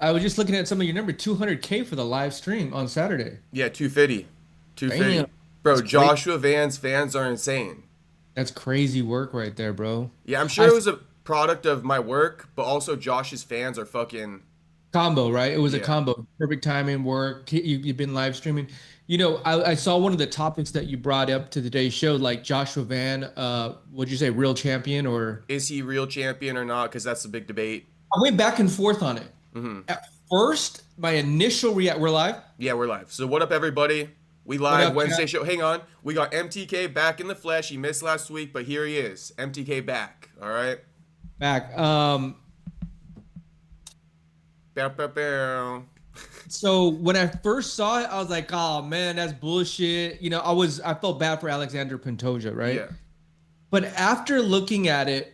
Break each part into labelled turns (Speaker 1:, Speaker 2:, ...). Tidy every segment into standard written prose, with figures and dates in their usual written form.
Speaker 1: I was just looking at some of your number, 200K for the live stream on Saturday.
Speaker 2: Yeah, 250.
Speaker 1: Damn,
Speaker 2: 250.
Speaker 1: that's
Speaker 2: Bro,
Speaker 1: crazy.
Speaker 2: Joshua Van's fans are insane.
Speaker 1: That's crazy work right there, bro.
Speaker 2: Yeah, I'm sure
Speaker 1: I
Speaker 2: it was a product of my work, but also Josh's fans are fucking
Speaker 1: combo, right? It was a
Speaker 2: yeah.
Speaker 1: combo. Perfect timing, work. You've been live streaming. I saw one of the topics that you brought up to today's show, like Joshua Van, what'd you say, real champion or
Speaker 2: Is he real champion or not? Because that's the big debate.
Speaker 1: I went back and forth on it.
Speaker 2: Hmm.
Speaker 1: At first, my initial react, we're live.
Speaker 2: Yeah, we're live. So what up, everybody? We
Speaker 1: What
Speaker 2: live
Speaker 1: up,
Speaker 2: Wednesday
Speaker 1: chat?
Speaker 2: show. Hang on, we got MTK back in the flesh. He missed last week, but here he is. MTK back. All right.
Speaker 1: Back.
Speaker 2: Bow, bow, bow.
Speaker 1: So when I first saw it, I was like, oh man, that's bullshit. I felt bad for Alexander Pantoja, right?
Speaker 2: Yeah.
Speaker 1: But after looking at it,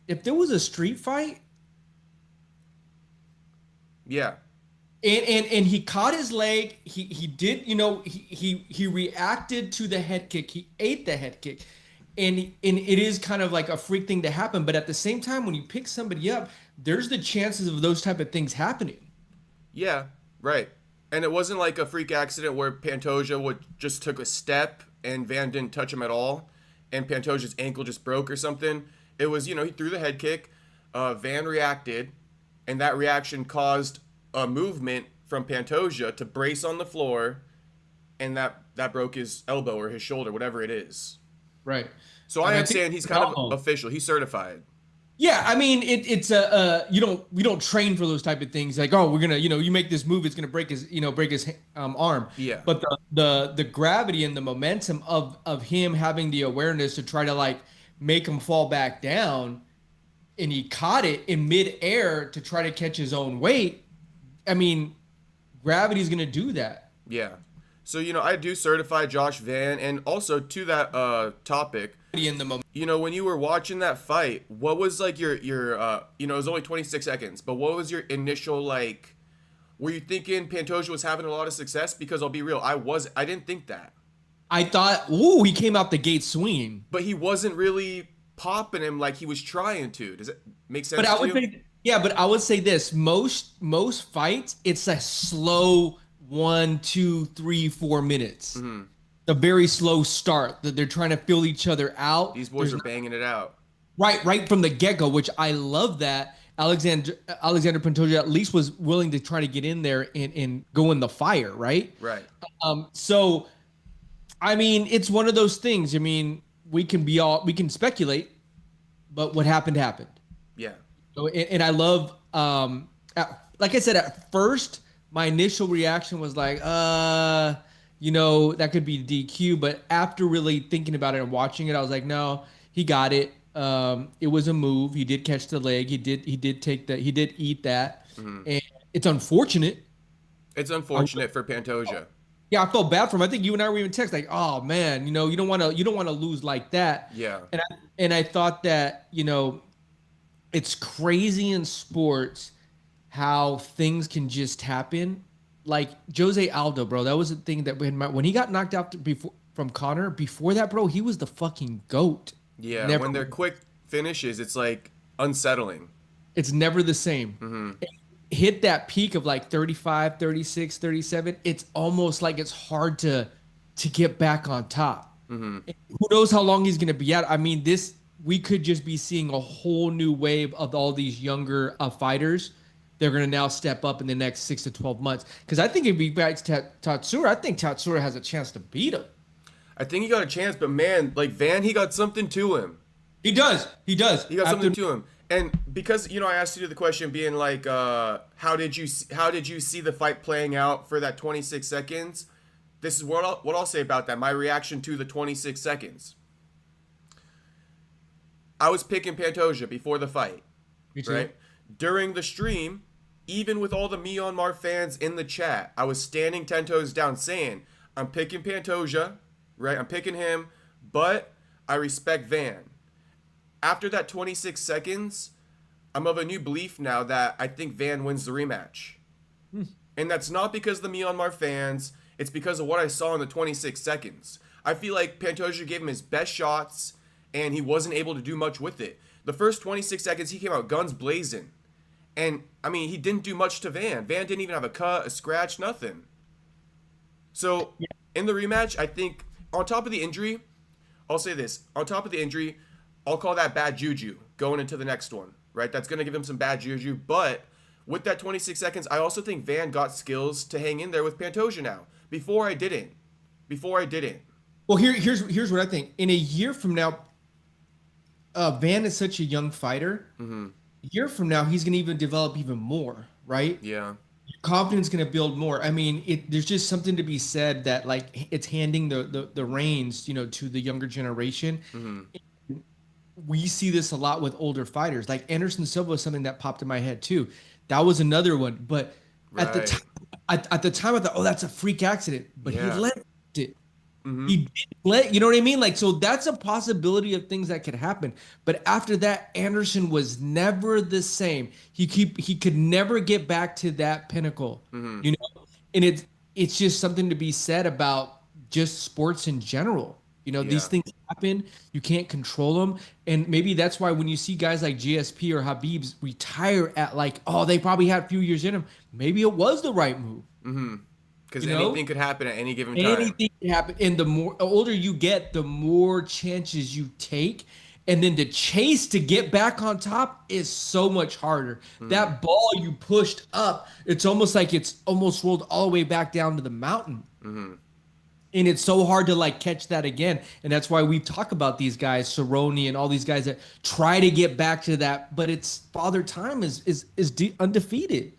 Speaker 1: if there was a street fight,
Speaker 2: Yeah.
Speaker 1: and he caught his leg. He did, he reacted to the head kick. He ate the head kick. And it is kind of like a freak thing to happen. But at the same time, when you pick somebody up, there's the chances of those type of things happening.
Speaker 2: Yeah. Right. And it wasn't like a freak accident where Pantoja would just took a step and Van didn't touch him at all, and Pantoja's ankle just broke or something. It was, he threw the head kick. Van reacted, and that reaction caused a movement from Pantoja to brace on the floor, and that broke his elbow or his shoulder, whatever it is.
Speaker 1: Right.
Speaker 2: So
Speaker 1: I
Speaker 2: I
Speaker 1: mean, I think
Speaker 2: understand he's kind of official. He's certified.
Speaker 1: yeah, I mean it's a we don't train for those type of things like, oh, we're gonna, you make this move, it's gonna break his arm.
Speaker 2: Yeah.
Speaker 1: But the gravity and the momentum of him having the awareness to try to like make him fall back down, and he caught it in midair to try to catch his own weight. I mean, gravity's gonna do that.
Speaker 2: Yeah. So, I do certify Josh Van, and also to that topic,
Speaker 1: In the moment.
Speaker 2: when you were watching that fight, what was like your it was only 26 seconds, but what was your initial like, were you thinking Pantoja was having a lot of success? Because I'll be real, I didn't think that.
Speaker 1: I thought, ooh, he came out the gate swinging.
Speaker 2: But he wasn't really popping him like he was trying to. Does it make
Speaker 1: But
Speaker 2: sense
Speaker 1: I
Speaker 2: to
Speaker 1: would
Speaker 2: you?
Speaker 1: say, yeah, but I would say this: most fights, it's a slow 1, 2, 3, 4 minutes. A very slow start that they're trying to fill each other out.
Speaker 2: These boys
Speaker 1: There's
Speaker 2: are banging it out.
Speaker 1: right from the get go, which I love that Alexander Pantoja at least was willing to try to get in there and go in the fire, right?
Speaker 2: Right.
Speaker 1: So I mean, it's one of those things. I mean, we can speculate, but what happened happened.
Speaker 2: Yeah.
Speaker 1: So, and I love, like I said, at first, my initial reaction was like, that could be DQ. But after really thinking about it and watching it, I was like, no, he got it. It was a move. He did catch the leg. He did take that. He did eat that. And it's unfortunate.
Speaker 2: It's unfortunate for Pantoja.
Speaker 1: Yeah, I felt bad for him. I think you and I were even text like, oh man, you don't want to lose like that.
Speaker 2: Yeah.
Speaker 1: And I thought that, it's crazy in sports how things can just happen. Like Jose Aldo, bro, that was the thing that when he got knocked out before from Connor. Before that, bro, he was the fucking goat.
Speaker 2: Yeah.
Speaker 1: Never,
Speaker 2: When they're quick finishes, it's like unsettling.
Speaker 1: it's never the same. Hit that peak of like 35, 36, 37. It's almost like it's hard to get back on top. Who knows how long he's gonna be out? I mean, we could just be seeing a whole new wave of all these younger fighters. They're going to now step up in the next 6 to 12 months. Because I think if he fights Tatsura, I think Tatsura has a chance to beat him.
Speaker 2: I think he got a chance, but man, like Van, he got something to him.
Speaker 1: He does. He does.
Speaker 2: He got something to him. And because I asked you the question, being like, how did you see the fight playing out for that 26 seconds? This is what I'll say about that. My reaction to the 26 seconds. I was picking Pantoja before the fight.
Speaker 1: Me too.
Speaker 2: Right? During the stream, even with all the Myanmar fans in the chat, I was standing 10 toes down saying, I'm picking Pantoja, right? I'm picking him, but I respect Van. After that 26 seconds, I'm of a new belief now that I think Van wins the rematch. And that's not because of the Myanmar fans. It's because of what I saw in the 26 seconds. I feel like Pantoja gave him his best shots, and he wasn't able to do much with it. The first 26 seconds, he came out guns blazing. And, I mean, he didn't do much to Van. Van didn't even have a cut, a scratch, nothing. So, in the rematch, I think, on top of the injury, I'll say this. On top of the injury, I'll call that bad juju going into the next one, right? That's going to give him some bad juju. But with that 26 seconds, I also think Van got skills to hang in there with Pantoja now. Before I didn't.
Speaker 1: Well, here's what I think. In a year from now, Van is such a young fighter.
Speaker 2: Mm-hmm.
Speaker 1: A year from now, he's going to even develop even more, right?
Speaker 2: Yeah.
Speaker 1: Your confidence going to build more. I mean, there's just something to be said that like it's handing the reins, you know, to the younger generation.
Speaker 2: Mm-hmm.
Speaker 1: We see this a lot with older fighters. Like Anderson Silva is something that popped in my head too. That was another one, but at the time, at the time I thought, oh, that's a freak accident, but he let it.
Speaker 2: Mm-hmm.
Speaker 1: He did let, you know what I mean? Like, so that's a possibility of things that could happen. But after that, Anderson was never the same. He could never get back to that pinnacle, you know? And it's just something to be said about just sports in general. You know, these things happen. You can't control them. And maybe that's why when you see guys like GSP or Habib's retire at like, oh, they probably had a few years in them. Maybe it was the right move.
Speaker 2: Mm-hmm. Because anything could happen at any given time.
Speaker 1: Anything can happen. And the more older you get, the more chances you take. And then the chase to get back on top is so much harder. That ball you pushed up, it's almost like it's almost rolled all the way back down to the mountain. And it's so hard to like catch that again. And that's why we talk about these guys, Cerrone and all these guys that try to get back to that. But it's Father Time is undefeated.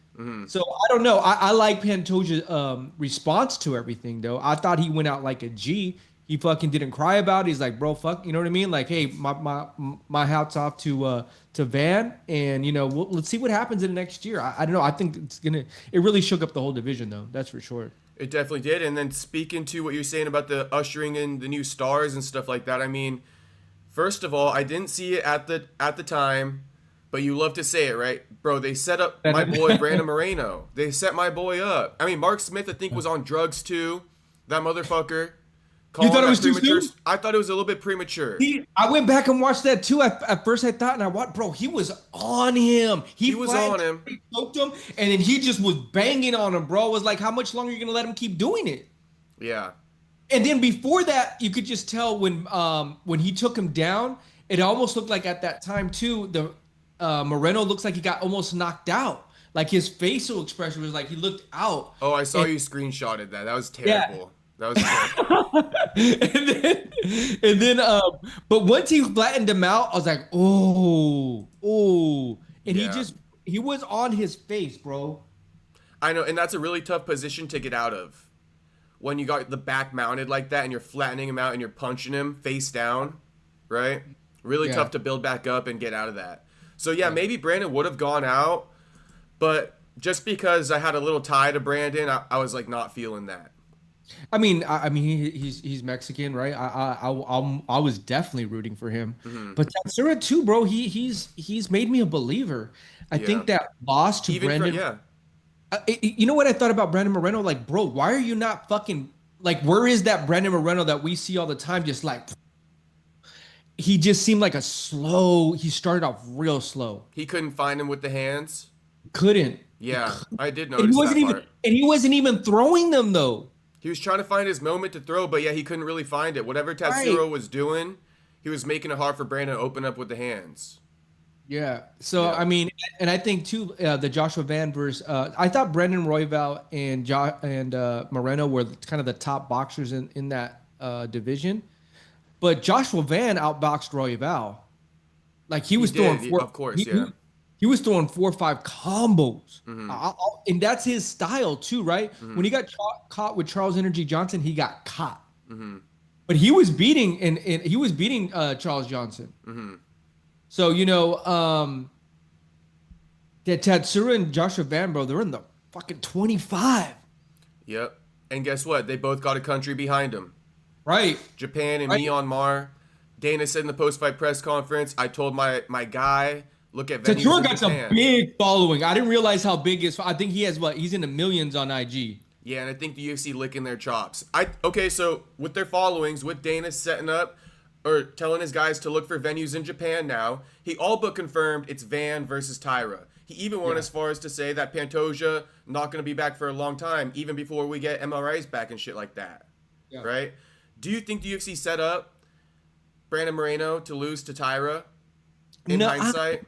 Speaker 1: So I don't know. I like Pantoja's response to everything, though. I thought he went out like a G. He fucking didn't cry about it. He's like, bro, fuck, you know what I mean? Like, hey, my hats off to Van, and you know, let's see what happens in the next year. I don't know. I think it really shook up the whole division, though. That's for sure.
Speaker 2: It definitely did. And then speaking to what you're saying about the ushering in the new stars and stuff like that, I mean, first of all, I didn't see it at the time. But you love to say it, right? Bro, they set up my boy Brandon Moreno. They set my boy up. I mean, Mark Smith, I think, was on drugs too. That motherfucker.
Speaker 1: You thought it was too soon?
Speaker 2: I thought it was a little bit premature.
Speaker 1: I went back and watched that too. At first I thought, and I watched, bro, he was on him. He
Speaker 2: was on him.
Speaker 1: He choked him, and then he just was banging on him, bro. It was like, how much longer are you going to let him keep doing it?
Speaker 2: Yeah.
Speaker 1: And then before that, you could just tell when he took him down, it almost looked like at that time too, Moreno looks like he got almost knocked out. Like his facial expression was like he looked out.
Speaker 2: Oh, I saw you screenshotted that. That was terrible. Yeah. That was terrible.
Speaker 1: and then, but once he flattened him out, I was like, oh, and he was on his face, bro.
Speaker 2: I know, and that's a really tough position to get out of. When you got the back mounted like that, and you're flattening him out, and you're punching him face down, right? Really tough to build back up and get out of that. So, yeah, maybe Brandon would have gone out, but just because I had a little tie to Brandon, I was, like, not feeling that.
Speaker 1: I mean, he's Mexican, right? I was definitely rooting for him. But Tatsura, too, bro, he's made me a believer. I think that loss to Brandon... you know what I thought about Brandon Moreno? Like, bro, why are you not fucking... Like, where is that Brandon Moreno that we see all the time just, like... He just seemed like he started off real slow.
Speaker 2: He couldn't find him with the hands?
Speaker 1: Couldn't.
Speaker 2: Yeah, I did notice that part.
Speaker 1: And he wasn't even throwing them, though.
Speaker 2: He was trying to find his moment to throw, but yeah, he couldn't really find it. Whatever Tatsuro was doing, he was making it hard for Brandon to open up with the hands.
Speaker 1: Yeah. So, I mean, and I think, too, the Joshua Van versus... I thought Brandon Royval and Moreno were kind of the top boxers in that division. But Joshua Van outboxed Royval. Like, he was throwing four...
Speaker 2: Of course,
Speaker 1: He was throwing 4 or 5 combos. And that's his style, too, right? When he got caught with Charles Energy Johnson, he got caught. But he was beating Charles Johnson. So, you know, that Tatsura and Joshua Van, bro, they're in the fucking 25.
Speaker 2: Yep. And guess what? They both got a country behind them.
Speaker 1: Right.
Speaker 2: Japan and Myanmar. Dana said in the post-fight press conference, I told my guy, look at venues
Speaker 1: Tatsura
Speaker 2: in
Speaker 1: got
Speaker 2: Japan.
Speaker 1: some big following. I didn't realize how big his... I think he has, he's in the millions on IG.
Speaker 2: Yeah, and I think the UFC licking their chops. Okay, so with their followings, with Dana setting up or telling his guys to look for venues in Japan now, he all but confirmed it's Van versus Tyra. He even went as far as to say that Pantoja not going to be back for a long time, even before we get MRIs back and shit like that. Yeah. Right? Do you think the UFC set up Brandon Moreno to lose to Tyra in hindsight?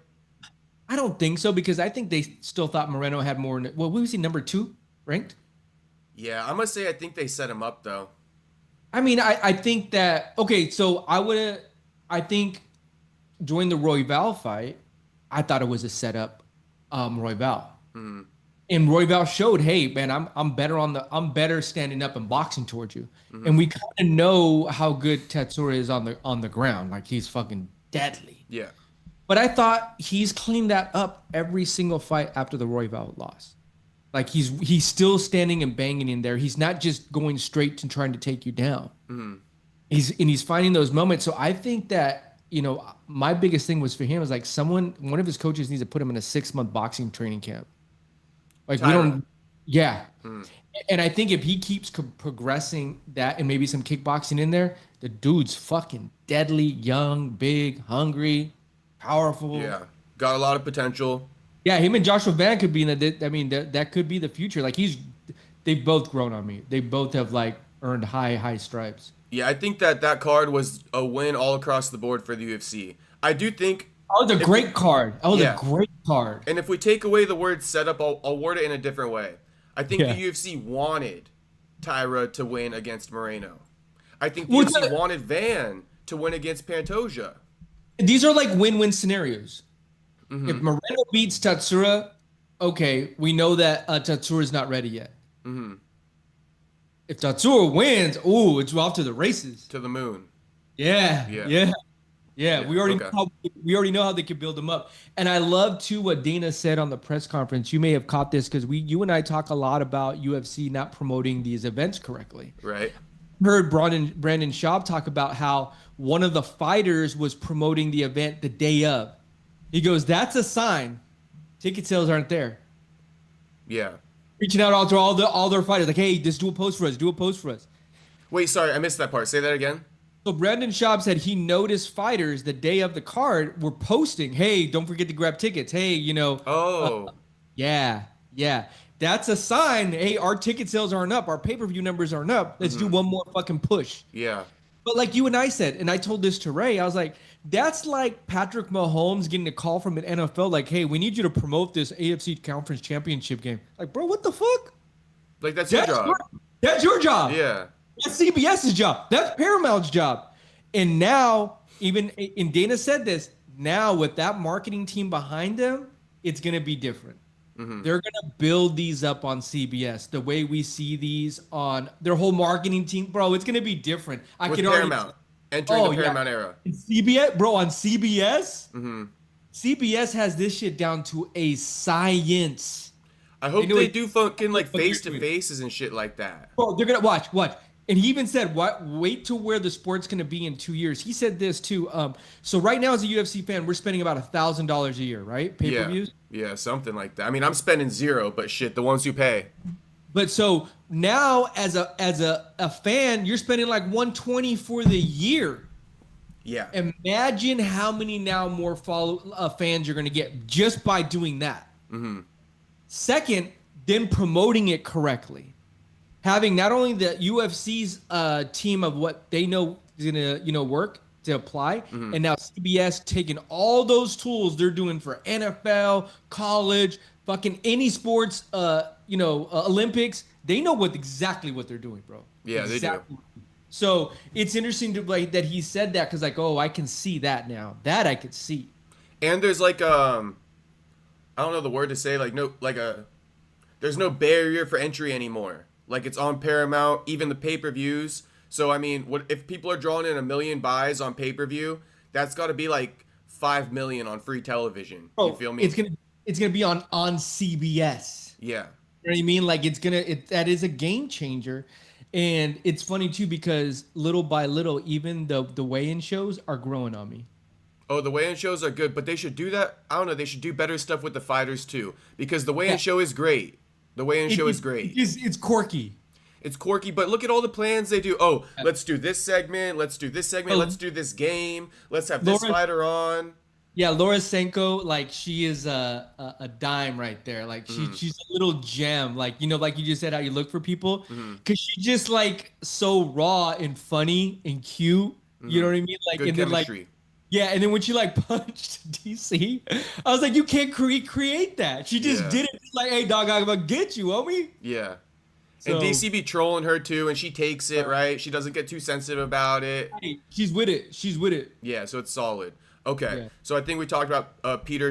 Speaker 1: I don't think so, because I think they still thought Moreno had more. Well, was he number 2 ranked?
Speaker 2: Yeah, I must say I think they set him up, though.
Speaker 1: I mean, I think that, okay, so I think during the Royval fight, I thought it was a setup, Royval. Mm-hmm. And Royval showed, hey, man, I'm better standing up and boxing towards you. Mm-hmm. And we kind of know how good Tatsura is on the ground. Like, he's fucking deadly.
Speaker 2: Yeah.
Speaker 1: But I thought he's cleaned that up every single fight after the Royval loss. Like, he's still standing and banging in there. He's not just going straight to trying to take you down. Mm-hmm. He's finding those moments. So I think that, you know, my biggest thing was for him is like one of his coaches needs to put him in a 6-month boxing training camp. Like, Tyra. We don't, yeah. Mm. And I think if he keeps progressing that and maybe some kickboxing in there, the dude's fucking deadly, young, big, hungry, powerful.
Speaker 2: Yeah, got a lot of potential.
Speaker 1: Yeah, him and Joshua Van could be in that could be the future. Like, they've both grown on me. They both have like earned high stripes.
Speaker 2: Yeah, I think that card was a win all across the board for the UFC. I do think.
Speaker 1: Oh, the great card. Oh, the great card.
Speaker 2: And if we take away the word setup, I'll word it in a different way. I think the UFC wanted Tyra to win against Moreno. I think the UFC wanted Van to win against Pantoja.
Speaker 1: These are like win-win scenarios. Mm-hmm. If Moreno beats Tatsura, okay, we know that Tatsura is not ready yet. Mm-hmm. If Tatsura wins, it's off to the races.
Speaker 2: To the moon.
Speaker 1: Yeah. We already know how they could build them up. And I love too what Dana said on the press conference. You may have caught this because you and I talk a lot about UFC not promoting these events correctly.
Speaker 2: Right.
Speaker 1: Heard Brandon Schaub talk about how one of the fighters was promoting the event the day of. He goes, that's a sign ticket sales aren't there.
Speaker 2: Yeah.
Speaker 1: Reaching out to all their fighters, like, hey, just do a post for us.
Speaker 2: Wait, sorry, I missed that part. Say that again.
Speaker 1: So Brandon Schaub said he noticed fighters the day of the card were posting, hey, don't forget to grab tickets. Hey, you know.
Speaker 2: Oh.
Speaker 1: Yeah. That's a sign, hey, our ticket sales aren't up. Our pay-per-view numbers aren't up. Let's do one more fucking push.
Speaker 2: Yeah.
Speaker 1: But like you and I said, and I told this to Ray, I was like, that's like Patrick Mahomes getting a call from an NFL like, hey, we need you to promote this AFC Conference Championship game. Like, bro, what the fuck?
Speaker 2: Like, that's your job.
Speaker 1: That's your job.
Speaker 2: Yeah.
Speaker 1: That's CBS's job. That's Paramount's job. And now, and Dana said this, now with that marketing team behind them, it's going to be different. Mm-hmm. They're going to build these up on CBS the way we see these on their whole marketing team. Bro, it's going to be different.
Speaker 2: With Paramount. Entering the Paramount era.
Speaker 1: CBS, bro, on CBS? Mm-hmm. CBS has this shit down to a science.
Speaker 2: I hope they do fucking like face-to-faces and shit like that.
Speaker 1: Bro, they're going to watch. And he even said, wait to where the sport's going to be in 2 years. He said this too. So right now as a UFC fan, we're spending about $1,000 a year, right? Pay-per-views?
Speaker 2: Yeah, something like that. I mean, I'm spending zero, but shit, the ones who pay.
Speaker 1: But so now as a fan, you're spending like $120 for the year.
Speaker 2: Yeah.
Speaker 1: Imagine how many now more fans you're going to get just by doing that. Mm-hmm. Second, then promoting it correctly. Having not only the UFC's team of what they know is going to work to apply, and now CBS taking all those tools they're doing for NFL, college, fucking any sports, Olympics. They know exactly what they're doing, bro.
Speaker 2: Yeah,
Speaker 1: exactly.
Speaker 2: They do.
Speaker 1: So it's interesting to like that he said that because like, I can see that now. That I could see.
Speaker 2: And there's like I don't know the word to say, there's no barrier for entry anymore. Like, it's on Paramount, even the pay-per-views. So, I mean, what if people are drawing in 1 million buys on pay-per-view, that's got to be like 5 million on free television.
Speaker 1: Bro,
Speaker 2: you feel me?
Speaker 1: It's gonna be on CBS.
Speaker 2: Yeah.
Speaker 1: You know what I mean? Like, that is a game changer. And it's funny, too, because little by little, even the weigh-in shows are growing on me.
Speaker 2: Oh, the weigh-in shows are good, but they should do that. I don't know. They should do better stuff with the fighters, too, because the weigh-in show is great. The weigh-in show is great.
Speaker 1: It's quirky.
Speaker 2: It's quirky, but look at all the plans they do. Oh, let's do this segment. Let's do this segment. Let's do this game. Let's have this fighter on.
Speaker 1: Yeah, Laura Senko, like she is a dime right there. Like she's a little gem. Like like you just said, how you look for people, because she's just like so raw and funny and cute. You know what I mean? Like,
Speaker 2: Good
Speaker 1: and then like
Speaker 2: chemistry.
Speaker 1: yeah, and then when she like punched DC, I was like, you can't create that. She just
Speaker 2: Yeah.
Speaker 1: did it. Like, hey dog, I'm gonna get you, homie.
Speaker 2: Yeah. And
Speaker 1: So
Speaker 2: DC be trolling her too, and she takes it, right? She doesn't get too sensitive about it.
Speaker 1: hey, she's with it. She's with it.
Speaker 2: Yeah, so it's solid. Okay,
Speaker 1: Yeah.
Speaker 2: so I think we talked about not Peter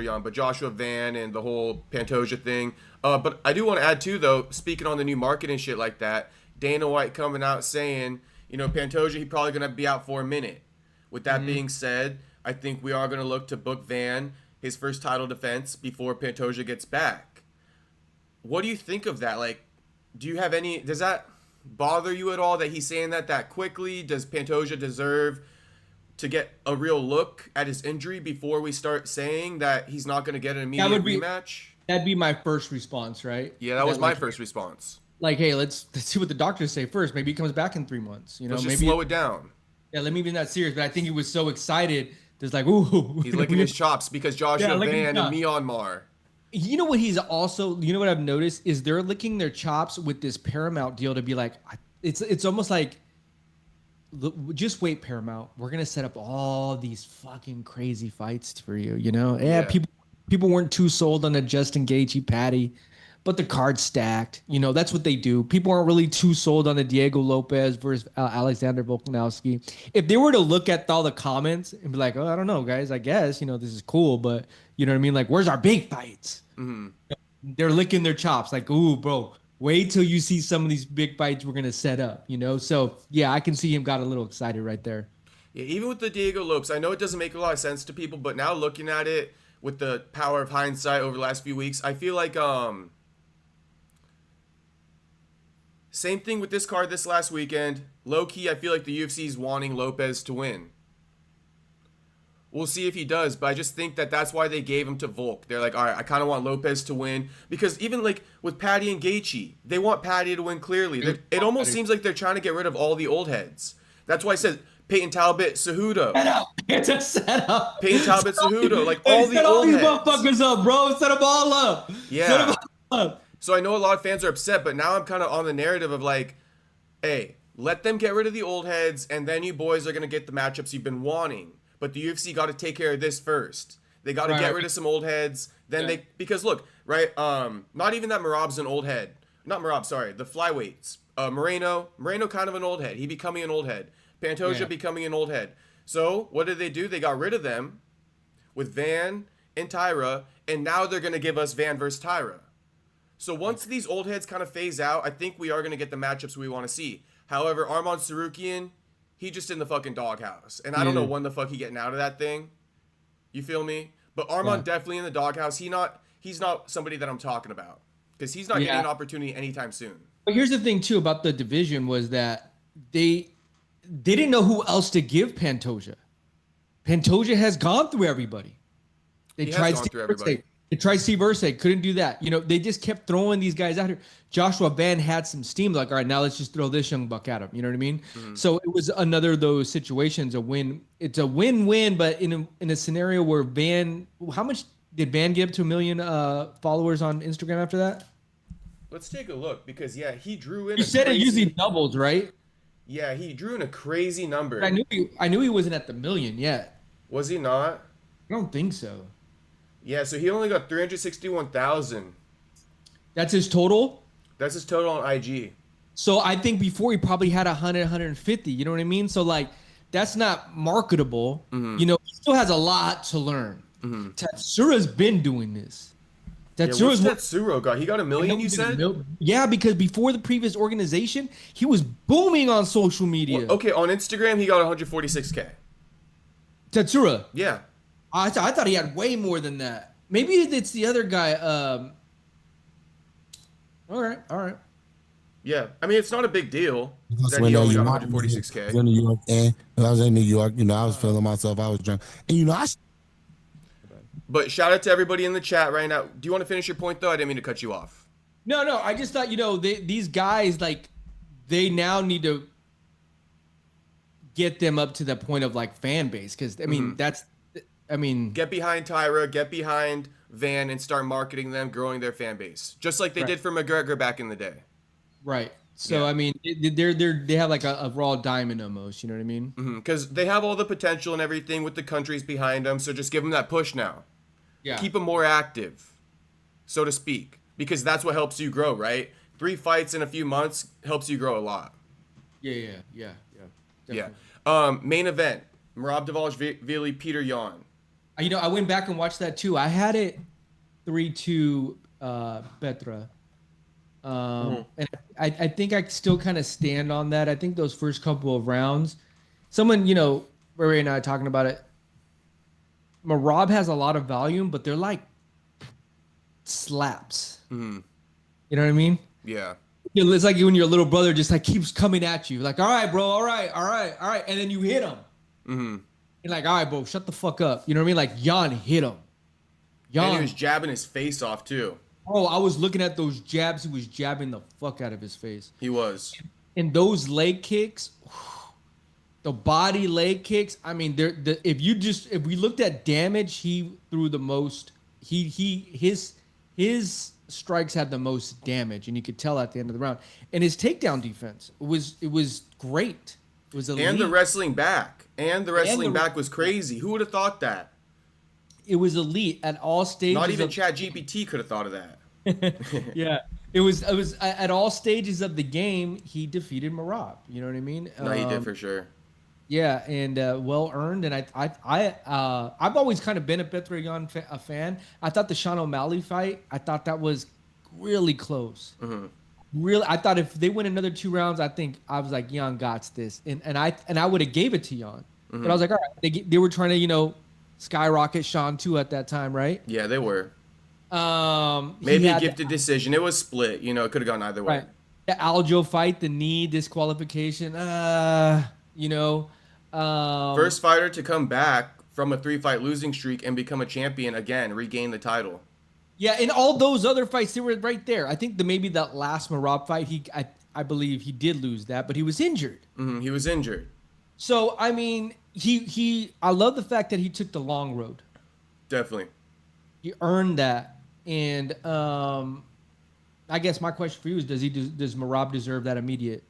Speaker 2: Yan, but Joshua Van and the whole Pantoja thing. But I do want to add too, though, speaking on the new market and shit like that, Dana White coming out saying, Pantoja, he probably going to be out for a minute. With that being said, I think we are going to look to book Van, his first title defense, before Pantoja gets back. What do you think of that? Like, does that bother you at all that he's saying that quickly? Does Pantoja deserve to get a real look at his injury before we start saying that he's not going to get an immediate rematch?
Speaker 1: That'd be my first response, right?
Speaker 2: Yeah, that was my first response.
Speaker 1: Like, hey, let's see what the doctors say first. Maybe he comes back in 3 months.
Speaker 2: Let's
Speaker 1: maybe
Speaker 2: just slow it down.
Speaker 1: Yeah, let me be that serious. But I think he was so excited. There's like, ooh.
Speaker 2: He's licking his chops because Joshua Van and Myanmar.
Speaker 1: You know what what I've noticed is they're licking their chops with this Paramount deal to be like, it's almost like, just wait, Paramount. We're gonna set up all these fucking crazy fights for you. Yeah. People weren't too sold on the Justin Gaethje Patty, but the card's stacked. That's what they do. People aren't really too sold on the Diego Lopez versus Alexander Volkanovski. If they were to look at all the comments and be like, oh, I don't know, guys. I guess this is cool, but you know what I mean? Like, where's our big fights? They're licking their chops. Like, ooh, bro. Wait till you see some of these big fights we're gonna set up, So yeah, I can see him got a little excited right there.
Speaker 2: Yeah, even with the Diego Lopes, I know it doesn't make a lot of sense to people, but now looking at it with the power of hindsight over the last few weeks, I feel like same thing with this card this last weekend. Low key, I feel like the UFC is wanting Lopez to win. We'll see if he does, but I just think that's why they gave him to Volk. They're like, all right, I kind of want Lopez to win. Because even like with Patty and Gaethje, they want Patty to win clearly. It almost seems like they're trying to get rid of all the old heads. That's why I said Peyton Talbot, Cejudo.
Speaker 1: It's a setup.
Speaker 2: Peyton Talbot, Cejudo. Like all the old
Speaker 1: these
Speaker 2: heads.
Speaker 1: motherfuckers up, bro. Set them all up.
Speaker 2: Yeah.
Speaker 1: Set them all up.
Speaker 2: So I know a lot of fans are upset, but now I'm kind of on the narrative of like, hey, let them get rid of the old heads, and then you boys are going to get the matchups you've been wanting. But the UFC got to take care of this first. They got to get rid of some old heads. Then because look, right, not even that Merab's an old head. Not Merab, sorry, the flyweights. Moreno kind of an old head. He becoming an old head. Pantoja becoming an old head. So what did they do? They got rid of them with Van and Tyra, and now they're going to give us Van versus Tyra. So once these old heads kind of phase out, I think we are going to get the matchups we want to see. However, Arman Tsarukyan, he just in the fucking doghouse. And I don't know when the fuck he getting out of that thing. You feel me? But Arman definitely in the doghouse. He's not somebody that I'm talking about. Because he's not getting an opportunity anytime soon.
Speaker 1: But here's the thing, too, about the division was that they didn't know who else to give Pantoja. Pantoja has gone through everybody. They tried Steve Ursay, couldn't do that. They just kept throwing these guys out here. Joshua Van had some steam, like, all right, now let's just throw this young buck at him. You know what I mean? So it was another of those situations, a win. It's a win-win, but in a scenario where Van, how much did Van give to 1 million followers on Instagram after that?
Speaker 2: Let's take a look because, he drew in
Speaker 1: You said it usually doubles, right?
Speaker 2: Yeah, he drew in a crazy number.
Speaker 1: I knew he wasn't at the 1 million yet.
Speaker 2: Was he not?
Speaker 1: I don't think so.
Speaker 2: Yeah, so he only got 361,000.
Speaker 1: That's his total?
Speaker 2: That's his total on IG.
Speaker 1: So I think before he probably had 100, 150. You know what I mean? So like, that's not marketable. He still has a lot to learn. Tatsura's been doing this.
Speaker 2: Tatsura's Tatsuro got? He got 1 million, you said?
Speaker 1: Yeah, because before the previous organization, he was booming on social media.
Speaker 2: Well, okay, on Instagram, he got 146K.
Speaker 1: Tatsura?
Speaker 2: Yeah.
Speaker 1: I thought he had way more than that. Maybe it's the other guy. All right.
Speaker 2: Yeah, I mean, it's not a big deal that he only got 146K.
Speaker 3: In New York, and when I was in New York, I was feeling myself. I was drunk, and
Speaker 2: But shout out to everybody in the chat right now. Do you want to finish your point though? I didn't mean to cut you off.
Speaker 1: No. I just thought these guys like they now need to get them up to the point of like fan base because I mean I mean,
Speaker 2: get behind Tyra, get behind Van, and start marketing them, growing their fan base, just like they did for McGregor back in the day.
Speaker 1: Right. So I mean, they have like a raw diamond almost. You know what I mean?
Speaker 2: Because they have all the potential and everything with the countries behind them. So just give them that push now.
Speaker 1: Yeah.
Speaker 2: Keep them more active, so to speak, because that's what helps you grow, right? 3 fights in a few months helps you grow a lot.
Speaker 1: Yeah.
Speaker 2: Yeah. Main event: Merab Dvalishvili, Petr Yan.
Speaker 1: You know, I went back and watched that too. I had it 3-2 Petra. And I think I still kind of stand on that. I think those first couple of rounds, someone, you know, Ray and I talking about it. Merab has a lot of volume, but they're like slaps. You know what I mean?
Speaker 2: Yeah.
Speaker 1: It's like when your little brother just like keeps coming at you, like, all right, bro, all right, and then you hit him. You're like, all right, bro, shut the fuck up. You know what I mean? Like Yan hit him.
Speaker 2: And he was jabbing his face off too.
Speaker 1: Oh, I was looking at those jabs. He was jabbing the fuck out of his face.
Speaker 2: He was.
Speaker 1: And those leg kicks, the body leg kicks. I mean, if we looked at damage, he threw the most. His strikes had the most damage, and you could tell at the end of the round. And his takedown defense was great. It was elite.
Speaker 2: And the wrestling back. Back was crazy. Who would have thought that?
Speaker 1: It was elite at all stages.
Speaker 2: Not even ChatGPT could have thought of that.
Speaker 1: Yeah, it was at all stages of the game. He defeated Merab. You know what I mean?
Speaker 2: No, he did for sure.
Speaker 1: Yeah, and well earned. And I've always kind of been a Petr Yan fan. I thought the Sean O'Malley fight, I thought that was really close. Really, I thought if they win another 2 rounds, I was like, Yan got this, and I would have gave it to Yan. But I was like, all right, they were trying to skyrocket Sean too at that time, right?
Speaker 2: Yeah, they were. Maybe a gifted decision. It was split. It could have gone either way.
Speaker 1: Right. The Aljo fight, the knee disqualification.
Speaker 2: First fighter to come back from a 3-fight losing streak and become a champion again, regain the title.
Speaker 1: Yeah, and all those other fights, they were right there. I think maybe that last Merab fight, I believe he did lose that, but he was injured.
Speaker 2: He was injured.
Speaker 1: So I mean, I love the fact that he took the long road.
Speaker 2: Definitely.
Speaker 1: He earned that. And I guess my question for you is, does Merab deserve that immediate?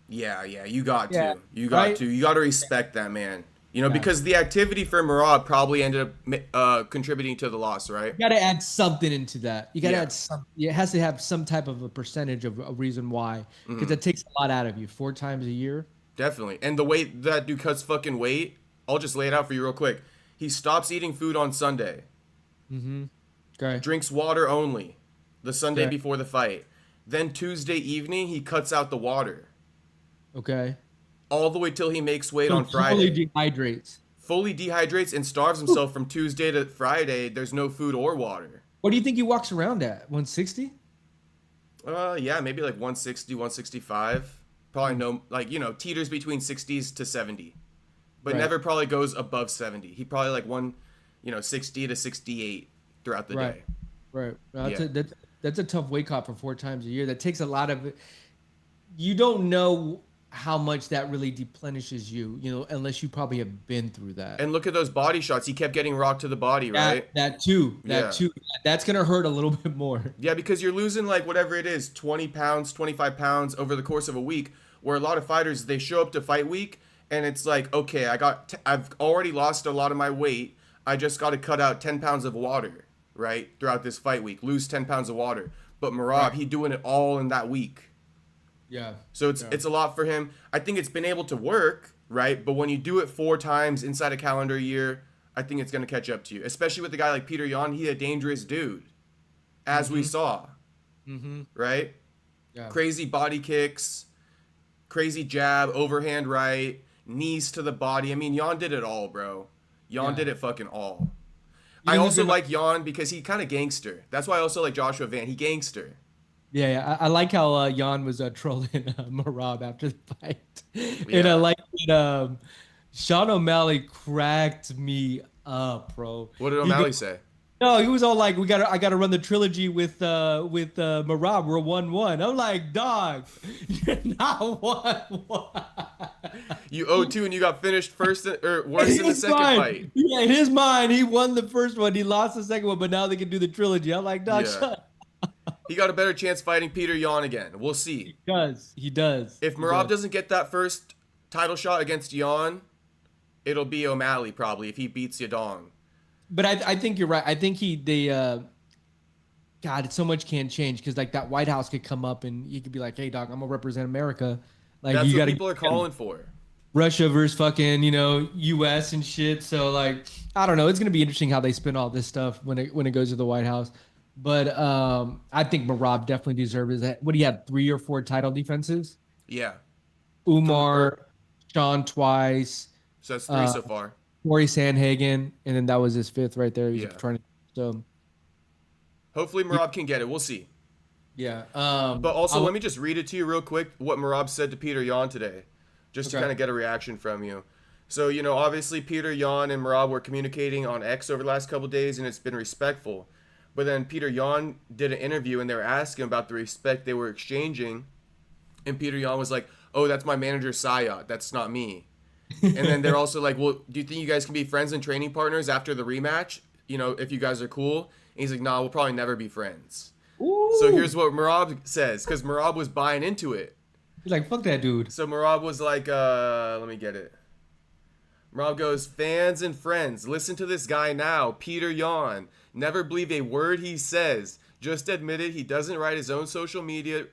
Speaker 2: Yeah, you got to. You got to. You got to respect that man. Because the activity for Merab probably ended up contributing to the loss, right?
Speaker 1: You got to add something into that. You got to add something. It has to have some type of a percentage of a reason why, because it takes a lot out of you 4 times a year.
Speaker 2: Definitely. And the way that dude cuts fucking weight, I'll just lay it out for you real quick. He stops eating food on Sunday.
Speaker 1: Okay.
Speaker 2: Drinks water only the Sunday before the fight. Then Tuesday evening, he cuts out the water.
Speaker 1: Okay.
Speaker 2: All the way till he makes weight on Friday. Fully dehydrates and starves himself from Tuesday to Friday. There's no food or water.
Speaker 1: What do you think he walks around at? 160?
Speaker 2: Yeah, maybe like 160, 165. Probably teeters between 60s to 70. But never probably goes above 70. He probably like 60 to 68 throughout the day.
Speaker 1: Right. That's a tough weight cut for 4 times a year. That takes a lot of. You don't know how much that really deplenishes you, unless you probably have been through that.
Speaker 2: And look at those body shots. He kept getting rocked to the body, right?
Speaker 1: That too. That's gonna hurt a little bit more. Yeah,
Speaker 2: because you're losing like whatever it is, 20 pounds, 25 pounds over the course of a week. Where a lot of fighters, they show up to fight week and it's like, okay, I've already lost a lot of my weight. I just got to cut out 10 pounds of water, right? Throughout this fight week, lose 10 pounds of water. But Merab, he doing it all in that week.
Speaker 1: Yeah.
Speaker 2: So it's a lot for him. I think it's been able to work, right? But when you do it 4 times inside a calendar year, I think it's going to catch up to you. Especially with a guy like Petr Yan, he's a dangerous dude, as we saw, right? Yeah. Crazy body kicks, crazy jab, overhand right, knees to the body. I mean, Yan did it all, bro. Yan did it fucking all. I also like Yan because he kind of gangster. That's why I also like Joshua Van. He gangster.
Speaker 1: Yeah. I like how Yan was trolling Merab after the fight. And I like that Sean O'Malley cracked me up, bro.
Speaker 2: What did O'Malley say?
Speaker 1: No, he was all like, I gotta run the trilogy with Merab. We're 1-1. I'm like, dog, you're not 1-1.
Speaker 2: You 0-2 and you got finished first or worse in the second fight.
Speaker 1: Yeah, in his mind, he won the first one. He lost the second one, but now they can do the trilogy. I'm like, dog, shut.
Speaker 2: He got a better chance fighting Petr Yan again. We'll see.
Speaker 1: He does.
Speaker 2: If Merab doesn't get that first title shot against Yan, it'll be O'Malley probably if he beats Yadong.
Speaker 1: But I think you're right. I think God, so much can change because like that White House could come up and he could be like, "Hey, dog, I'm gonna represent America." Like
Speaker 2: that's
Speaker 1: you
Speaker 2: what
Speaker 1: gotta,
Speaker 2: people are calling for.
Speaker 1: Russia versus fucking U.S. and shit. So like I don't know. It's gonna be interesting how they spin all this stuff when it goes to the White House. But I think Merab definitely deserves it. What do you have? 3 or 4 title defenses?
Speaker 2: Yeah.
Speaker 1: Umar, Sean twice.
Speaker 2: So that's 3 so far.
Speaker 1: Corey Sandhagen, and then that was his 5th right there. He's trying to. So.
Speaker 2: Hopefully Merab can get it. We'll see.
Speaker 1: Yeah.
Speaker 2: But also, let me just read it to you real quick, what Merab said to Petr Yan today, just to kind of get a reaction from you. So, obviously Petr Yan and Merab were communicating on X over the last couple of days, and it's been respectful. But then Petr Yan did an interview, and they were asking about the respect they were exchanging, and Petr Yan was like, "Oh, that's my manager Sayat. That's not me." And then they're also like, "Well, do you think you guys can be friends and training partners after the rematch? If you guys are cool?" And he's like, "Nah, we'll probably never be friends." Ooh. So here's what Merab says, because Merab was buying into it.
Speaker 1: He's like, "Fuck that dude."
Speaker 2: So Merab was like, let me get it. Merab goes, "Fans and friends, listen to this guy now, Petr Yan. Never believe a word he says. Just admitted he doesn't write his own social media.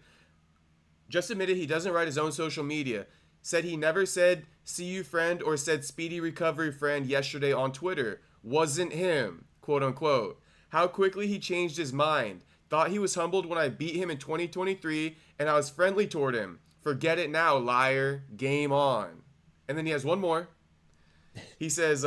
Speaker 2: Said he never said, 'see you, friend,' or said 'speedy recovery, friend,' yesterday on Twitter. Wasn't him, quote unquote. How quickly he changed his mind. Thought he was humbled when I beat him in 2023, and I was friendly toward him. Forget it now, liar. Game on." And then he has one more. He says,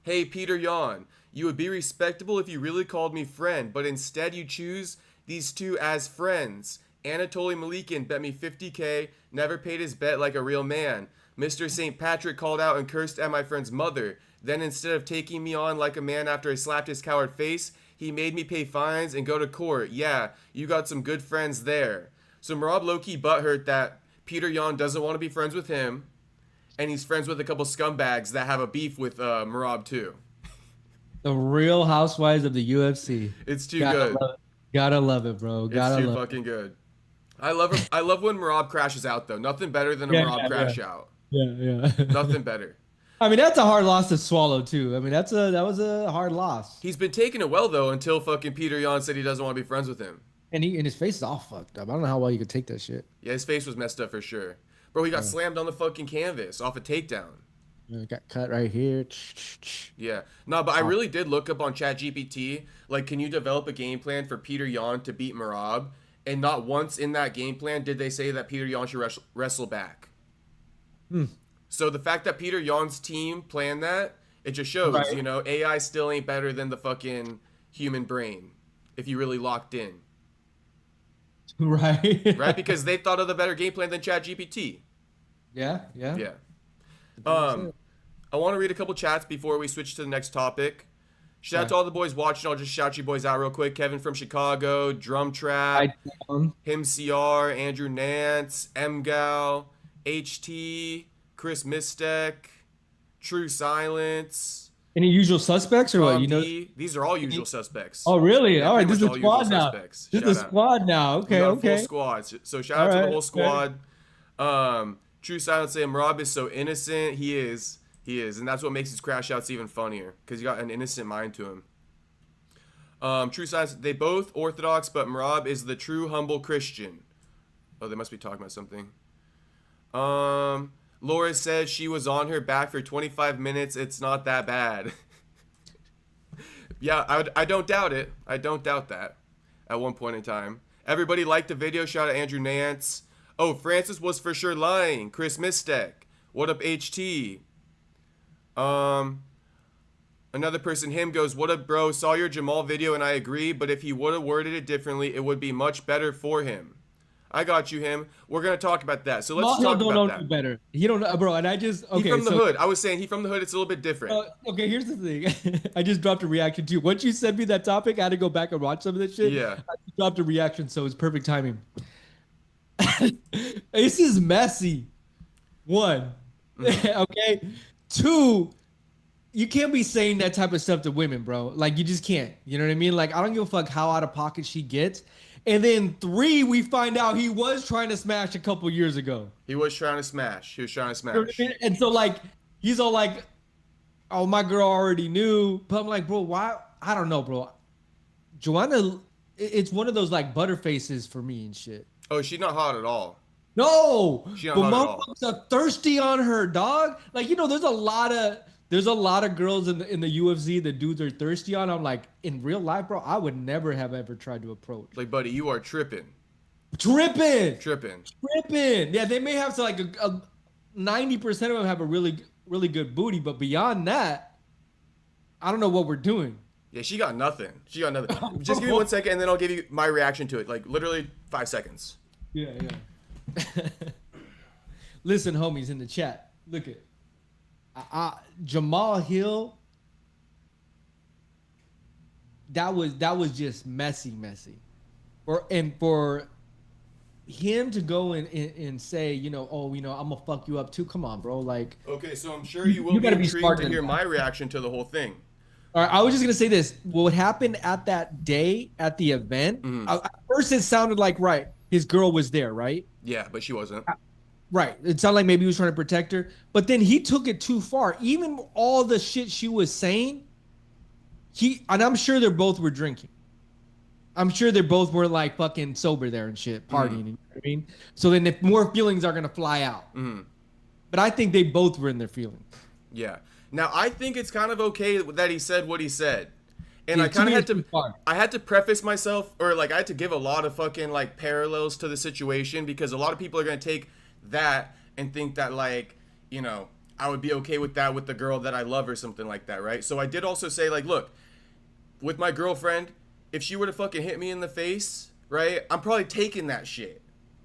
Speaker 2: "Hey, Petr Yan, you would be respectable if you really called me friend, but instead you choose these two as friends. Anatoly Malikin bet me 50K, never paid his bet like a real man. Mr. St. Patrick called out and cursed at my friend's mother. Then instead of taking me on like a man after I slapped his coward face, he made me pay fines and go to court. Yeah, you got some good friends there." So Merab low-key butthurt that Petr Yan doesn't want to be friends with him, and he's friends with a couple scumbags that have a beef with Merab too.
Speaker 1: The Real Housewives of the UFC.
Speaker 2: It's too good.
Speaker 1: Gotta love it, bro.
Speaker 2: It's too fucking good. I love when Merab crashes out though. Nothing better than a Merab crash out.
Speaker 1: Yeah.
Speaker 2: Nothing better.
Speaker 1: I mean, that's a hard loss to swallow too. I mean, that was a hard loss.
Speaker 2: He's been taking it well though until fucking Petr Yan said he doesn't want to be friends with him.
Speaker 1: And his face is all fucked up. I don't know how well you could take that shit.
Speaker 2: Yeah, his face was messed up for sure. Bro, he got slammed on the fucking canvas off a takedown.
Speaker 1: Yeah, got cut right here.
Speaker 2: Yeah. No, but I really did look up on ChatGPT, like, can you develop a game plan for Petr Yan to beat Merab? And not once in that game plan did they say that Petr Yan should wrestle back. So the fact that Petr Yan's team planned that, it just shows, AI still ain't better than the fucking human brain if you really locked in.
Speaker 1: Right.
Speaker 2: Right? Because they thought of the better game plan than ChatGPT.
Speaker 1: Yeah.
Speaker 2: I want to read a couple chats before we switch to the next topic. Shout out to all the boys watching. I'll just shout you boys out real quick. Kevin from Chicago, Drum Trap, Him CR, Andrew Nance, Mgal, HT, Chris Mistek, True Silence.
Speaker 1: Any usual suspects or what?
Speaker 2: These are all usual suspects.
Speaker 1: Oh, really?
Speaker 2: Yeah,
Speaker 1: all right, this is a squad now. This is a squad now. Okay.
Speaker 2: Full squad. So shout out to the whole squad. True Silence saying Merab is so innocent. He is, and that's what makes his crash outs even funnier because he got an innocent mind to him. True Silence. They both Orthodox, but Merab is the true humble Christian. Oh, they must be talking about something. Laura says she was on her back for 25 minutes. It's not that bad. Yeah, I don't doubt it. I don't doubt that at one point in time. Everybody liked the video. Shout out Andrew Nance. Oh, Francis was for sure lying. Chris Mistek. What up, HT? Another person, him, goes, what up, bro? Saw your Jamal video and I agree, but if he would have worded it differently, it would be much better for him. I got you, him. We're going to talk about that. So let's talk about that.
Speaker 1: Better. He don't know, bro. And I just, okay.
Speaker 2: He from the hood. I was saying he from the hood. It's a little bit different.
Speaker 1: Okay, here's the thing. I just dropped a reaction too. Once you sent me that topic, I had to go back and watch some of this shit.
Speaker 2: Yeah.
Speaker 1: I dropped a reaction, so it's perfect timing. This is messy. One, Okay. 2, you can't be saying that type of stuff to women, bro. Like, you just can't. You know what I mean? Like, I don't give a fuck how out of pocket she gets. And then 3, we find out he was trying to smash a couple years ago.
Speaker 2: He was trying to smash.
Speaker 1: You know what I mean? And so, like, he's all like, oh, my girl already knew. But I'm like, bro, why? I don't know, bro. Joanna, it's one of those, like, butterfaces for me and shit.
Speaker 2: Oh, she's not hot at all.
Speaker 1: No,
Speaker 2: She not hot at all.
Speaker 1: Motherfuckers are thirsty on her, dog. Like, you know, there's a lot of girls in the UFC that dudes are thirsty on. I'm like, in real life, bro, I would never have ever tried to approach.
Speaker 2: Like, buddy, you are tripping.
Speaker 1: Tripping.
Speaker 2: Yeah,
Speaker 1: they may have to, like, a 90% of them have a really, really good booty, but beyond that, I don't know what we're doing.
Speaker 2: Yeah, she got nothing. Just give me 1 second, and then I'll give you my reaction to it. Like, literally 5 seconds.
Speaker 1: Yeah. Listen, homies in the chat, look at Jamahal Hill. That was just messy. For him to go and say, you know, oh, you know, I'm gonna fuck you up too. Come on, bro. Like,
Speaker 2: okay, so I'm sure you will be intrigued to hear my reaction to the whole thing.
Speaker 1: All right, I was just gonna say this. What happened at that day at the event? At first, it sounded like his girl was there, right?
Speaker 2: Yeah, but she wasn't.
Speaker 1: Right. It sounded like maybe he was trying to protect her, but then he took it too far. Even all the shit she was saying, and I'm sure they both were drinking. I'm sure they both were like fucking sober there and shit, partying. You know what I mean? So then if more feelings are gonna fly out. But I think they both were in their feelings.
Speaker 2: Yeah. Now I think it's kind of okay that he said what he said. And I kind of had to preface myself, or like I had to give a lot of fucking like parallels to the situation, because a lot of people are going to take that and think that, like, you know, I would be okay with that with the girl that I love or something like that, right? So I did also say, like, look, with my girlfriend, if she were to fucking hit me in the face, right, I'm probably taking that shit,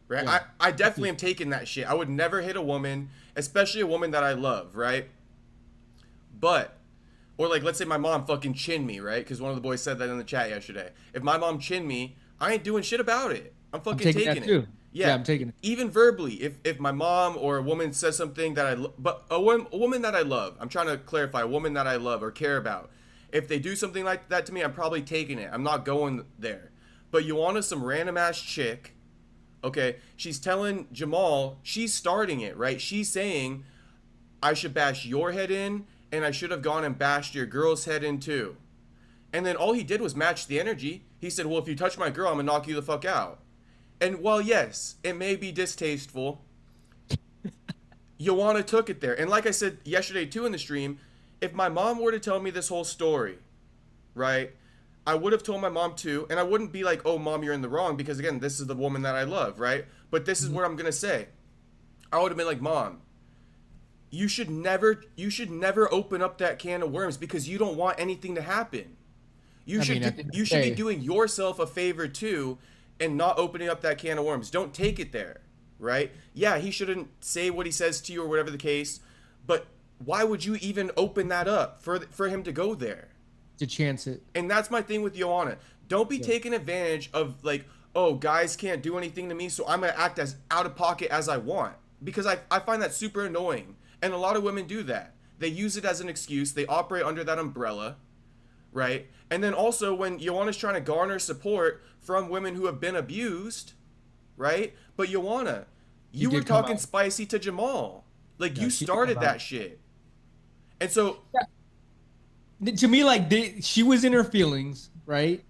Speaker 2: right? Yeah. I definitely am taking that shit. I would never hit a woman, especially a woman that I love, right? But, or like, let's say my mom fucking chinned me, right? Because one of the boys said that in the chat yesterday. If my mom chinned me, I ain't doing shit about it. I'm fucking taking it. Too. Yeah, I'm taking it. Even verbally, if my mom or a woman says something that but a woman that I love, I'm trying to clarify, a woman that I love or care about, if they do something like that to me, I'm probably taking it. I'm not going there. But Joanna, some random ass chick, okay, she's telling Jamahal, she's starting it, right? She's saying, I should bash your head in, and I should have gone and bashed your girl's head in too. And then all he did was match the energy. He said, well, if you touch my girl, I'm gonna knock you the fuck out. And while yes, it may be distasteful, Joanna took it there. And like I said yesterday too in the stream, if my mom were to tell me this whole story, right, I would have told my mom too, and I wouldn't be like, oh, mom, you're in the wrong, because again, this is the woman that I love, right? But this is what I'm gonna say. I would have been like, mom, you should never open up that can of worms, because you don't want anything to happen. You should be doing yourself a favor too, and not opening up that can of worms. Don't take it there, right? Yeah, he shouldn't say what he says to you or whatever the case, but why would you even open that up for him to go there?
Speaker 1: To chance it.
Speaker 2: And that's my thing with Joanna. Don't be taking advantage of, like, oh, guys can't do anything to me, so I'm going to act as out of pocket as I want. Because I find that super annoying. And a lot of women do that. They use it as an excuse. They operate under that umbrella, right? And then also when Joanna's trying to garner support from women who have been abused, right? But Joanna, you were talking spicy to Jamahal. Like, you started that shit. And so...
Speaker 1: To me, like, she was in her feelings, right?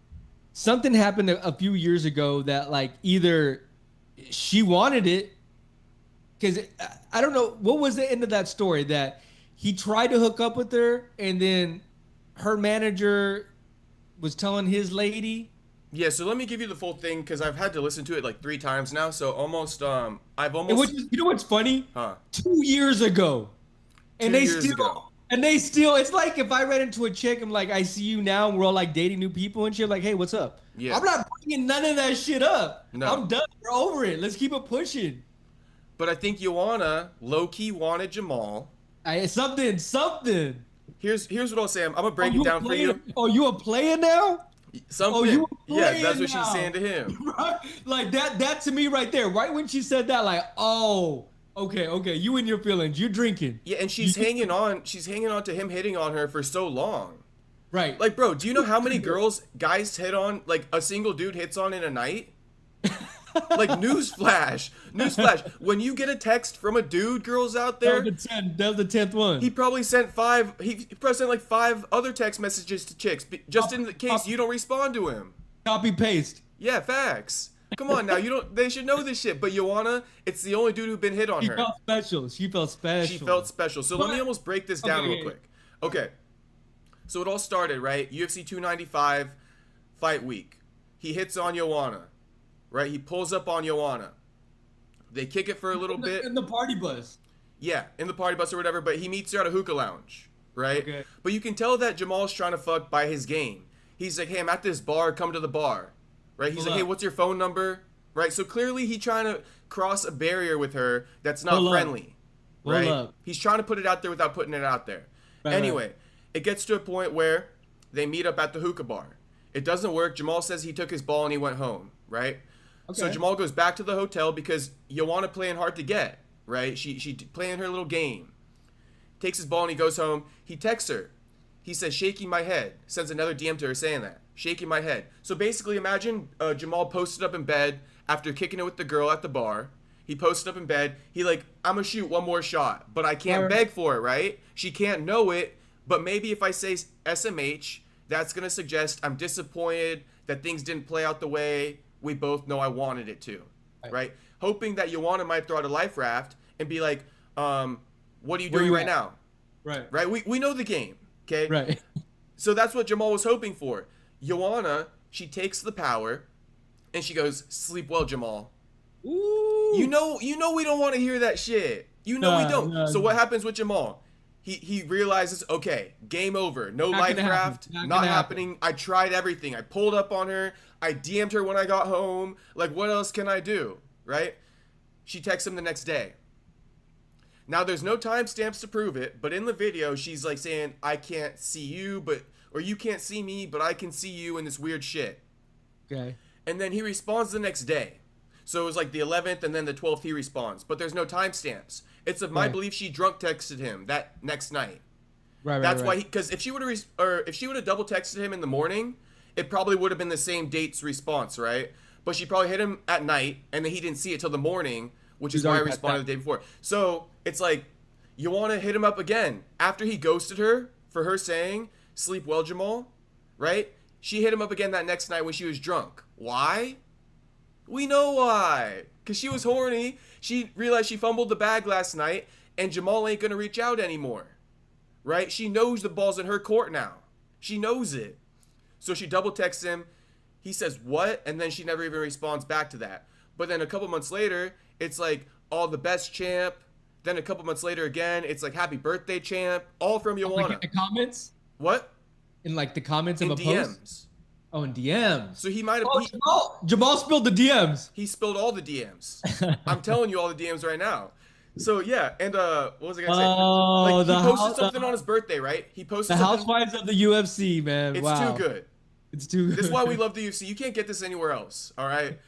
Speaker 1: Something happened a few years ago that, like, either she wanted it, because I don't know, what was the end of that story? That he tried to hook up with her, and then her manager was telling his lady.
Speaker 2: Yeah, so let me give you the full thing, because I've had to listen to it like 3 times now, so almost, you
Speaker 1: know what's funny? 2 years ago. And they still, it's like if I ran into a chick, I'm like, I see you now, and we're all like dating new people and shit, like, hey, what's up? Yeah. I'm not bringing none of that shit up. No. I'm done. We're over it. Let's keep it pushing.
Speaker 2: But I think Joanna low-key wanted Jamahal.
Speaker 1: Something.
Speaker 2: Here's what I'll say. I'm gonna break it down for you.
Speaker 1: Oh, you a player now?
Speaker 2: Something. Yeah, that's what she's saying to him.
Speaker 1: Right? Like that to me right there. Right when she said that, like, oh, Okay. You and your feelings. You're drinking.
Speaker 2: Yeah, and she's hanging on to him hitting on her for so long.
Speaker 1: Right.
Speaker 2: Like, bro, do you know how many guys hit on, like, a single dude hits on in a night? Like, newsflash. When you get a text from a dude, girls out there,
Speaker 1: that was the 10th one.
Speaker 2: he probably sent like 5 other text messages to chicks, just in the case you don't respond to him.
Speaker 1: Copy paste.
Speaker 2: Yeah, facts. Come on now, they should know this shit. But Joanna, it's the only dude who's been hit on her.
Speaker 1: She felt special.
Speaker 2: So let me almost break this down real quick. Okay. So it all started, right? UFC 295 fight week. He hits on Joanna. Right? He pulls up on Joanna. They kick it for a little bit.
Speaker 1: In the party bus.
Speaker 2: Yeah, in the party bus or whatever, but he meets her at a hookah lounge, right?
Speaker 1: Okay.
Speaker 2: But you can tell that Jamal's trying to fuck by his game. He's like, hey, I'm at this bar, come to the bar. Right? He's like, hey, what's your phone number? Right? So clearly he's trying to cross a barrier with her that's not friendly. Right? He's trying to put it out there without putting it out there. Anyway, it gets to a point where they meet up at the hookah bar. It doesn't work. Jamal says he took his ball and he went home, right? Okay. So Jamal goes back to the hotel because Joanna playing hard to get, right? She playing her little game. Takes his ball and he goes home. He texts her. He says, shaking my head. Sends another DM to her saying that. Shaking my head. So basically imagine Jamal posted up in bed after kicking it with the girl at the bar. He posted up in bed. He like, I'm going to shoot one more shot, but I can't beg for it, right? She can't know it, but maybe if I say SMH, that's going to suggest I'm disappointed that things didn't play out the way we both know I wanted it to, right? Hoping that Joanna might throw out a life raft and be like, what are you doing right now? Right? We know the game, okay?
Speaker 1: Right.
Speaker 2: So that's what Jamal was hoping for. Joanna, she takes the power and she goes, sleep well, Jamal.
Speaker 1: Ooh.
Speaker 2: You know we don't want to hear that shit. We don't. So what happens with Jamal? He realizes, okay, game over. No life raft. Not happening. I tried everything. I pulled up on her. I DM'd her when I got home. Like, what else can I do? Right? She texts him the next day. Now, there's no timestamps to prove it, but in the video, she's like saying, I can't see you, or you can't see me, but I can see you, and this weird shit.
Speaker 1: Okay.
Speaker 2: And then he responds the next day. So it was like the 11th and then the 12th he responds, but there's no timestamps. It's of my belief she drunk texted him that next night. That's why because if she would have double texted him in the morning, it probably would have been the same date's response, right? But she probably hit him at night and then he didn't see it till the morning, which is why I responded the day before. So it's like you want to hit him up again after he ghosted her for her saying sleep well, Jamal, right? She hit him up again that next night when she was drunk. Why? We know why. Because she was horny. She realized she fumbled the bag last night, and Jamal ain't going to reach out anymore. Right? She knows the ball's in her court now. She knows it. So she double texts him. He says, what? And then she never even responds back to that. But then a couple months later, it's like, all the best, champ. Then a couple months later again, it's like, happy birthday, champ. All from Joanna.
Speaker 1: Like in the comments?
Speaker 2: What?
Speaker 1: In like the comments of a
Speaker 2: DMs.
Speaker 1: post? Oh, in DMs.
Speaker 2: So he might have.
Speaker 1: Jamal spilled the DMs.
Speaker 2: He spilled all the DMs. I'm telling you all the DMs right now. So yeah, and what was I gonna say? Like he posted something on his birthday, right? He posted
Speaker 1: the Housewives of the UFC, man.
Speaker 2: It's too good.
Speaker 1: It's too good.
Speaker 2: This is why we love the UFC. You can't get this anywhere else. All right.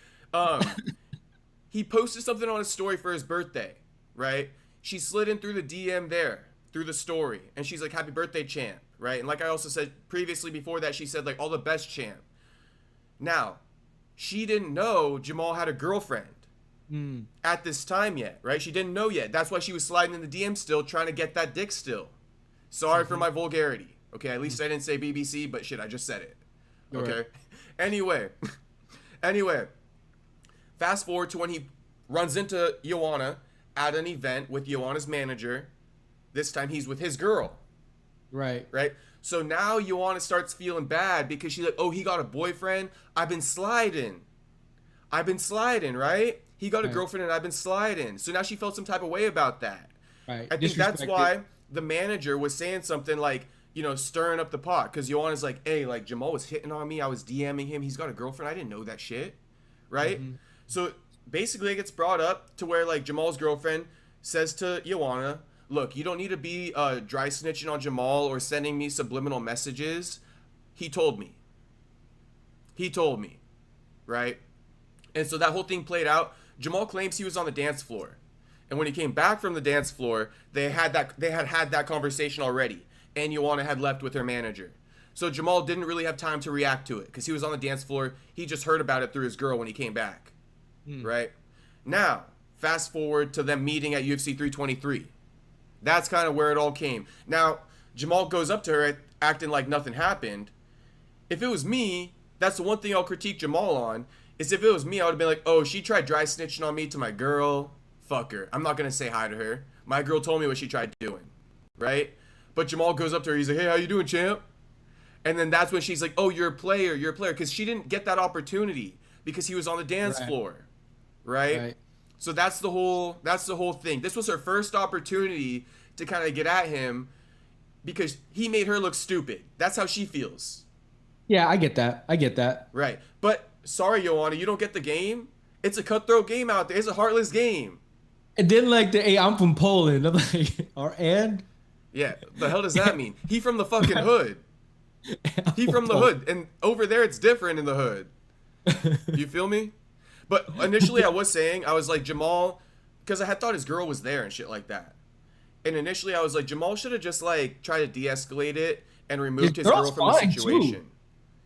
Speaker 2: He posted something on his story for his birthday, right? She slid in through the DM there, through the story, and she's like, "Happy birthday, champ." Right? And like I also said previously before that, she said like all the best, champ. Now, she didn't know Jamal had a girlfriend at this time yet, right? She didn't know yet. That's why she was sliding in the DM still, trying to get that dick still. Sorry for my vulgarity. Okay, at least I didn't say BBC, but shit, I just said it. Okay? Right. Anyway, fast forward to when he runs into Joanna at an event with Joanna's manager. This time he's with his girl.
Speaker 1: Right.
Speaker 2: So now Joanna starts feeling bad because she's like, oh, he got a boyfriend. I've been sliding, right? He got a girlfriend and I've been sliding. So now she felt some type of way about that.
Speaker 1: Right.
Speaker 2: I think that's why the manager was saying something like, stirring up the pot. Because Joanna's like, hey, like Jamal was hitting on me. I was DMing him. He's got a girlfriend. I didn't know that shit. Right? Mm-hmm. So basically it gets brought up to where like Jamal's girlfriend says to Joanna, look, you don't need to be dry snitching on Jamal or sending me subliminal messages. He told me, right? And so that whole thing played out. Jamal claims he was on the dance floor. And when he came back from the dance floor, they had that conversation already, and Joanna had left with her manager. So Jamahal didn't really have time to react to it because he was on the dance floor. He just heard about it through his girl when he came back. Right? Now, fast forward to them meeting at UFC 323. That's kind of where it all came. Now, Jamahal goes up to her acting like nothing happened. If it was me, that's the one thing I'll critique Jamahal on, is if it was me, I would have been like, oh, she tried dry snitching on me to my girl. Fuck her. I'm not going to say hi to her. My girl told me what she tried doing. Right? But Jamahal goes up to her. He's like, hey, how you doing, champ? And then that's when she's like, oh, you're a player. Because she didn't get that opportunity because he was on the dance floor. Right? So that's the whole thing. This was her first opportunity to kind of get at him because he made her look stupid. That's how she feels.
Speaker 1: Yeah, I get that.
Speaker 2: Right. But sorry, Joanna, you don't get the game. It's a cutthroat game out there. It's a heartless game.
Speaker 1: And then like hey, I'm from Poland. I'm like, and?
Speaker 2: Yeah, the hell does that mean? He from the fucking hood. He from the hood. And over there it's different in the hood. You feel me? But initially I was like, Jamahal, because I had thought his girl was there and shit like that. And initially I was like, Jamahal should have just like tried to de-escate it and removed his girl from the situation. Too.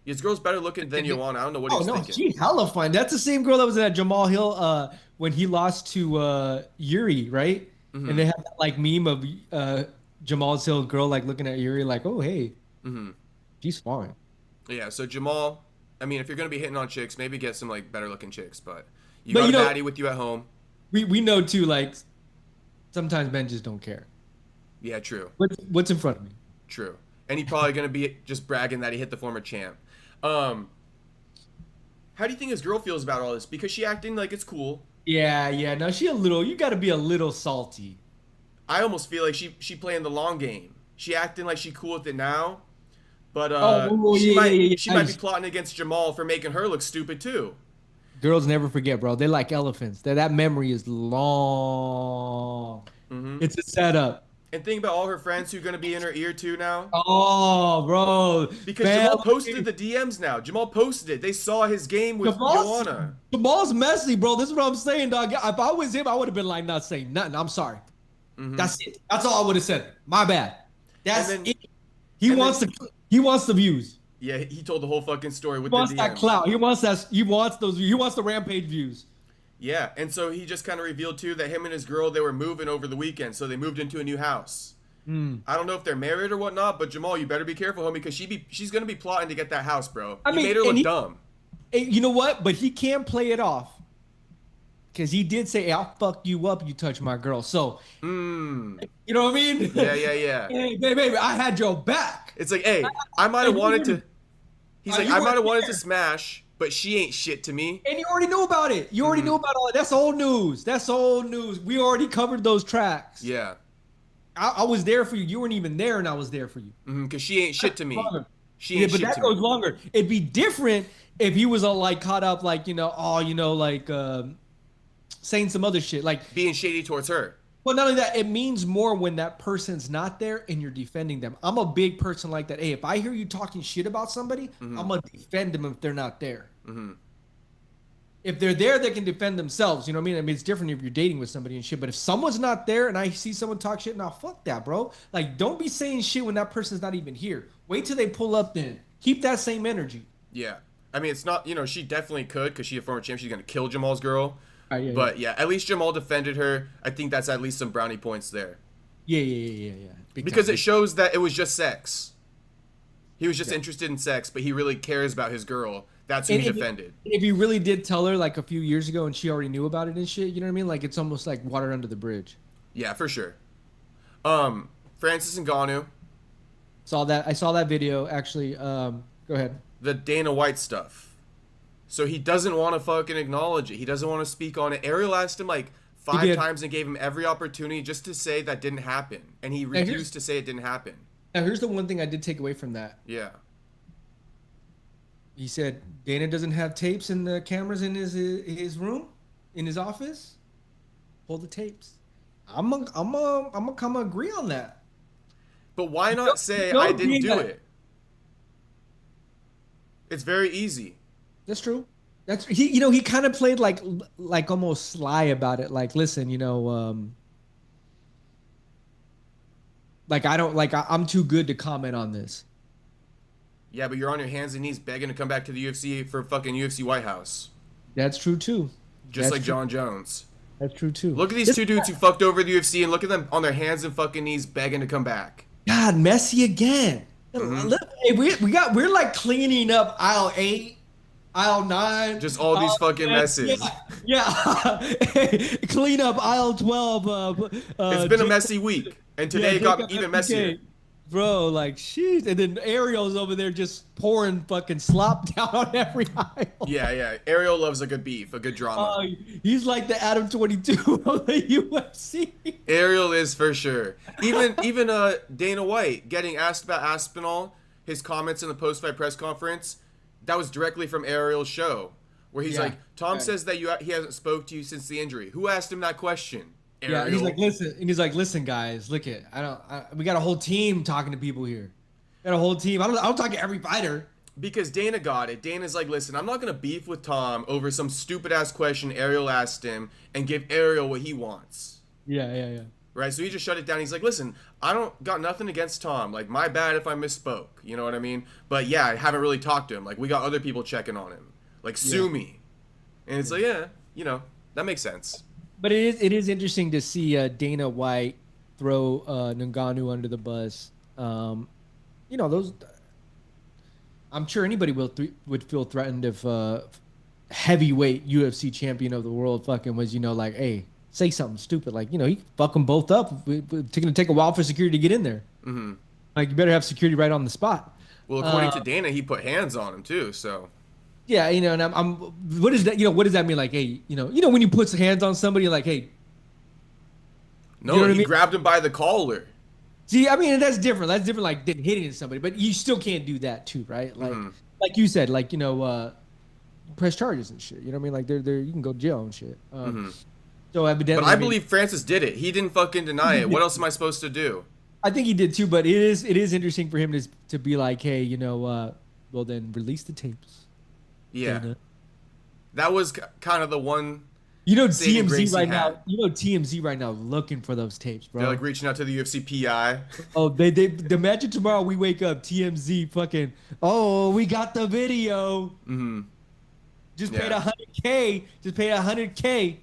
Speaker 2: His girl's better looking than Joanna. I don't know what he's thinking.
Speaker 1: She's hella fine. That's the same girl that was at Jamahal Hill when he lost to Yuri, right? Mm-hmm. And they have that like meme of Jamal Hill's girl like looking at Yuri like, oh, hey, she's fine.
Speaker 2: Yeah, so Jamahal, I mean, if you're going to be hitting on chicks, maybe get some like better looking chicks. But you got a baddie with you at home.
Speaker 1: We know too, like, sometimes men just don't care.
Speaker 2: Yeah, true.
Speaker 1: What's in front of me?
Speaker 2: True. And he's probably going to be just bragging that he hit the former champ. How do you think his girl feels about all this? Because she acting like it's cool.
Speaker 1: Yeah. No, you got to be a little salty.
Speaker 2: I almost feel like she playing the long game. She acting like she cool with it now, but she might be plotting against Jamahal for making her look stupid too.
Speaker 1: Girls never forget, bro. They're like elephants. That memory is long. It's a setup.
Speaker 2: And think about all her friends who are going to be in her ear too now.
Speaker 1: Oh, bro.
Speaker 2: Because Jamahal posted the DMs now. Jamahal posted it. They saw his game with Joanna.
Speaker 1: Jamal's messy, bro. This is what I'm saying, dog. If I was him, I would have been like, not saying nothing. I'm sorry. That's it. That's all I would have said. My bad. That's it. He wants the views.
Speaker 2: Yeah, he told the whole fucking story with the DMs.
Speaker 1: He wants that clout. He wants the rampage views.
Speaker 2: Yeah, and so he just kind of revealed too that him and his girl, they were moving over the weekend, so they moved into a new house. I don't know if they're married or whatnot, but Jamahal, you better be careful, homie, because she's gonna be plotting to get that house, bro. He made her look dumb.
Speaker 1: You know what? But he can't play it off because he did say, hey, "I'll fuck you up, you touch my girl." So, you know what I mean?
Speaker 2: Yeah.
Speaker 1: Hey, baby, I had your back.
Speaker 2: It's like, hey, I might have wanted to. He's like, I might have wanted to smash. But she ain't shit to me.
Speaker 1: And you already knew about it. You already knew about all that. That's old news. We already covered those tracks.
Speaker 2: Yeah.
Speaker 1: I was there for you. You weren't even there, and I was there for you.
Speaker 2: Because she ain't shit to me. She ain't shit to me.
Speaker 1: But that goes longer. It'd be different if he was like caught up, like, saying some other shit. Like
Speaker 2: being shady towards her.
Speaker 1: Well, not only that, it means more when that person's not there and you're defending them. I'm a big person like that. Hey, if I hear you talking shit about somebody, I'm going to defend them if they're not there. If they're there, they can defend themselves. You know what I mean? I mean, it's different if you're dating with somebody and shit. But if someone's not there and I see someone talk shit, now fuck that, bro. Like, don't be saying shit when that person's not even here. Wait till they pull up then. Keep that same energy.
Speaker 2: Yeah. I mean, it's not, she definitely could because she's a former champ. She's going to kill Jamal's girl. But at least Jamahal defended her. I think that's at least some brownie points there.
Speaker 1: Yeah.
Speaker 2: Because it shows that it was just sex. He was just interested in sex, but he really cares about his girl. That's who he defended.
Speaker 1: If he really did tell her like a few years ago and she already knew about it and shit, you know what I mean? Like it's almost like water under the bridge.
Speaker 2: Yeah, for sure. Francis Ngannou.
Speaker 1: I saw that video actually. Go ahead.
Speaker 2: The Dana White stuff. So he doesn't want to fucking acknowledge it. He doesn't want to speak on it. Ariel asked him like 5 times and gave him every opportunity just to say that didn't happen. And he refused to say it didn't happen.
Speaker 1: Now, here's the one thing I did take away from that.
Speaker 2: Yeah.
Speaker 1: He said Dana doesn't have tapes and the cameras in his room, in his office. Pull the tapes. I'm gonna come agree on that.
Speaker 2: But why not say I didn't do it? It's very easy.
Speaker 1: That's true. That's he. You know, he kind of played like almost sly about it. Like, listen, like I don't like I'm too good to comment on this.
Speaker 2: Yeah, but you're on your hands and knees begging to come back to the UFC for fucking UFC White House.
Speaker 1: That's true too.
Speaker 2: Just like John Jones.
Speaker 1: That's true too.
Speaker 2: Look at these two dudes who fucked over the UFC and look at them on their hands and fucking knees begging to come back.
Speaker 1: God, messy again. Hey, we're like cleaning up aisle 8, aisle 9.
Speaker 2: Just all these fucking messes.
Speaker 1: Yeah. Clean up aisle 12.
Speaker 2: It's been a messy week. And today it got even messier.
Speaker 1: Bro, like, sheesh. And then Ariel's over there just pouring fucking slop down on every aisle.
Speaker 2: Yeah. Ariel loves a good beef, a good drama.
Speaker 1: He's like the Adam 22 of the UFC.
Speaker 2: Ariel is for sure. Even Dana White getting asked about Aspinall, his comments in the post-fight press conference, that was directly from Ariel's show, where he's like, Tom says that he hasn't spoke to you since the injury. Who asked him that question? Ariel.
Speaker 1: Yeah, he's like, listen, guys, look it. We got a whole team talking to people here. We got a whole team. I don't talk to every fighter.
Speaker 2: Because Dana got it. Dana's like, listen, I'm not gonna beef with Tom over some stupid ass question Ariel asked him and give Ariel what he wants.
Speaker 1: Yeah.
Speaker 2: Right, so he just shut it down. He's like, listen, I don't got nothing against Tom. Like, my bad if I misspoke. You know what I mean? But yeah, I haven't really talked to him. Like, we got other people checking on him. Like, sue me. And it's like, yeah, that makes sense.
Speaker 1: But it is interesting to see Dana White throw Ngannou under the bus. Those. I'm sure anybody would feel threatened if heavyweight UFC champion of the world fucking was, like, hey, say something stupid. Like, he fuck them both up. It's going to take a while for security to get in there. Mm-hmm. Like, you better have security right on the spot.
Speaker 2: Well, according to Dana, he put hands on him too, so.
Speaker 1: Yeah, and I'm what is that? What does that mean? Like, hey, when you put hands on somebody, like, hey.
Speaker 2: No, he grabbed him by the collar.
Speaker 1: See, I mean, that's different. That's different, like, than hitting somebody. But you still can't do that too, right? Like, like you said, like, press charges and shit. You know what I mean? Like, they're you can go to jail and shit. So evidently,
Speaker 2: but I believe Francis did it. He didn't fucking deny it. What else am I supposed to do?
Speaker 1: I think he did too. But it is interesting for him to be like, hey, well, then release the tapes.
Speaker 2: Yeah, that was kind of the one.
Speaker 1: TMZ right now. TMZ right now looking for those tapes, bro.
Speaker 2: They're like reaching out to the UFC PI.
Speaker 1: Oh, they imagine tomorrow we wake up TMZ fucking. Oh, we got the video. Mm-hmm. Just paid $100K. Just paid $100K.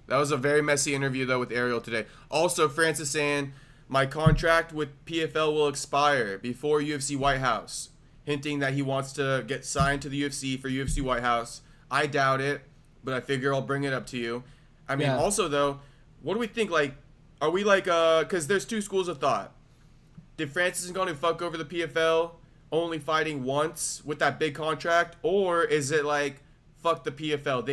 Speaker 2: That was a very messy interview though with Ariel today. Also, Francis saying my contract with PFL will expire before UFC White House, hinting that he wants to get signed to the UFC for UFC White House. I doubt it, but I figure I'll bring it up to you. I mean, also, though, what do we think? Like, are we like, because there's two schools of thought. Did Francis Ngannou to fuck over the PFL, only fighting once with that big contract? Or is it like, fuck the PFL?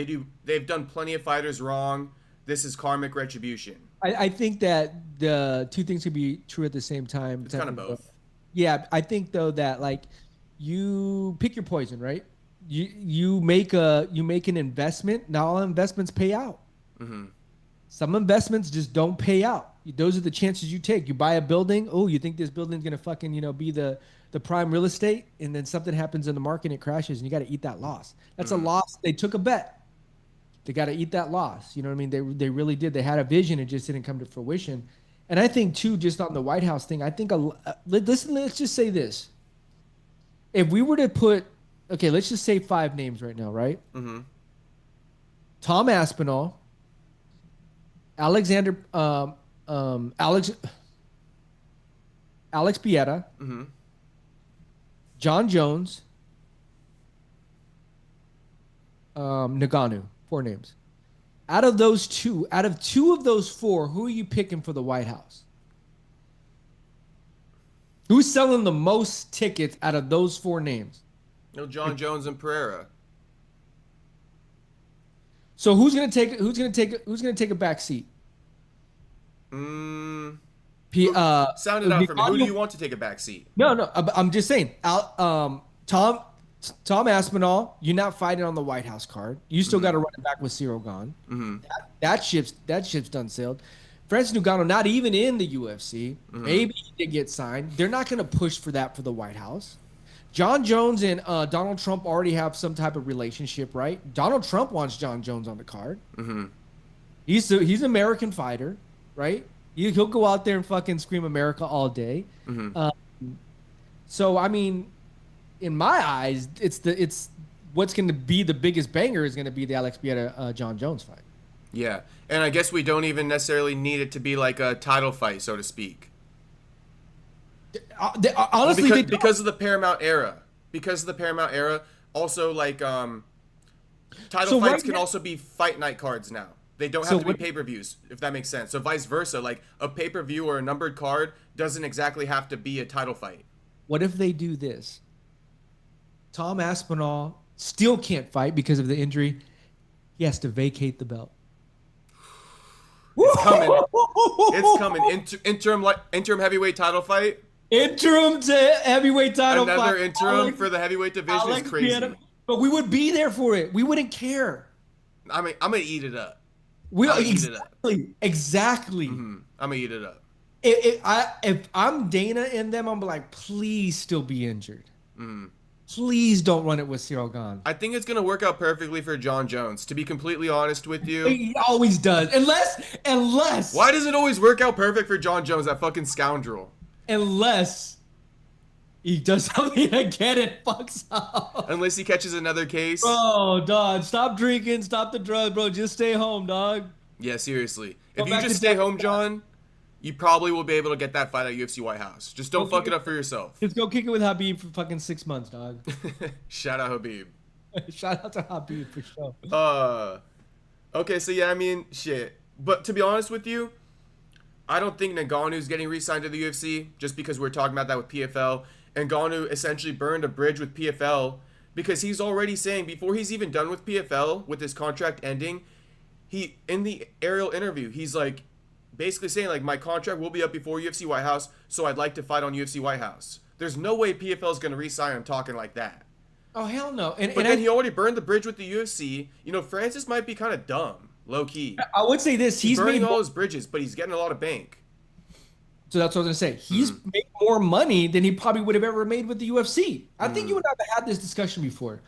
Speaker 2: They've done plenty of fighters wrong. This is karmic retribution.
Speaker 1: I think that the two things could be true at the same time.
Speaker 2: It's kind of both.
Speaker 1: Yeah, I think, though, that, like, you pick your poison, right? You make an investment. Not all investments pay out. Mm-hmm. Some investments just don't pay out. Those are the chances you take. You buy a building. Oh, you think this building's gonna fucking be the prime real estate, and then something happens in the market and it crashes, and you got to eat that loss. That's a loss. They took a bet. They got to eat that loss. You know what I mean? They really did. They had a vision. It just didn't come to fruition. And I think too, just on the White House thing, I think let's just say this. If we were to put, okay, let's just say 5 names right now, right? Mm-hmm. Tom Aspinall, Alex Pieta, mm-hmm. John Jones, Ngannou, 4 names. Out of two of those 4, who are you picking for the White House? Who's selling the most tickets out of those 4 names?
Speaker 2: John Jones and Pereira.
Speaker 1: So who's gonna take a back seat?
Speaker 2: Sound it out for me. Who do you want to take a back seat?
Speaker 1: No. I'm just saying. Tom Aspinall, you're not fighting on the White House card. You still got to run it back with Ciro gone. Mm-hmm. That ship's done sailed. Francis Ngannou, not even in the UFC. Mm-hmm. Maybe he did get signed. They're not going to push for that for the White House. John Jones and Donald Trump already have some type of relationship, right? Donald Trump wants John Jones on the card. Mm-hmm. He's an American fighter, right? He'll go out there and fucking scream America all day. Mm-hmm. So I mean, in my eyes, it's what's going to be the biggest banger is going to be the Alex Pieta John Jones fight.
Speaker 2: Yeah, and I guess we don't even necessarily need it to be like a title fight, so to speak.
Speaker 1: Honestly,
Speaker 2: well, because of the Paramount era. Because of the Paramount era, also like title fights can also be fight night cards now. They don't have to be pay-per-views, if that makes sense. So vice versa, like a pay-per-view or a numbered card doesn't exactly have to be a title fight.
Speaker 1: What if they do this? Tom Aspinall still can't fight because of the injury. He has to vacate the belt.
Speaker 2: It's coming. It's coming. Interim heavyweight title fight.
Speaker 1: Interim to heavyweight title fight.
Speaker 2: Another interim for the heavyweight division is crazy.
Speaker 1: But we would be there for it. We wouldn't care.
Speaker 2: I mean, I'm gonna eat it up.
Speaker 1: Exactly.
Speaker 2: Mm-hmm. I'm gonna eat it up.
Speaker 1: If I'm Dana and them, I'm like, please still be injured. Please don't run it with Cyril Gane.
Speaker 2: I think it's gonna work out perfectly for John Jones. To be completely honest with you,
Speaker 1: he always does. Unless.
Speaker 2: Why does it always work out perfect for John Jones, that fucking scoundrel?
Speaker 1: Unless he does something again and fucks up.
Speaker 2: Unless he catches another case.
Speaker 1: Bro, dog, stop drinking, stop the drugs, bro. Just stay home, dog.
Speaker 2: Yeah, seriously. If you just stay home, John, you probably will be able to get that fight at UFC White House. Just don't fuck it up for yourself.
Speaker 1: Just go kick it with Habib for fucking 6 months, dog.
Speaker 2: Shout out Habib.
Speaker 1: Shout out to Habib for sure.
Speaker 2: Okay, so yeah, I mean, shit. But to be honest with you, I don't think Ngannou's getting re-signed to the UFC just because we're talking about that with PFL. Ngannou essentially burned a bridge with PFL because he's already saying before he's even done with PFL with his contract ending, he in the aerial interview, he's like basically saying like my contract will be up before UFC White House, so I'd like to fight on UFC White House. There's no way PFL is going to re-sign him talking like that.
Speaker 1: Oh hell no.
Speaker 2: But then he already burned the bridge with the UFC. You know, Francis might be kind of dumb. Low key.
Speaker 1: I would say this: he's
Speaker 2: burning
Speaker 1: made
Speaker 2: all his bridges, but he's getting a lot of bank.
Speaker 1: So that's what I was gonna say. He's made more money than he probably would have ever made with the UFC. I think you and I have had this discussion before.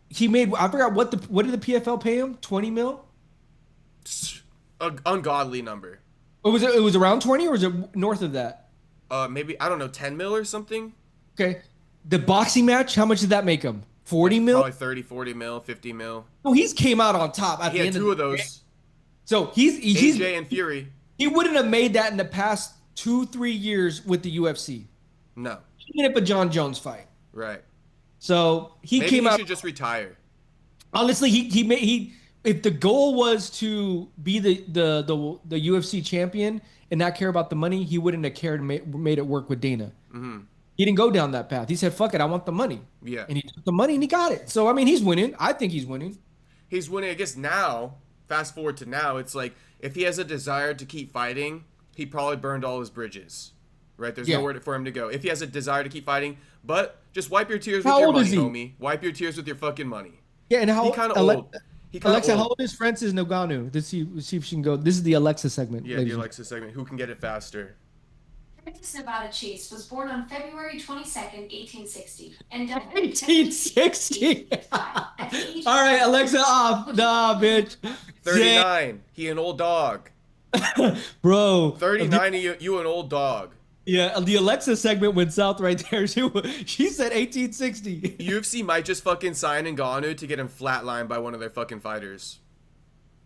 Speaker 1: He made. I forgot what did the PFL pay him? 20 mil.
Speaker 2: An ungodly number.
Speaker 1: Or was it? It was around 20, or was it north of that?
Speaker 2: Maybe I don't know, 10 mil or something.
Speaker 1: Okay. The boxing match. How much did that make him? 40 mil.
Speaker 2: Probably 30, 40 mil, 50 mil.
Speaker 1: Oh, he's came out on top at
Speaker 2: the end. He had two of those.
Speaker 1: So he's
Speaker 2: AJ and Fury.
Speaker 1: He wouldn't have made that in the past 2-3 years with the UFC.
Speaker 2: No.
Speaker 1: Even if a John Jones fight.
Speaker 2: Right.
Speaker 1: So
Speaker 2: Maybe he should just retire.
Speaker 1: Honestly, he if the goal was to be the UFC champion and not care about the money, he wouldn't have cared and made it work with Dana. He didn't go down that path. He said, "Fuck it, I want the money."
Speaker 2: Yeah.
Speaker 1: And he took the money and he got it. So I mean, he's winning. I think he's winning.
Speaker 2: He's winning. I guess now. Fast forward to now, it's like if he has a desire to keep fighting, he probably burned all his bridges. Right? There's nowhere for him to go. If he has a desire to keep fighting, but just wipe your tears with your money, homie. Wipe your tears with your fucking money.
Speaker 1: Yeah, and
Speaker 2: he kind of old.
Speaker 1: Alexa, how old is Francis Ngannou? Let's see if she can go. This is the Alexa segment.
Speaker 2: Yeah, the Alexa segment. Who can get it faster?
Speaker 4: Francis Nevada Chase was born on February 22nd, 1860, and died
Speaker 1: 1860. All right, Alexa off. Nah, bitch.
Speaker 2: 39. He an old dog.
Speaker 1: Bro.
Speaker 2: 39. You an old dog.
Speaker 1: Yeah, the Alexa segment went south right there. She said 1860.
Speaker 2: UFC might just fucking sign Ngannou to get him flatlined by one of their fucking fighters.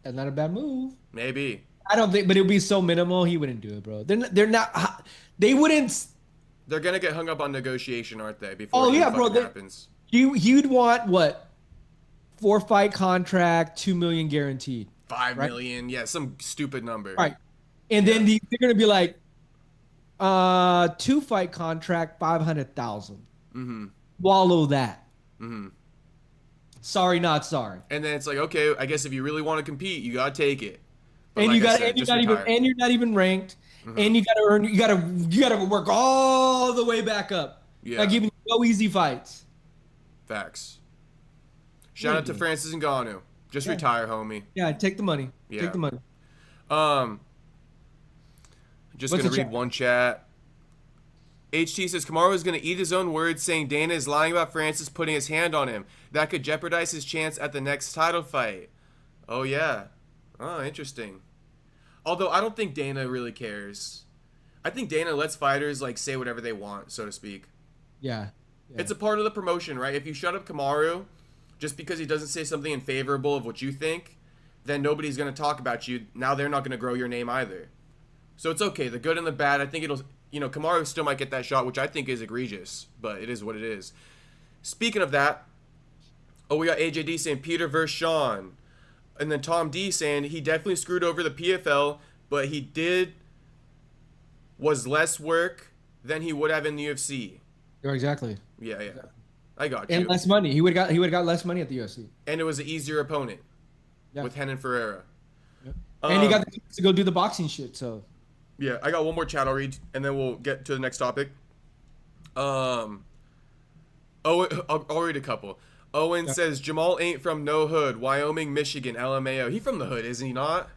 Speaker 1: That's not a bad move.
Speaker 2: Maybe.
Speaker 1: I don't think, but it would be so minimal. He wouldn't do it, bro. They're not. They wouldn't.
Speaker 2: They're gonna get hung up on negotiation, aren't they? Before happens.
Speaker 1: You'd want what? 4-fight contract, $2 million guaranteed.
Speaker 2: 5 million, yeah, some stupid number.
Speaker 1: Right, and then they're gonna be like, 2-fight contract, 500,000. Wallow that. Sorry, not sorry.
Speaker 2: And then it's like, okay, I guess if you really want to compete, you gotta take it. But
Speaker 1: and
Speaker 2: like
Speaker 1: you're not even ranked, and you gotta earn. You gotta work all the way back up.
Speaker 2: Yeah.
Speaker 1: Not giving you no easy fights.
Speaker 2: Facts. Shout out to Francis Ngannou. Just retire, homie.
Speaker 1: Yeah, take the money.
Speaker 2: Yeah.
Speaker 1: Take the money.
Speaker 2: Just gonna read one chat. HT says Kamaru is going to eat his own words, saying Dana is lying about Francis putting his hand on him. That could jeopardize his chance at the next title fight. Oh, yeah. Oh, interesting. Although I don't think Dana really cares. I think Dana lets fighters like say whatever they want, so to speak.
Speaker 1: Yeah.
Speaker 2: It's a part of the promotion, right? If you shut up Kamaru just because he doesn't say something unfavorable of what you think, then nobody's going to talk about you. Now they're not going to grow your name either. So it's okay. The good and the bad. I think it'll... You know, Kamaru still might get that shot, which I think is egregious, but it is what it is. Speaking of that, we got AJD saying Peter versus Sean. And then Tom D saying he definitely screwed over the PFL, but was less work than he would have in the UFC.
Speaker 1: Oh, exactly.
Speaker 2: Yeah. I got you.
Speaker 1: And less money. He would have got less money at the UFC.
Speaker 2: And it was an easier opponent with Renan Ferreira.
Speaker 1: Yep. And he got the chance to go do the boxing shit, so...
Speaker 2: Yeah, I got one more chat I'll read, and then we'll get to the next topic. I'll read a couple. Owen says, Jamal ain't from no hood. Wyoming, Michigan, LMAO. He from the hood, isn't he not?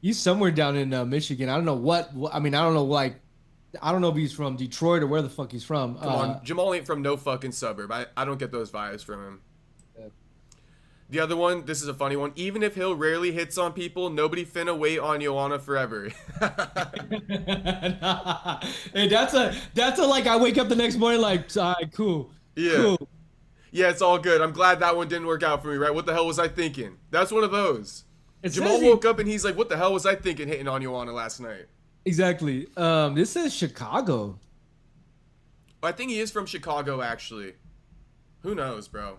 Speaker 1: He's somewhere down in Michigan. I don't know I don't know, I don't know if he's from Detroit or where the fuck he's from.
Speaker 2: Come on, Jamal ain't from no fucking suburb. I don't get those vibes from him. The other one, this is a funny one. Even if Hill rarely hits on people, nobody finna wait on Joanna forever.
Speaker 1: Hey, that's a like I wake up the next morning like, all right, cool.
Speaker 2: Yeah.
Speaker 1: Cool.
Speaker 2: Yeah, it's all good. I'm glad that one didn't work out for me, right? What the hell was I thinking? That's one of those. Jamal woke up and he's like, what the hell was I thinking hitting on Joanna last night?
Speaker 1: Exactly. This says Chicago.
Speaker 2: I think he is from Chicago, actually. Who knows, bro?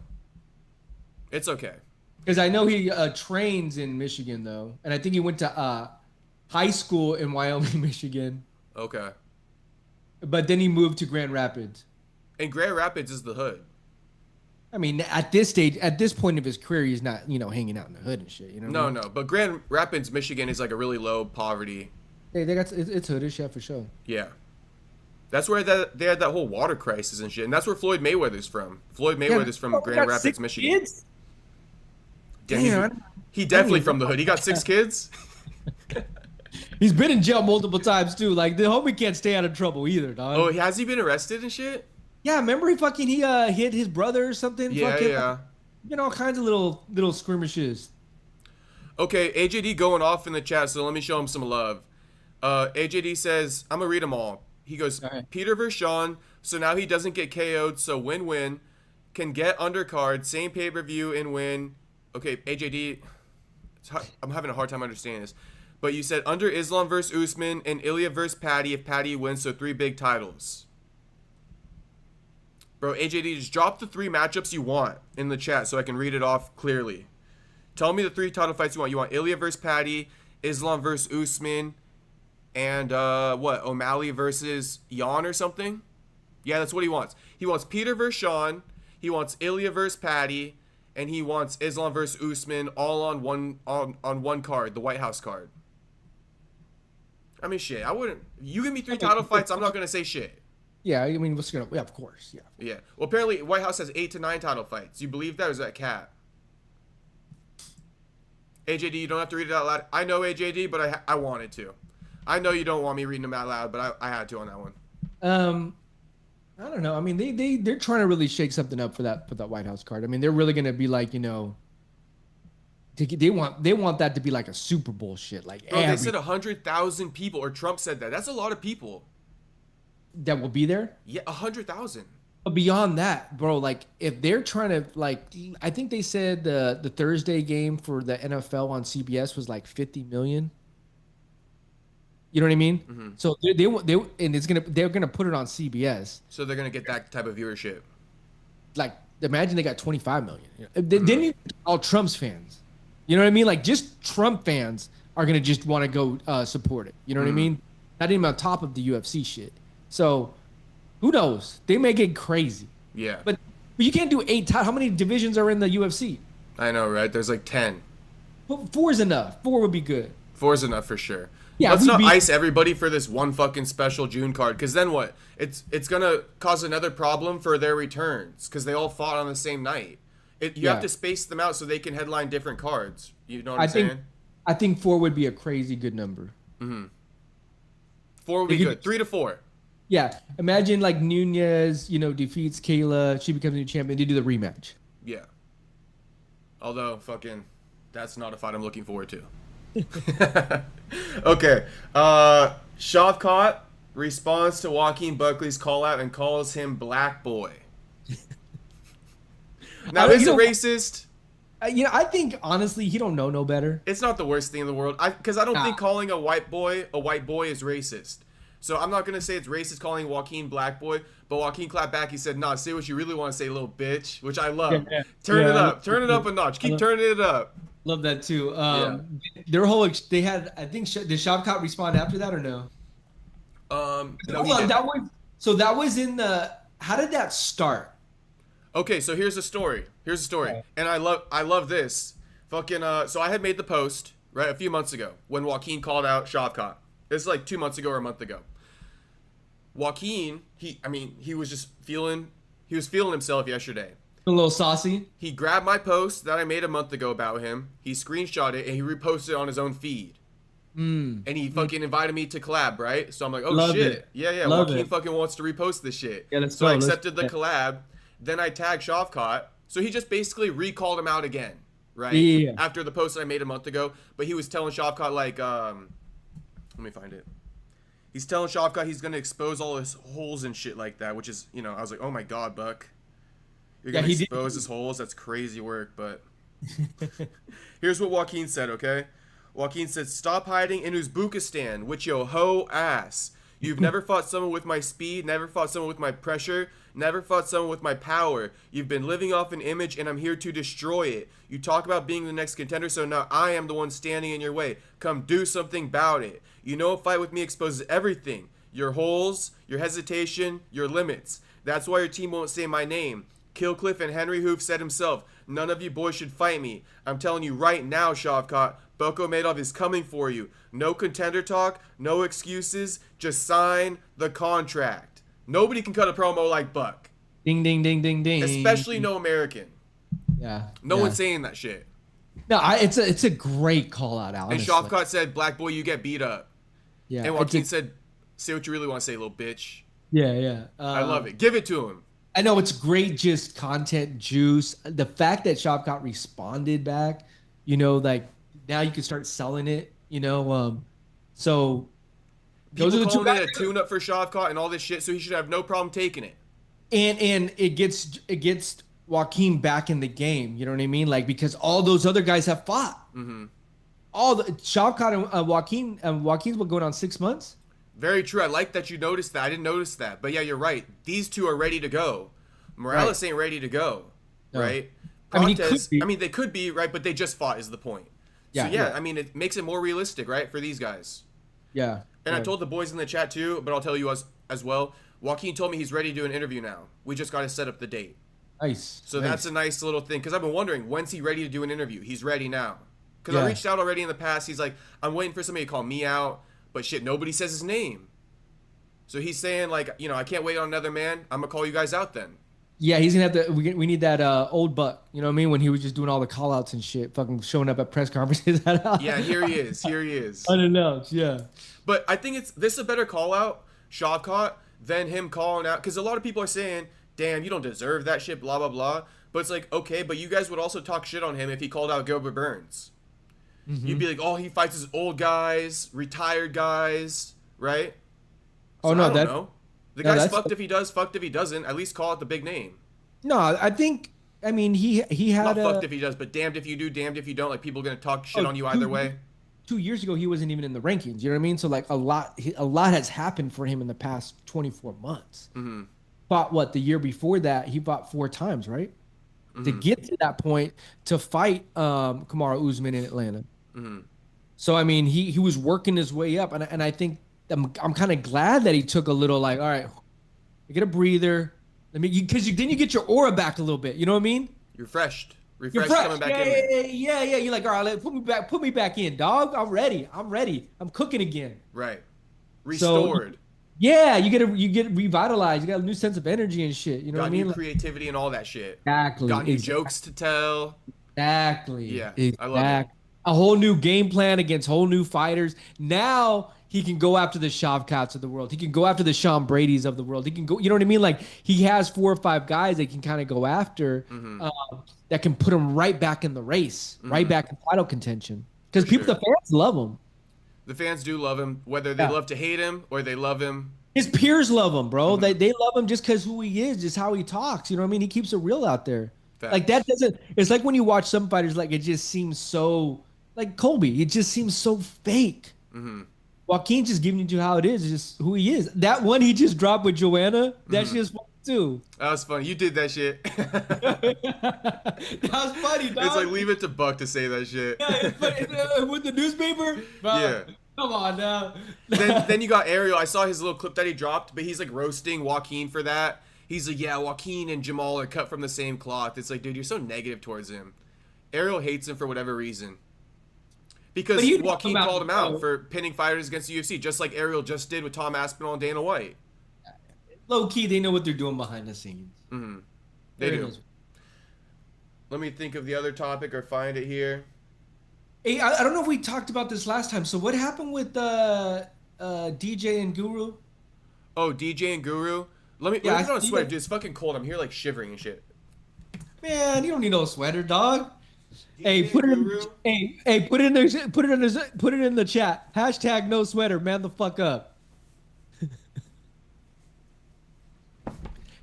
Speaker 2: It's okay.
Speaker 1: Because I know he trains in Michigan, though. And I think he went to high school in Wyoming, Michigan.
Speaker 2: Okay.
Speaker 1: But then he moved to Grand Rapids.
Speaker 2: And Grand Rapids is the hood.
Speaker 1: I mean, at this stage, at this point of his career, he's not, hanging out in the hood and shit.
Speaker 2: No. But Grand Rapids, Michigan is like a really low poverty.
Speaker 1: Hey, it's hoodish, yeah, for sure.
Speaker 2: Yeah. That's where they had that whole water crisis and shit. And that's where Floyd Mayweather's from. Floyd Mayweather's from Grand Rapids, Michigan.
Speaker 1: Kids?
Speaker 2: Damn, he definitely from the hood. He got 6 kids.
Speaker 1: He's been in jail multiple times too. Like the homie can't stay out of trouble either, dog.
Speaker 2: Oh, has he been arrested and shit?
Speaker 1: Yeah, remember he hit his brother or something.
Speaker 2: Yeah.
Speaker 1: All kinds of little skirmishes.
Speaker 2: Okay, AJD going off in the chat, so let me show him some love. AJD says, I'm gonna read them all. He goes, right. Peter versus Sean, so now he doesn't get KO'd, so win-win. Can get undercard, same pay-per-view and win. Okay, AJD, I'm having a hard time understanding this. But you said under Islam versus Usman and Ilia versus Patty if Patty wins, so 3 big titles. Bro, AJD, just drop the 3 matchups you want in the chat so I can read it off clearly. Tell me the 3 title fights you want. You want Ilia versus Patty, Islam versus Usman, and O'Malley versus Yan or something? Yeah, that's what he wants. He wants Peter versus Sean, he wants Ilia versus Patty, and he wants Islam versus Usman all on one card, the White House card. I mean, shit, I wouldn't... You give me 3 title fights, I'm not going to say shit.
Speaker 1: Yeah, I mean, yeah, of course, yeah.
Speaker 2: Yeah. Well, apparently, White House has 8 to 9 title fights. You believe that, or is that cap? AJD, you don't have to read it out loud. I know, AJD, but I wanted to. I know you don't want me reading them out loud, but I had to on that one.
Speaker 1: I don't know. I mean, they're trying to really shake something up for that White House card. I mean, they're really gonna be like, they want that to be like a Super Bowl shit. Like,
Speaker 2: bro, they said 100,000 people, or Trump said that. That's a lot of people
Speaker 1: that will be there.
Speaker 2: Yeah, 100,000.
Speaker 1: But beyond that, bro, like if they're trying to I think they said the Thursday game for the NFL on CBS was like 50 million. You know what I mean? Mm-hmm. So they're gonna put it on CBS.
Speaker 2: So they're gonna get that type of viewership.
Speaker 1: Like, imagine they got 25 million. Then you all Trump's fans. You know what I mean? Like, just Trump fans are gonna just want to go support it. You know what I mean? Not even on top of the UFC shit. So who knows? They may get crazy.
Speaker 2: Yeah.
Speaker 1: But you can't do 8. How many divisions are in the UFC?
Speaker 2: I know, right? There's like 10.
Speaker 1: 4 is enough. 4 would be good.
Speaker 2: 4 is enough for sure.
Speaker 1: Yeah,
Speaker 2: let's not ice everybody for this one fucking special June card, because then what? It's gonna cause another problem for their returns, because they all fought on the same night. You have to space them out so they can headline different cards. You know what I'm saying?
Speaker 1: I think 4 would be a crazy good number.
Speaker 2: 4 would be good. 3 to 4.
Speaker 1: Yeah, imagine like Nunez, defeats Kayla, she becomes a new champion. They do the rematch.
Speaker 2: Yeah. Although, fucking, that's not a fight I'm looking forward to. Okay. Shavkat responds to Joaquin Buckley's call out and calls him Black Boy. Now, is it racist?
Speaker 1: I think honestly he don't know no better.
Speaker 2: It's not the worst thing in the world. Because I don't think calling a white boy is racist. So I'm not gonna say it's racist calling Joaquin Black Boy, but Joaquin clapped back. He said, "Nah, say what you really want to say, little bitch," which I love.
Speaker 1: Yeah.
Speaker 2: Turn it up a notch. Keep turning it up.
Speaker 1: Love that too. Their whole they had. I think did Shavkat respond after that or no?
Speaker 2: No,
Speaker 1: that was in the. How did that start?
Speaker 2: Okay, so here's the story. And I love this. Fucking so I had made the post, right, a few months ago when Joaquin called out Shavkat. This is like 2 months ago or a month ago. Joaquin, he was feeling himself yesterday.
Speaker 1: A little saucy.
Speaker 2: He grabbed my post that I made a month ago about him. He screenshot it and he reposted it on his own feed. And he fucking invited me to collab, right? So I'm like, oh,
Speaker 1: Love
Speaker 2: shit.
Speaker 1: it.
Speaker 2: Yeah.
Speaker 1: Love
Speaker 2: Joaquin
Speaker 1: it.
Speaker 2: fucking wants to repost this shit.
Speaker 1: Yeah, let's
Speaker 2: so
Speaker 1: go.
Speaker 2: I accepted the collab. Then I tagged Shavkat. So he just basically recalled him out again, right?
Speaker 1: Yeah.
Speaker 2: After the post that I made a month ago. But he was telling Shavkat, like, let me find it. He's telling Shavkat he's going to expose all his holes and shit like that, which is, I was like, oh my God, Buck. You're going to expose his holes? That's crazy work, but here's what Joaquin said, okay? Joaquin said, "Stop hiding in Uzbekistan with your hoe ass. You've never fought someone with my speed, never fought someone with my pressure, never fought someone with my power. You've been living off an image and I'm here to destroy it. You talk about being the next contender, so now I am the one standing in your way. Come do something about it. A fight with me exposes everything. Your holes, your hesitation, your limits. That's why your team won't say my name. Killcliff and Henry Hoof said himself, none of you boys should fight me. I'm telling you right now, Shavkat, Boko Madoff is coming for you. No contender talk, no excuses, just sign the contract. Nobody can cut a promo like Buck.
Speaker 1: Ding, ding, ding, ding, ding.
Speaker 2: Especially no American.
Speaker 1: Yeah.
Speaker 2: No one's saying that shit.
Speaker 1: No, it's a great call out, Alex.
Speaker 2: And Shavkat said, Black Boy, you get beat up.
Speaker 1: Yeah.
Speaker 2: And Joaquin said, say what you really want to say, little bitch.
Speaker 1: Yeah.
Speaker 2: I love it. Give it to him.
Speaker 1: I know it's great, just content juice. The fact that Shavkat responded back, like now you can start selling it, so
Speaker 2: those are the two guys. A tune-up for Shavkat and all this shit, so he should have no problem taking it.
Speaker 1: And it gets Joaquin back in the game. You know what I mean? Like, because all those other guys have fought. Mm-hmm. All the Shavkat and Joaquin's been going on 6 months.
Speaker 2: Very true. I like that you noticed that. I didn't notice that. But yeah, you're right. These two are ready to go. Morales ain't ready to go, right? Protez, they could be, right? But they just fought is the point. So yeah, it makes it more realistic, right, for these guys.
Speaker 1: Yeah.
Speaker 2: And I told the boys in the chat too, but I'll tell you as well. Joaquin told me he's ready to do an interview now. We just got to set up the date.
Speaker 1: Nice.
Speaker 2: So that's a nice little thing, because I've been wondering, when's he ready to do an interview? He's ready now. Because I reached out already in the past. He's like, I'm waiting for somebody to call me out, but shit, nobody says his name. So he's saying, like, I can't wait on another man. I'm going to call you guys out then.
Speaker 1: Yeah, he's going to have to, we need that old Buck, you know what I mean? When he was just doing all the call outs and shit, fucking showing up at press conferences.
Speaker 2: Yeah, here he is.
Speaker 1: Unannounced, yeah.
Speaker 2: But I think this is a better call out, Shavkat, than him calling out. Because a lot of people are saying, damn, you don't deserve that shit, blah, blah, blah. But it's like, okay, but you guys would also talk shit on him if he called out Gilbert Burns. Mm-hmm. You'd be like, oh, he fights his old guys, retired guys, right? So I don't know. The guy's fucked if he does, fucked if he doesn't. At least call it the big name.
Speaker 1: No, I think, he had
Speaker 2: not fucked if he does, but damned if you do, damned if you don't. Like, people are going to talk shit on you either way.
Speaker 1: 2 years ago, he wasn't even in the rankings. You know what I mean? So, like, a lot has happened for him in the past 24 months. Mm-hmm. Fought, the year before that, he fought 4 times, right? Mm-hmm. To get to that point, to fight Kamaru Usman in Atlanta. Mm-hmm. So, he was working his way up. And I think I'm kind of glad that he took a little, like, all right, get a breather. Because then you get your aura back a little bit. You know what I mean?
Speaker 2: You're refreshed coming back in.
Speaker 1: Yeah. You're like, all right, put me back in, dog. I'm ready. I'm cooking again.
Speaker 2: Right. Restored.
Speaker 1: So, yeah, you get revitalized. You got a new sense of energy and shit. You know what I mean?
Speaker 2: Got new creativity and all that shit.
Speaker 1: Exactly.
Speaker 2: Got new jokes to tell.
Speaker 1: Exactly.
Speaker 2: Yeah. I love it.
Speaker 1: A whole new game plan against whole new fighters. Now he can go after the Shavkats of the world. He can go after the Sean Brady's of the world. He can go, you know what I mean? Like he has 4 or 5 guys that can kind of go after that can put him right back in the race, right back in title contention. Because the fans love him.
Speaker 2: The fans do love him, whether they love to hate him or they love him.
Speaker 1: His peers love him, bro. They love him just because who he is, just how he talks. You know what I mean? He keeps it real out there.
Speaker 2: Facts.
Speaker 1: Like that doesn't. It's like when you watch some fighters, like it just seems so like Colby. It just seems so fake. Joaquin just giving you to how it is, just who he is. That one he just dropped with Joanna, that shit is fun too.
Speaker 2: That was funny. You did that shit.
Speaker 1: That was funny, dog.
Speaker 2: It's like leave it to Buck to say that shit.
Speaker 1: Yeah, with the newspaper. Bro,
Speaker 2: yeah.
Speaker 1: Come on now.
Speaker 2: then you got Ariel. I saw his little clip that he dropped, but he's like roasting Joaquin for that. He's like, yeah, Joaquin and Jamal are cut from the same cloth. It's like, dude, you're so negative towards him. Ariel hates him for whatever reason. Because Joaquin called him out for pinning fighters against the UFC, just like Ariel just did with Tom Aspinall and Dana White.
Speaker 1: Low key, they know what they're doing behind the scenes.
Speaker 2: They do. Let me think of the other topic or find it here.
Speaker 1: Hey, I don't know if we talked about this last time. So what happened with DJ and Guru?
Speaker 2: Oh, DJ and Guru? Let me put on a sweater, dude. It's fucking cold. I'm here like shivering and shit.
Speaker 1: Man, you don't need no sweater, dog. Hey, put it in. Put it in there. Put it in the chat. Hashtag no sweater. Man the fuck up.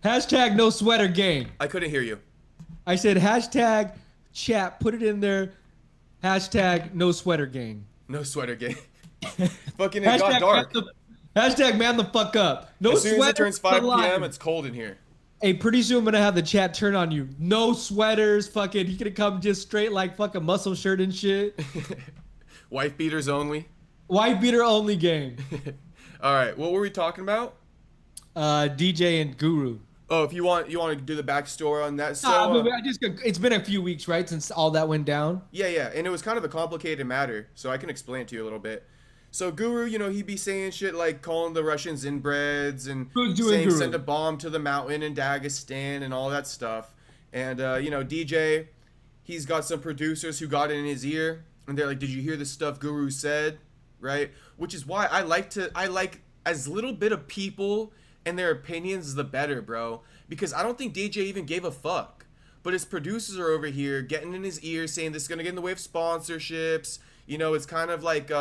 Speaker 1: Hashtag no sweater game.
Speaker 2: I couldn't hear you.
Speaker 1: I said hashtag chat. Put it in there. Hashtag no sweater gang.
Speaker 2: No sweater gang. Fucking it got dark.
Speaker 1: Hashtag man the fuck up. No
Speaker 2: as soon
Speaker 1: sweater.
Speaker 2: As it turns 5 p.m., it's cold in here.
Speaker 1: Hey, pretty soon I'm gonna have the chat turn on you. No sweaters. Fucking, you gonna come just straight like fucking muscle shirt and shit.
Speaker 2: Wife beaters only.
Speaker 1: Wife beater only game.
Speaker 2: All right, what were we talking about?
Speaker 1: DJ and Guru.
Speaker 2: Oh, if you want to do the backstory on that. So
Speaker 1: it's been a few weeks, right, since all that went down.
Speaker 2: Yeah, and it was kind of a complicated matter, so I can explain it to you a little bit. So Guru, he'd be saying shit like calling the Russians inbreds and saying Guru? Send a bomb to the mountain in Dagestan and all that stuff. And DJ, he's got some producers who got in his ear and they're like, "Did you hear the stuff Guru said?" Right? Which is why I like as little bit of people and their opinions the better, bro. Because I don't think DJ even gave a fuck. But his producers are over here getting in his ear saying this is gonna get in the way of sponsorships. It's kind of like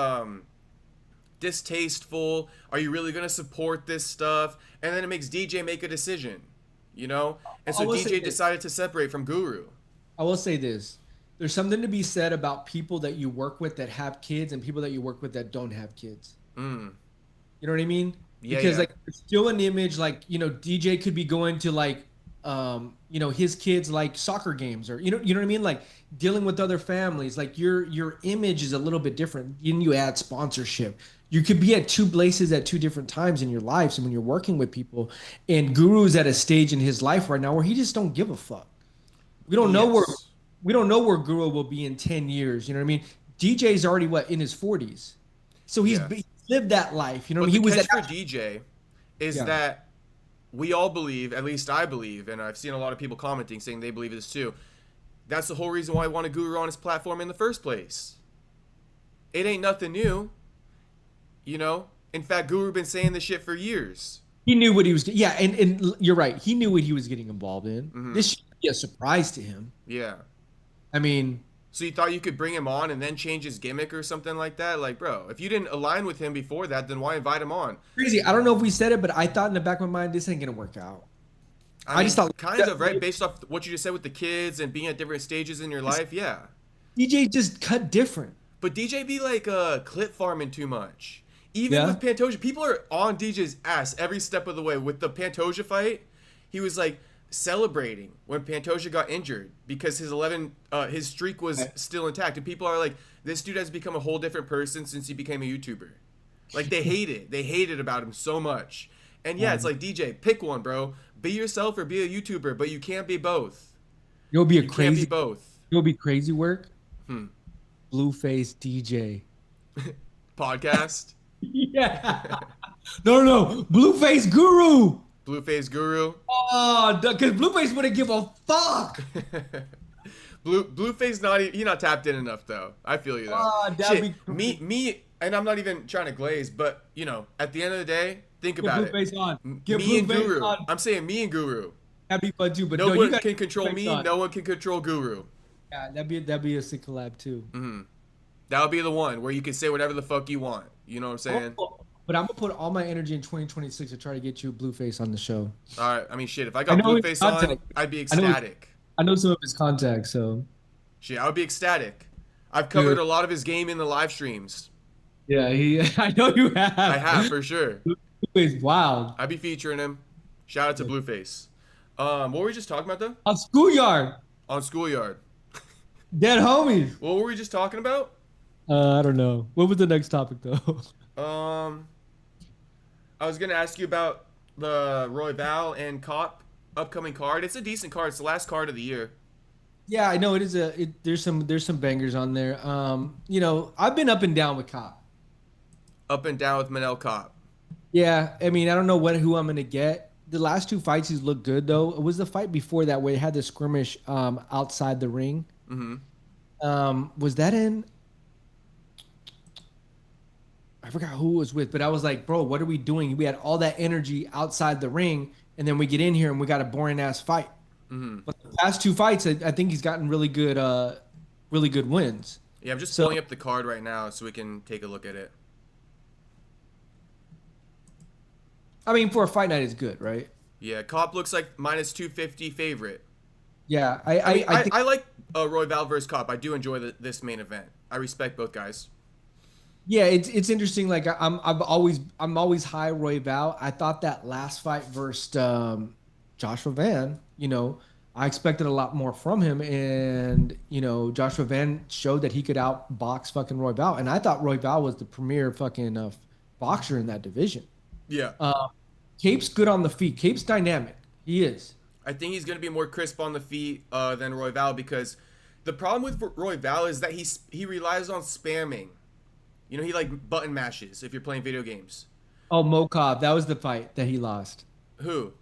Speaker 2: distasteful. Are you really gonna support this stuff? And then it makes DJ make a decision, and so DJ decided to separate from Guru.
Speaker 1: I will say this: there's something to be said about people that you work with that have kids and people that you work with that don't have kids. You know what I mean? Because like there's still an image like DJ could be going to like his kids like soccer games or you know what I mean, like dealing with other families. Like your image is a little bit different. You add sponsorship. You could be at 2 places at 2 different times in your lives and when you're working with people. And Guru's at a stage in his life right now where he just don't give a fuck. We don't know where Guru will be in 10 years. You know what I mean? DJ's already in his 40s, so he's lived that life. You know,
Speaker 2: but
Speaker 1: he
Speaker 2: the
Speaker 1: was
Speaker 2: catch for DJ is that we all believe, at least I believe, and I've seen a lot of people commenting saying they believe this too. That's the whole reason why I wanted Guru on his platform in the first place. It ain't nothing new. In fact, Guru been saying this shit for years.
Speaker 1: He knew what he was. Yeah, and you're right. He knew what he was getting involved in. This should be a surprise to him.
Speaker 2: Yeah.
Speaker 1: I mean.
Speaker 2: So you thought you could bring him on and then change his gimmick or something like that? Like, bro, if you didn't align with him before that, then why invite him on?
Speaker 1: Crazy. I don't know if we said it, but I thought in the back of my mind, this ain't gonna work out.
Speaker 2: I just thought kind of right based off what you just said with the kids and being at different stages in your life. Yeah.
Speaker 1: DJ just cut different.
Speaker 2: But DJ be like clip farming too much. Even with Pantoja, people are on DJ's ass every step of the way. With the Pantoja fight, he was like celebrating when Pantoja got injured because his streak was still intact, and people are like, this dude has become a whole different person since he became a YouTuber. Like they hate it about him so much. And it's like, DJ, pick one, bro. Be yourself or be a YouTuber, but you can't be both.
Speaker 1: You'll be
Speaker 2: can't be both.
Speaker 1: You'll be crazy work. Blueface DJ
Speaker 2: podcast.
Speaker 1: Yeah. No. Blueface Guru.
Speaker 2: Blueface Guru.
Speaker 1: Oh, because Blueface wouldn't give a fuck.
Speaker 2: Blueface he not tapped in enough though. I feel you though.
Speaker 1: Oh,
Speaker 2: shit, me and I'm not even trying to glaze, but you know, at the end of the day, think about it.
Speaker 1: Blueface on. Get
Speaker 2: Me and
Speaker 1: Blueface
Speaker 2: Guru.
Speaker 1: on.
Speaker 2: I'm saying me and Guru.
Speaker 1: That'd be fun too. But
Speaker 2: No
Speaker 1: you
Speaker 2: one
Speaker 1: gotta
Speaker 2: can
Speaker 1: get
Speaker 2: control
Speaker 1: Blueface
Speaker 2: me.
Speaker 1: on.
Speaker 2: No one can control Guru.
Speaker 1: Yeah, that'd be a sick collab too.
Speaker 2: That would be the one where you can say whatever the fuck you want. You know what I'm saying?
Speaker 1: But I'm gonna put all my energy in 2026 to try to get you Blueface on the show.
Speaker 2: All right. I mean, shit. If I got Blueface on, I'd be ecstatic.
Speaker 1: I know some of his contacts, so.
Speaker 2: Shit, I would be ecstatic. I've covered a lot of his game in the live streams.
Speaker 1: Yeah, I know you have.
Speaker 2: I have for sure.
Speaker 1: Blueface, wild.
Speaker 2: I'd be featuring him. Shout out to Blueface. What were we just talking about though?
Speaker 1: On Schoolyard.
Speaker 2: On Schoolyard.
Speaker 1: Dead homies.
Speaker 2: What were we just talking about?
Speaker 1: I don't know. What was the next topic though?
Speaker 2: I was gonna ask you about the Royval and Cop upcoming card. It's a decent card. It's the last card of the year.
Speaker 1: Yeah, I know it is there's some bangers on there. You know, I've been up and down with Cop.
Speaker 2: Up and down with Manel Cop.
Speaker 1: Yeah, I mean, I don't know who I'm gonna get. The last two fights he's looked good though. It was the fight before that where he had the skirmish outside the ring. Was that in? I forgot who it was with, but I was like, bro, what are we doing? We had all that energy outside the ring, and then we get in here and we got a boring ass fight. But the past two fights, I think he's gotten really good wins.
Speaker 2: Yeah, I'm just pulling up the card right now so we can take a look at it.
Speaker 1: I mean, for a fight night, it's good, right?
Speaker 2: Yeah, Cop looks like minus 250 favorite.
Speaker 1: Yeah,
Speaker 2: I like Royval versus Cop. I do enjoy this main event. I respect both guys.
Speaker 1: Yeah, it's interesting. Like I'm always high Royval. I thought that last fight versus Joshua Van, you know, I expected a lot more from him, and you know, Joshua Van showed that he could outbox fucking Royval, and I thought Royval was the premier fucking boxer in that division.
Speaker 2: Yeah.
Speaker 1: Cape's good on the feet. Cape's dynamic. He is.
Speaker 2: I think he's gonna be more crisp on the feet than Royval, because the problem with Royval is that he relies on spamming. You know, he like button mashes if you're playing video games.
Speaker 1: Oh, Mokov, that was the fight that he lost.
Speaker 2: Who?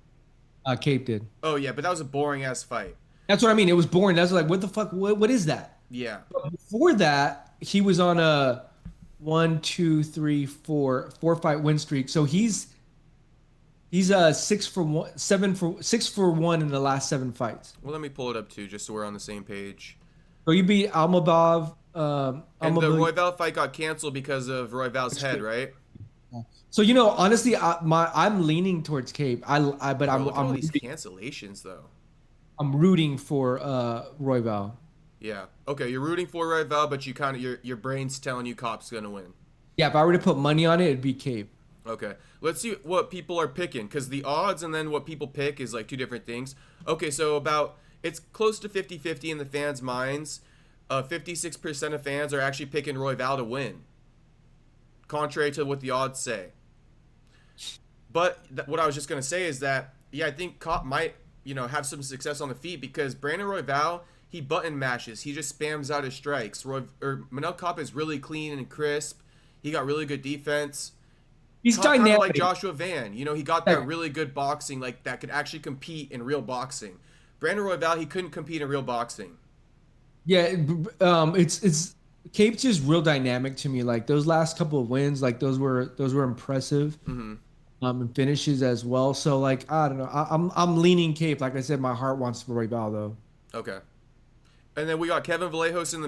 Speaker 1: Cape did.
Speaker 2: Oh yeah, but that was a boring ass fight.
Speaker 1: That's what I mean. It was boring. That's like, what the fuck? What is that?
Speaker 2: Yeah.
Speaker 1: But before that, he was on a 4 fight win streak. So he's 6 for 1 in the last 7 fights.
Speaker 2: Well, let me pull it up too, just so we're on the same page.
Speaker 1: So you beat Almabov.
Speaker 2: And the Royval fight got canceled because of Royval's head, right?
Speaker 1: So you know, honestly, I'm leaning towards Cape. But I'm
Speaker 2: all these cancellations though.
Speaker 1: I'm rooting for Royval.
Speaker 2: Yeah. Okay, you're rooting for Royval, but you kind of your brain's telling you Cop's gonna win.
Speaker 1: Yeah, if I were to put money on it, it'd be Cape.
Speaker 2: Okay, let's see what people are picking, because the odds and then what people pick is like two different things. Okay, so it's close to 50-50 in the fans' minds. 56% of fans are actually picking Royval to win, contrary to what the odds say. But what I was just gonna say is that I think Cop might have some success on the feet, because Brandon Royval, he button mashes, he just spams out his strikes. Manel Cop is really clean and crisp. He got really good defense.
Speaker 1: He's dynamic,
Speaker 2: like Joshua Van. He got that really good boxing, like that could actually compete in real boxing. Brandon Royval, he couldn't compete in real boxing.
Speaker 1: Yeah, it's Cape's just real dynamic to me. Like those last couple of wins, like those were impressive. And finishes as well. So like I don't know, I'm leaning Cape. Like I said, my heart wants Royval though.
Speaker 2: Okay. And then we got Kevin Vallejos in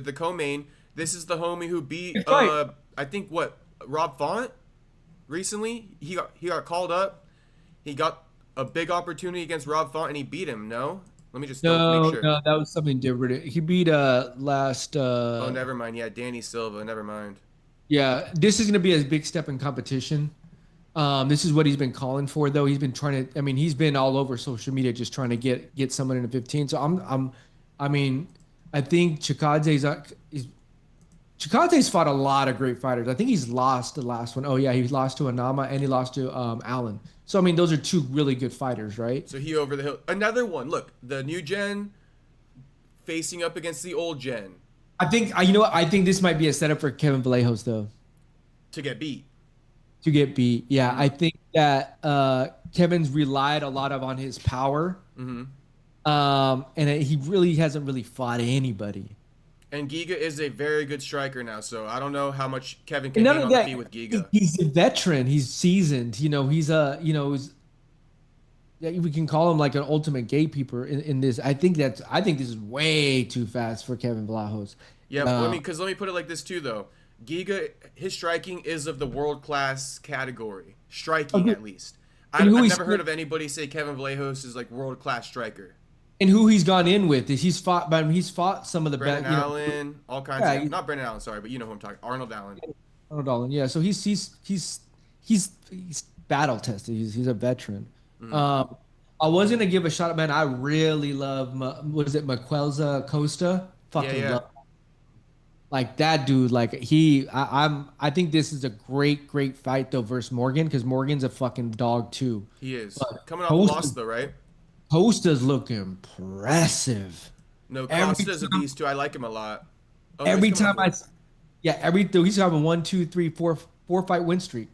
Speaker 2: the co-main. This is the homie who beat I think Rob Font recently. He got called up. He got a big opportunity against Rob Font and he beat him. No. Let me just make sure.
Speaker 1: No, that was something different. He beat last.
Speaker 2: Oh, never mind. Yeah, Danny Silva. Never mind.
Speaker 1: Yeah, this is gonna be a big step in competition. This is what he's been calling for, though. He's been trying to. I mean, he's been all over social media just trying to get someone in the 15. So I think Chikaze's fought a lot of great fighters. I think he's lost the last one. Oh yeah, he lost to Anama and he lost to Allen. So I mean, those are two really good fighters, right?
Speaker 2: So he over the hill. Another one. Look, the new gen facing up against the old gen.
Speaker 1: I think I think this might be a setup for Kevin Vallejos though.
Speaker 2: To get beat.
Speaker 1: Yeah, I think that Kevin's relied a lot on his power, and he really hasn't fought anybody.
Speaker 2: And Giga is a very good striker now, so I don't know how much Kevin can
Speaker 1: And none
Speaker 2: gain
Speaker 1: of
Speaker 2: on the
Speaker 1: that,
Speaker 2: feet with Giga.
Speaker 1: he's a veteran. He's seasoned. You know, he's a, you know, yeah, we can call him like an ultimate gatekeeper in this. I think this is way too fast for Kevin Vlahos.
Speaker 2: Yeah, let me put it like this too, though. Giga, his striking is of the world class category, striking at least. I've never heard of anybody say Kevin Vlahos is like world class striker.
Speaker 1: And who he's gone in with is he's fought some of the best.
Speaker 2: Brendan Allen, all kinds of not Brendan Allen, sorry, but you know who I'm talking. Arnold Allen.
Speaker 1: Arnold Allen, yeah. So he's battle tested. He's a veteran. I was gonna give a shout out, man. I really love Maquelza Costa? Fucking love. Like that dude, like I think this is a great fight though versus Morgan, because Morgan's a fucking dog too.
Speaker 2: He is. Coming off a loss though, right?
Speaker 1: Costa's looking impressive.
Speaker 2: No, Costa's a beast too. I like him a lot. Oh,
Speaker 1: every time he's having 1, 2, 3, 4 fight win streak.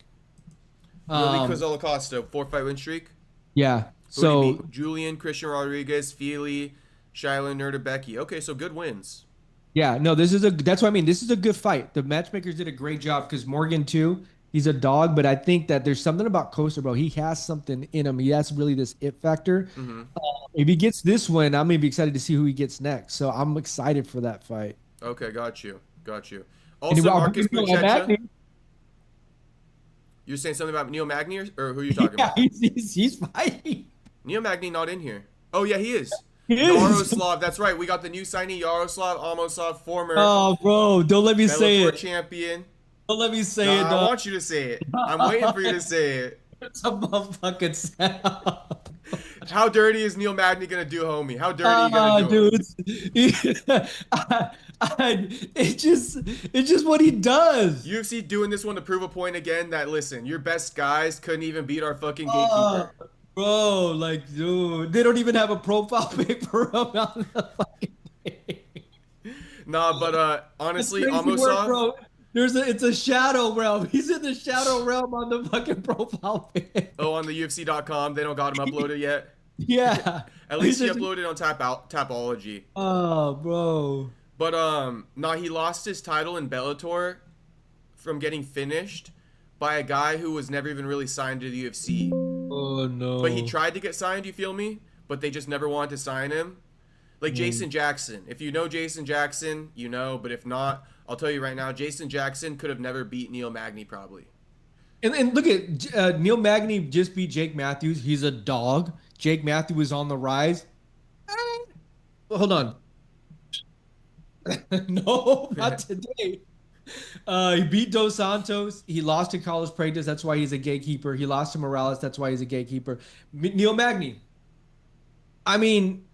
Speaker 2: Really, Costa Costa 4-fight win streak.
Speaker 1: Yeah. So
Speaker 2: Julian, Christian Rodriguez, Feely, Shiloh, Nerdebecki. Okay, so good wins.
Speaker 1: Yeah, no, that's what I mean. This is a good fight. The matchmakers did a great job because Morgan too, he's a dog, but I think that there's something about Costa, bro. He has something in him. He has really this it factor. If he gets this one, I'm gonna be excited to see who he gets next. So I'm excited for that fight.
Speaker 2: Okay, got you. Also, Marcus Buchecha. You're saying something about Neil Magny, or who are you talking about?
Speaker 1: He's fighting.
Speaker 2: Neil Magny not in here. Oh yeah, he is.
Speaker 1: He is.
Speaker 2: Yaroslav, that's right. We got the new signee, Yaroslav Amosov, former
Speaker 1: Oh, bro, don't let me say it.
Speaker 2: champion.
Speaker 1: Don't let me say it, dog.
Speaker 2: I want you to say it. I'm waiting for you to say it.
Speaker 1: It's a motherfucking setup.
Speaker 2: How dirty is Neil Magny gonna do, homie? How dirty are you gonna do?
Speaker 1: Dude, it's just what he does.
Speaker 2: UFC doing this one to prove a point again that listen, your best guys couldn't even beat our fucking gatekeeper.
Speaker 1: Bro, like, dude, they don't even have a profile pic for him on the fucking thing.
Speaker 2: Nah, but honestly, Amosov.
Speaker 1: It's a shadow realm. He's in the shadow realm on the fucking profile pic.
Speaker 2: Oh, on the UFC.com, they don't got him uploaded yet.
Speaker 1: Yeah.
Speaker 2: At least he uploaded on Tapology.
Speaker 1: Oh, bro.
Speaker 2: But he lost his title in Bellator from getting finished by a guy who was never even really signed to the UFC.
Speaker 1: Oh no.
Speaker 2: But he tried to get signed, you feel me? But they just never wanted to sign him. Like Jason Jackson. If you know Jason Jackson, you know, but if not, I'll tell you right now, Jason Jackson could have never beat Neil Magny probably.
Speaker 1: And look at Neil Magny just beat Jake Matthews. He's a dog. Jake Matthews was on the rise. Hold on. No, not today. He beat Dos Santos. He lost to Carlos Prates. That's why he's a gatekeeper. He lost to Morales. That's why he's a gatekeeper. Neil Magny. I mean,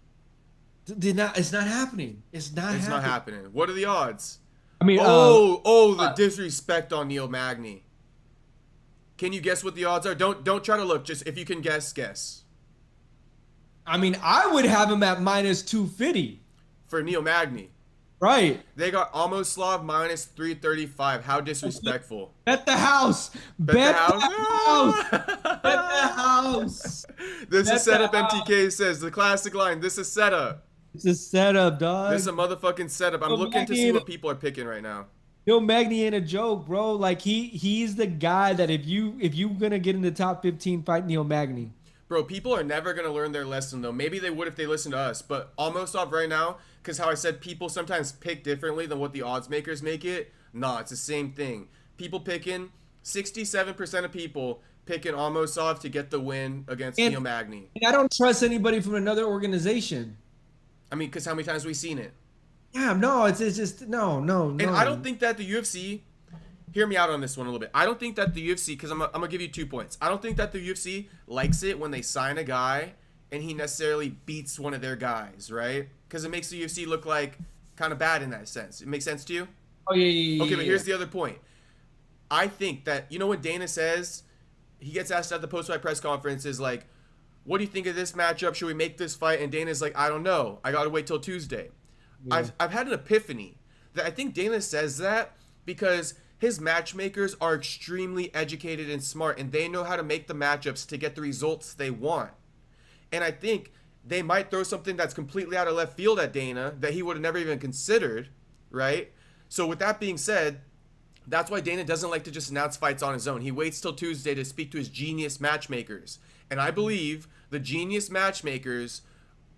Speaker 1: it's not happening. It's not happening.
Speaker 2: What are the odds?
Speaker 1: I mean,
Speaker 2: the disrespect on Neil Magny. Can you guess what the odds are? Don't try to look. Just if you can guess.
Speaker 1: I mean, I would have him at minus 250
Speaker 2: for Neil Magny.
Speaker 1: Right.
Speaker 2: They got Amoslav minus 335. How disrespectful.
Speaker 1: Bet the house. Bet the house. Bet the house.
Speaker 2: This is setup, MTK says. The classic line. This is setup.
Speaker 1: It's a setup, dog.
Speaker 2: This is a motherfucking setup. I'm looking to see what people are picking right now.
Speaker 1: Neil Magny ain't a joke, bro. Like he's the guy that if you gonna get in the top 15, fight Neil Magny.
Speaker 2: Bro, people are never gonna learn their lesson though. Maybe they would if they listened to us, but Almostov right now, because how I said people sometimes pick differently than what the odds makers make it. Nah, it's the same thing. People picking 67% of people picking Almostov to get the win against Neil Magny.
Speaker 1: And I don't trust anybody from another organization.
Speaker 2: I mean, because how many times have we seen it?
Speaker 1: Yeah, no, it's just no.
Speaker 2: And I don't think that the UFC, hear me out on this one a little bit. I don't think that the UFC, because I'm gonna give you 2 points. I don't think that the UFC likes it when they sign a guy and he necessarily beats one of their guys, right? Because it makes the UFC look like kind of bad in that sense. It makes sense to you?
Speaker 1: Oh yeah.
Speaker 2: Okay, but here's the other point. I think that, you know what Dana says? He gets asked at the post-fight press conference is like, what do you think of this matchup? Should we make this fight? And Dana's like, I don't know. I got to wait till Tuesday. Yeah. I've had an epiphany that I think Dana says that because his matchmakers are extremely educated and smart, and they know how to make the matchups to get the results they want. And I think they might throw something that's completely out of left field at Dana that he would have never even considered, right? So with that being said, that's why Dana doesn't like to just announce fights on his own. He waits till Tuesday to speak to his genius matchmakers. And I believe the genius matchmakers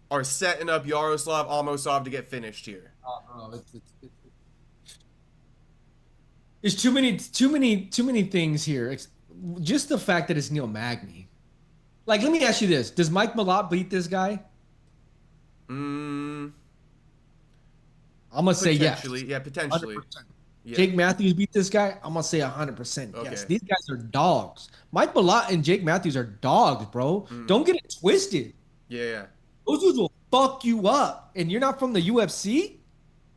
Speaker 2: are setting up Yaroslav Almosov to get finished here.
Speaker 1: Oh, bro, there's too many things here. Just the fact that it's Neil Magny. Like, let me ask you this: does Mike Malott beat this guy? I'm gonna say yes.
Speaker 2: Yeah, potentially.
Speaker 1: 100%.
Speaker 2: Yeah.
Speaker 1: Jake Matthews beat this guy. I'm gonna say 100% yes.
Speaker 2: Okay.
Speaker 1: These guys are dogs. Mike Malott and Jake Matthews are dogs, bro. Don't get it twisted.
Speaker 2: Yeah.
Speaker 1: Those dudes will fuck you up, and you're not from the UFC.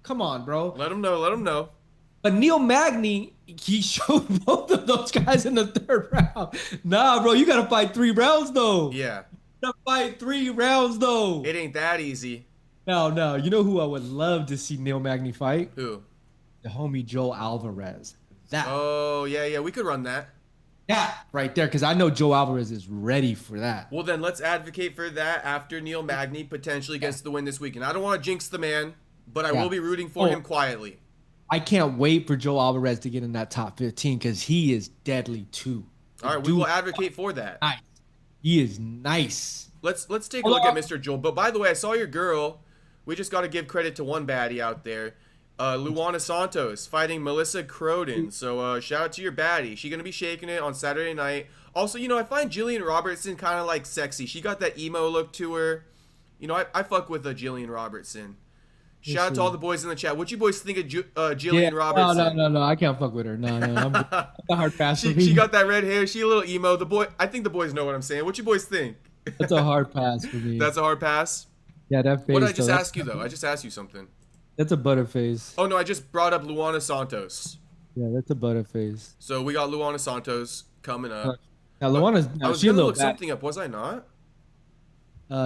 Speaker 1: Come on, bro.
Speaker 2: Let them know.
Speaker 1: But Neil Magny, he showed both of those guys in the third round. Nah, bro, you gotta fight 3 rounds though.
Speaker 2: Yeah.
Speaker 1: You gotta fight 3 rounds though.
Speaker 2: It ain't that easy.
Speaker 1: No. You know who I would love to see Neil Magny fight?
Speaker 2: Who?
Speaker 1: The homie Joe Alvarez.
Speaker 2: Oh, yeah, we could run that.
Speaker 1: That right there, because I know Joe Alvarez is ready for that.
Speaker 2: Well, then let's advocate for that after Neil Magny potentially gets the win this weekend. I don't want to jinx the man, but I will be rooting for him quietly.
Speaker 1: I can't wait for Joe Alvarez to get in that top 15 because he is deadly too.
Speaker 2: All right, we will advocate for that.
Speaker 1: Nice. He is nice.
Speaker 2: Let's take a look at Mr. Joel. But by the way, I saw your girl. We just got to give credit to one baddie out there. Luana Santos fighting Melissa Croden. So shout out to your baddie. She's going to be shaking it on Saturday night. Also, I find Jillian Robertson kind of like sexy. She got that emo look to her. I fuck with Jillian Robertson. Shout out to all the boys in the chat. What you boys think of Jillian Robertson?
Speaker 1: No. I can't fuck with her. No. I'm a hard pass for me.
Speaker 2: She got that red hair. She a little emo. I think the boys know what I'm saying. What you boys think?
Speaker 1: That's a hard pass for me.
Speaker 2: That's a hard pass?
Speaker 1: Yeah, that face.
Speaker 2: What did I just ask you, though? I just asked you something.
Speaker 1: That's a butterface.
Speaker 2: Oh, no, I just brought up Luana Santos.
Speaker 1: Yeah, that's a butterface.
Speaker 2: So we got Luana Santos coming up.
Speaker 1: Now, Luana's...
Speaker 2: I was going to look something up. Was I not?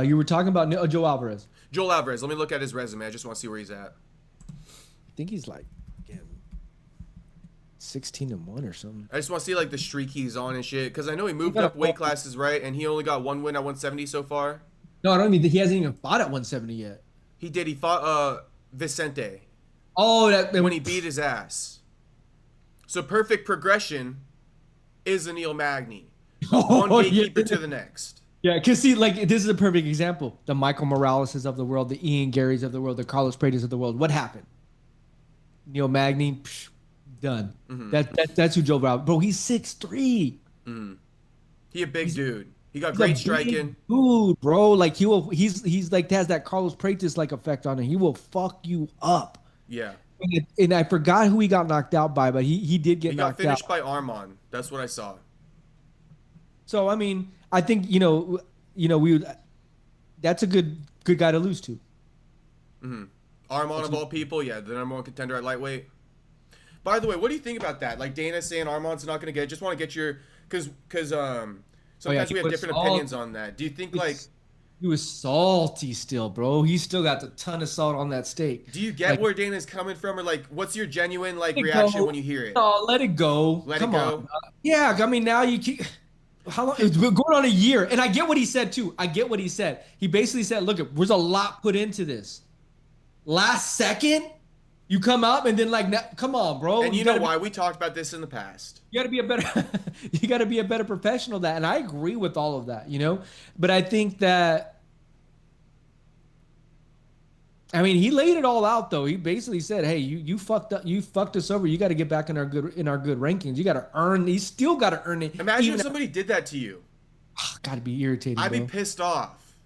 Speaker 1: You were talking about Joe Alvarez.
Speaker 2: Joel Alvarez. Let me look at his resume. I just want to see where he's at.
Speaker 1: I think he's like, again, 16-1 or something.
Speaker 2: I just want to see like the streak he's on and shit. Because I know he moved up weight classes, right? And he only got 1 win at 170 so far.
Speaker 1: No, I don't mean he hasn't even fought at 170 yet.
Speaker 2: He did. He fought Vicente.
Speaker 1: Oh,
Speaker 2: when he beat his ass. So perfect progression is a Neil Magny. One gatekeeper to the next.
Speaker 1: Yeah, because see, like, this is a perfect example. The Michael Moraleses of the world, the Ian Garys of the world, the Carlos Paredes of the world. What happened? Neil Magny, done. That's who Joe Brown. Bro, he's 6'3".
Speaker 2: He a big dude. He got great striking.
Speaker 1: Dude, bro, like he's like has that Carlos Paredes like effect on him. He will fuck you up.
Speaker 2: Yeah.
Speaker 1: And I forgot who he got knocked out by, but he did get knocked out.
Speaker 2: He got finished by Armand. That's what I saw.
Speaker 1: So I mean, I think that's a good guy to lose to.
Speaker 2: Armand of all people, yeah, the #1 contender at lightweight. By the way, what do you think about that? Like Dana saying Armand's not going to get. Just want to get your because sometimes we have different opinions on that. Do you think
Speaker 1: he was salty still, bro? He still got a ton of salt on that steak.
Speaker 2: Do you get where Dana's coming from, or like what's your genuine reaction when you hear it?
Speaker 1: No, let it go. Come on. Yeah, I mean now you keep. How long? It's been going on a year, and I get what he said too. I get what he said. He basically said, "Look, there's a lot put into this. Last second, you come up and then come on, bro."
Speaker 2: And you know why we talked about this in the past.
Speaker 1: You got to be a better professional. And I agree with all of that, But I think that. I mean, he laid it all out though. He basically said, "Hey, you fucked up. You fucked us over. You got to get back in our good rankings. You got to earn. You still got to earn it."
Speaker 2: Imagine if somebody did that to you.
Speaker 1: Got to be irritated.
Speaker 2: I'd be pissed off.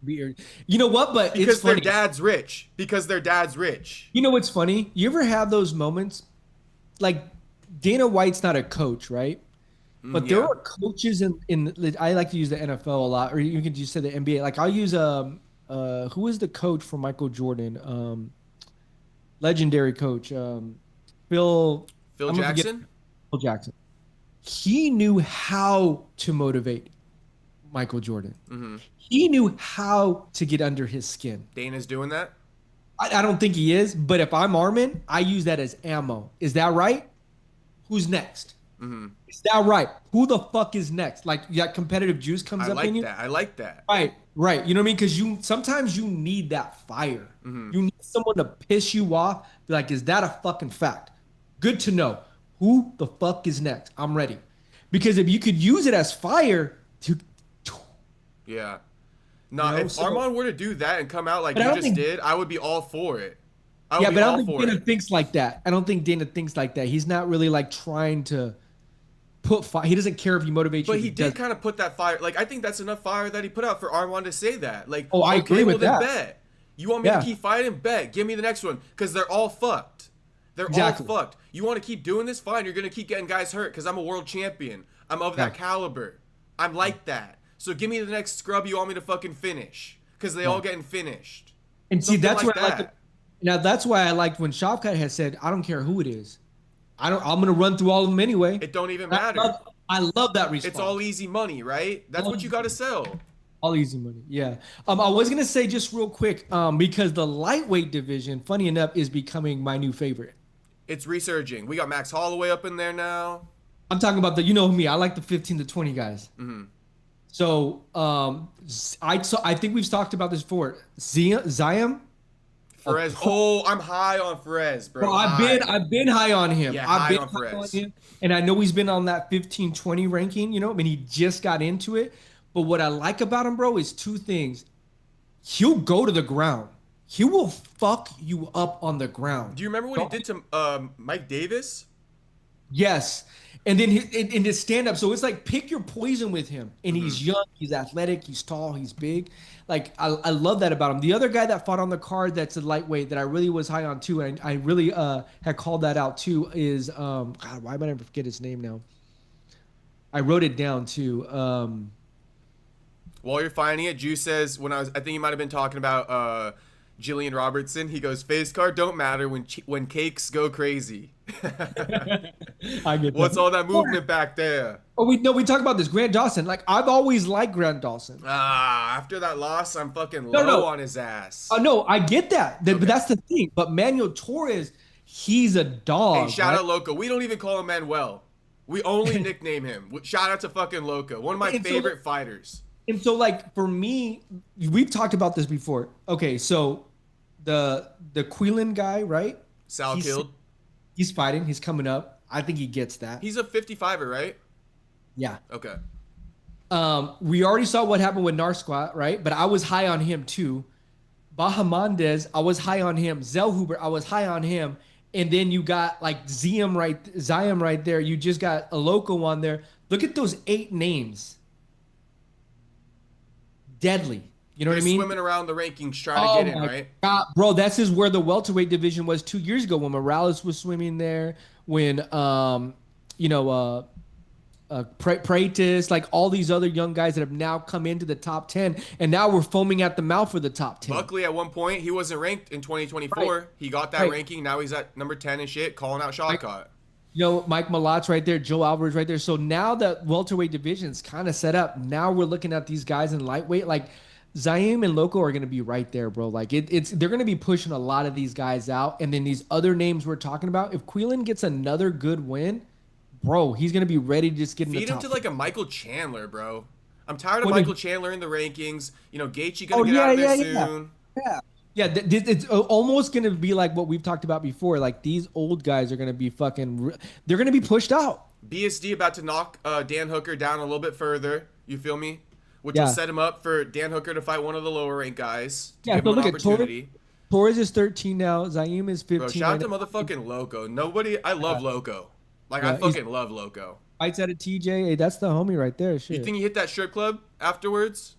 Speaker 1: You know what? But
Speaker 2: because
Speaker 1: it's funny.
Speaker 2: their dad's rich. Because their dad's rich.
Speaker 1: You know what's funny? You ever have those moments? Like Dana White's not a coach, right? But there are coaches in. I like to use the NFL a lot, or you can just say the NBA. Like I'll use who is the coach for Michael Jordan? Legendary coach, Phil
Speaker 2: Jackson.
Speaker 1: Phil Jackson. He knew how to motivate Michael Jordan. He knew how to get under his skin.
Speaker 2: Dana's doing that?
Speaker 1: I don't think he is, but if I'm Armin, I use that as ammo. Is that right? Who's next? Is that right? Who the fuck is next? Like that competitive juice comes up in you.
Speaker 2: I like that.
Speaker 1: Right. You know what I mean? Because sometimes you need that fire. You need someone to piss you off. Be like, is that a fucking fact? Good to know. Who the fuck is next? I'm ready. Because if you could use it as fire to.
Speaker 2: Yeah. No, if Armand were to do that and come out like you just did, I would be all for it.
Speaker 1: But I don't think Dana thinks like that. I don't think Dana thinks like that. He's not really like trying to put fire. He doesn't care if you motivate you.
Speaker 2: But he did kind of put that fire. Like, I think that's enough fire that he put out for Armand to say that. Like,
Speaker 1: I agree with that.
Speaker 2: Bet. You want me to keep fighting? Bet. Give me the next one. Because they're all fucked. They're all fucked. You want to keep doing this? Fine. You're going to keep getting guys hurt because I'm a world champion. I'm of that caliber. I'm like that. So give me the next scrub you want me to fucking finish. Because they all getting finished.
Speaker 1: And see, that's what I like. Now, that's why I liked when Shavkat had said, I don't care who it is. I'm going to run through all of them anyway.
Speaker 2: It don't even matter.
Speaker 1: I love that response.
Speaker 2: It's all easy money, right? That's what you got to sell.
Speaker 1: All easy money, yeah. I was going to say just real quick, because the lightweight division, funny enough, is becoming my new favorite.
Speaker 2: It's resurging. We got Max Holloway up in there now.
Speaker 1: I'm talking about you know me. I like the 15 to 20 guys. So I think we've talked about this before. Ziam.
Speaker 2: Perez. I'm high on Perez, bro.
Speaker 1: I've been high on him.
Speaker 2: Yeah,
Speaker 1: I've been
Speaker 2: high on Perez.
Speaker 1: And I know he's been on that 15-20 ranking, you know, I mean, he just got into it. But what I like about him, bro, is two things. He'll go to the ground. He will fuck you up on the ground.
Speaker 2: Do you remember what he did to Mike Davis?
Speaker 1: Yes. And then in his stand-up, so it's like pick your poison with him. And he's young, he's athletic, he's tall, he's big. Like, I love that about him. The other guy that fought on the card that's a lightweight that I really was high on too, and I really had called that out too, is, God, why am I never forget his name now? I wrote it down too.
Speaker 2: While you're finding it, Juice says, I think he might have been talking about Jillian Robertson. He goes, face card don't matter when cakes go crazy.
Speaker 1: I get
Speaker 2: What's all that movement back there?
Speaker 1: Oh, we talk about this. Grant Dawson. Like, I've always liked Grant Dawson.
Speaker 2: After that loss, I'm fucking low on his ass.
Speaker 1: No, I get that. But that's the thing. But Manuel Torres, he's a dog.
Speaker 2: Hey, shout out Loco. We don't even call him Manuel. We only nickname him. Shout out to fucking Loco. One of my favorite fighters.
Speaker 1: And so, like, for me, we've talked about this before. Okay, so the Quillen guy, right?
Speaker 2: Sal killed.
Speaker 1: He's fighting. He's coming up. I think he gets that.
Speaker 2: He's a 55er, right?
Speaker 1: Yeah.
Speaker 2: Okay.
Speaker 1: We already saw what happened with Narsquat, right? But I was high on him too. Bahamandez, I was high on him. Zellhuber, I was high on him. And then you got like Ziam right there. You just got a Loco on there. Look at those 8 names. Deadly. You know what I mean?
Speaker 2: Swimming around the rankings trying to get in, right?
Speaker 1: God, bro, that's just where the welterweight division was 2 years ago when Morales was swimming there, when Pratis, like all these other young guys that have now come into the top 10, and now we're foaming at the mouth for the top 10.
Speaker 2: Buckley at one point, he wasn't ranked in 2024. Right. He got that ranking. Now he's at number 10 and shit, calling out Shotcut.
Speaker 1: You know, Mike Malat's right there, Joe Alvarez right there. So now that welterweight division's kind of set up, now we're looking at these guys in lightweight. Like Zaim and Loco are going to be right there, bro. Like they're going to be pushing a lot of these guys out. And then these other names we're talking about, if Quillen gets another good win, bro, he's going to be ready to just get in the top.
Speaker 2: Feed him to like a Michael Chandler, bro. I'm tired of Michael Chandler in the rankings. You know, Gaethje going to get out of there soon.
Speaker 1: Yeah, it's almost going to be like what we've talked about before. Like, these old guys are going to be they're going to be pushed out.
Speaker 2: BSD about to knock Dan Hooker down a little bit further. You feel me? Which will set him up for Dan Hooker to fight one of the lower ranked guys.
Speaker 1: Yeah, so look at Torres is 13 now. Zaim is 15.
Speaker 2: Bro, shout out to motherfucking Loco. I love Loco. Like, I fucking love Loco.
Speaker 1: Fights at a TJ. Hey, that's the homie right there. Shit.
Speaker 2: You think he hit that strip club afterwards?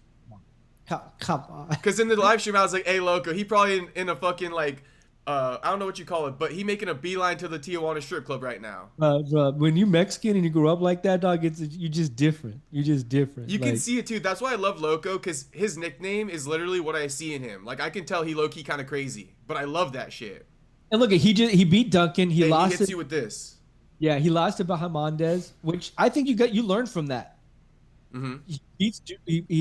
Speaker 1: Come on.
Speaker 2: Because in the live stream, I was like, hey, Loco, he probably in a fucking, like, I don't know what you call it, but he making a beeline to the Tijuana strip club right now.
Speaker 1: When you Mexican and you grow up like that, dog, you're just different. You're just different.
Speaker 2: You can see it, too. That's why I love Loco, because his nickname is literally what I see in him. Like, I can tell he low-key kind of crazy, but I love that shit.
Speaker 1: And look, he beat Duncan. He
Speaker 2: hits you with this.
Speaker 1: Yeah, he lost to Bahamandez, which I think you learned from that.
Speaker 2: Mm-hmm.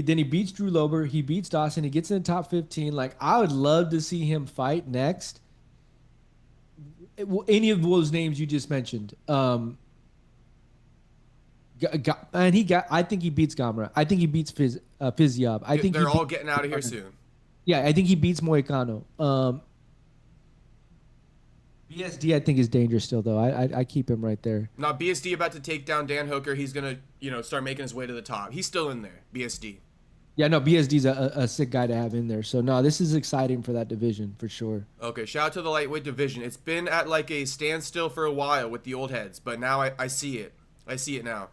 Speaker 1: Then he beats Drew Lober. He beats Dawson. He gets in the top 15. Like, I would love to see him fight next. Any of those names you just mentioned. I think he beats Gamera. I think he beats Fizyov. I think
Speaker 2: they're all getting out of here soon.
Speaker 1: Yeah, I think he beats Moicano. BSD I think is dangerous still though. I keep him right there.
Speaker 2: Now BSD about to take down Dan Hooker. He's gonna start making his way to the top. He's still in there. BSD.
Speaker 1: Yeah, no, BSD's a sick guy to have in there. So no, this is exciting for that division for sure.
Speaker 2: Okay, shout out to the lightweight division. It's been at like a standstill for a while with the old heads, but now I see it. I see it now.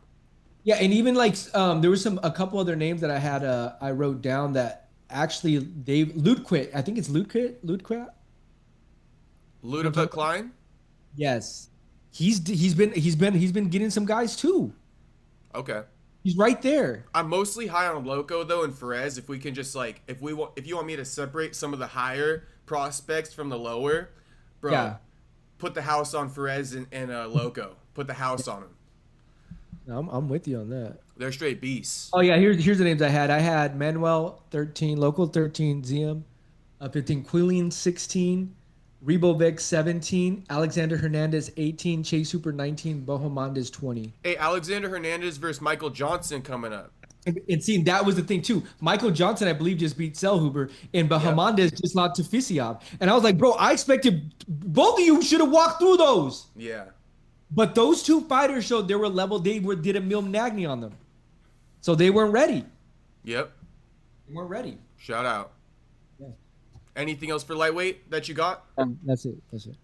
Speaker 1: Yeah, and even like there was a couple other names that I had I wrote down that actually Ludquit. I think it's Ludquit.
Speaker 2: Ludovit Klein?
Speaker 1: Yes. He's been getting some guys too.
Speaker 2: Okay.
Speaker 1: He's right there.
Speaker 2: I'm mostly high on Loco though and Ferez. If we can just like if you want me to separate some of the higher prospects from the lower, bro,
Speaker 1: Yeah.
Speaker 2: put the house on Ferez and Loco. Put the house on him.
Speaker 1: No, I'm with you on that.
Speaker 2: They're straight beasts.
Speaker 1: Oh yeah, here's the names I had. I had Manuel 13, Local 13, Zium 15, Quillian 16, Rebovic 17, Alexander Hernandez 18, Chase Hooper 19, Bohemondez 20.
Speaker 2: Hey, Alexander Hernandez versus Michael Johnson coming up.
Speaker 1: And see, that was the thing too. Michael Johnson, I believe, just beat Selhuber, and Bohemondez just lost to Fisyov. And I was like, bro, I expected both of you should have walked through those.
Speaker 2: Yeah.
Speaker 1: But those two fighters showed they were level. They did a Mil Magni on them, so they weren't ready.
Speaker 2: Yep.
Speaker 1: They weren't ready.
Speaker 2: Shout out.
Speaker 1: Yeah.
Speaker 2: Anything else for lightweight that you got?
Speaker 1: That's it.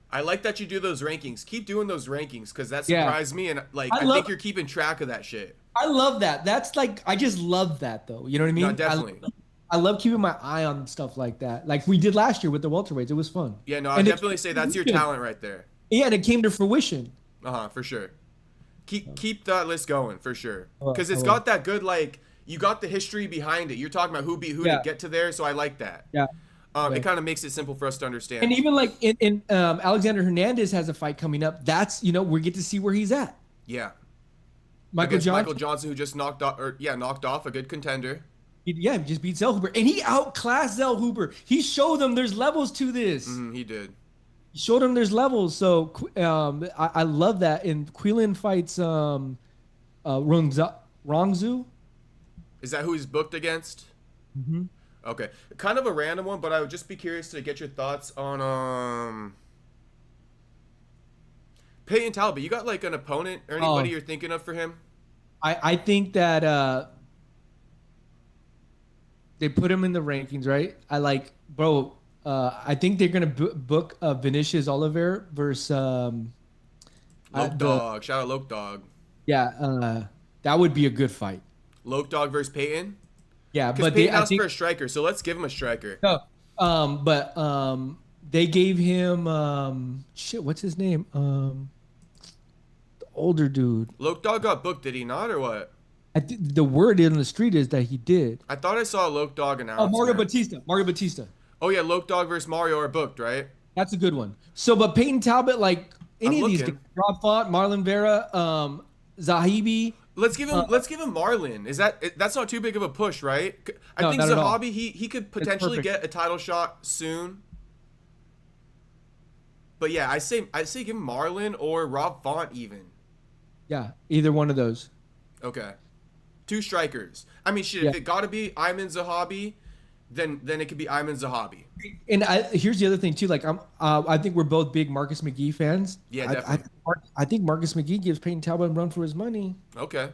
Speaker 2: I like that you do those rankings. Keep doing those rankings because that
Speaker 1: Yeah.
Speaker 2: surprised me, and like I think you're keeping track of that shit.
Speaker 1: I love that. That's like I just love that though. You know what I mean?
Speaker 2: No, definitely.
Speaker 1: I love keeping my eye on stuff like that. Like we did last year with the welterweights. It was fun.
Speaker 2: Yeah, no, I definitely say that's your talent right there.
Speaker 1: Yeah, and it came to fruition.
Speaker 2: For sure. Keep that list going for sure,
Speaker 1: I will.
Speaker 2: because it's got that good like you got the history behind it. You're talking about who beat who to get to there, so I like that.
Speaker 1: Yeah.
Speaker 2: It kind of makes it simple for us to understand.
Speaker 1: And even like in Alexander Hernandez has a fight coming up. That's we get to see where he's at.
Speaker 2: Yeah.
Speaker 1: Michael
Speaker 2: Johnson, who just knocked off a good contender.
Speaker 1: Yeah, he just beat Zellhuber, and he outclassed Zellhuber. He showed them there's levels to this.
Speaker 2: He did.
Speaker 1: He showed them there's levels. So I love that. And Quillen fights Rongzu.
Speaker 2: Is that who he's booked against?
Speaker 1: Mm-hmm.
Speaker 2: Okay, kind of a random one, but I would just be curious to get your thoughts on Peyton Talbot. You got like an opponent or anybody you're thinking of for him?
Speaker 1: I think that they put him in the rankings, right? I think they're gonna book Vinicius Oliveira versus
Speaker 2: Loke Dog. Shout out Loke Dog.
Speaker 1: Yeah, that would be a good fight.
Speaker 2: Loke Dog versus Peyton.
Speaker 1: Yeah,
Speaker 2: but Peyton asked for a striker, so let's give him a striker.
Speaker 1: No, but they gave him what's his name? The older dude.
Speaker 2: Loke Dog got booked, did he not, or what?
Speaker 1: The word in the street is that he did.
Speaker 2: I thought I saw Loke Dog announced.
Speaker 1: Mario Batista.
Speaker 2: Oh yeah, Loke Dog versus Mario are booked, right?
Speaker 1: That's a good one. So, but Peyton Talbot, like any of these guys, Rob Font, Marlon Vera, Zahabi.
Speaker 2: Let's give him Marlon. That's not too big of a push, right? I think Zahabi he could potentially get a title shot soon. But yeah, I say give him Marlon or Rob Font even.
Speaker 1: Yeah, either one of those.
Speaker 2: Okay. 2 strikers. I mean, shit, if it got to be Ayman Zahabi, then it could be Ayman Zahabi.
Speaker 1: And here's the other thing too. Like I think we're both big Marcus McGee fans.
Speaker 2: Yeah, definitely.
Speaker 1: I think Marcus McGee gives Peyton Talbot a run for his money.
Speaker 2: Okay.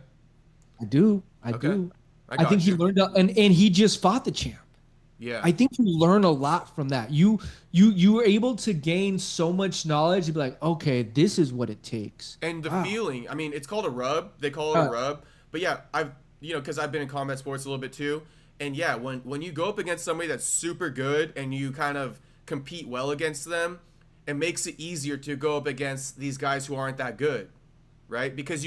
Speaker 1: I do. I think he learned, and he just fought the champ.
Speaker 2: Yeah.
Speaker 1: I think you learn a lot from that. You were able to gain so much knowledge to be like, okay, this is what it takes.
Speaker 2: And the feeling, I mean, it's called a rub. They call it a rub. But yeah, because I've been in combat sports a little bit too. And yeah, when you go up against somebody that's super good and you kind of compete well against them, it makes it easier to go up against these guys who aren't that good, right? Because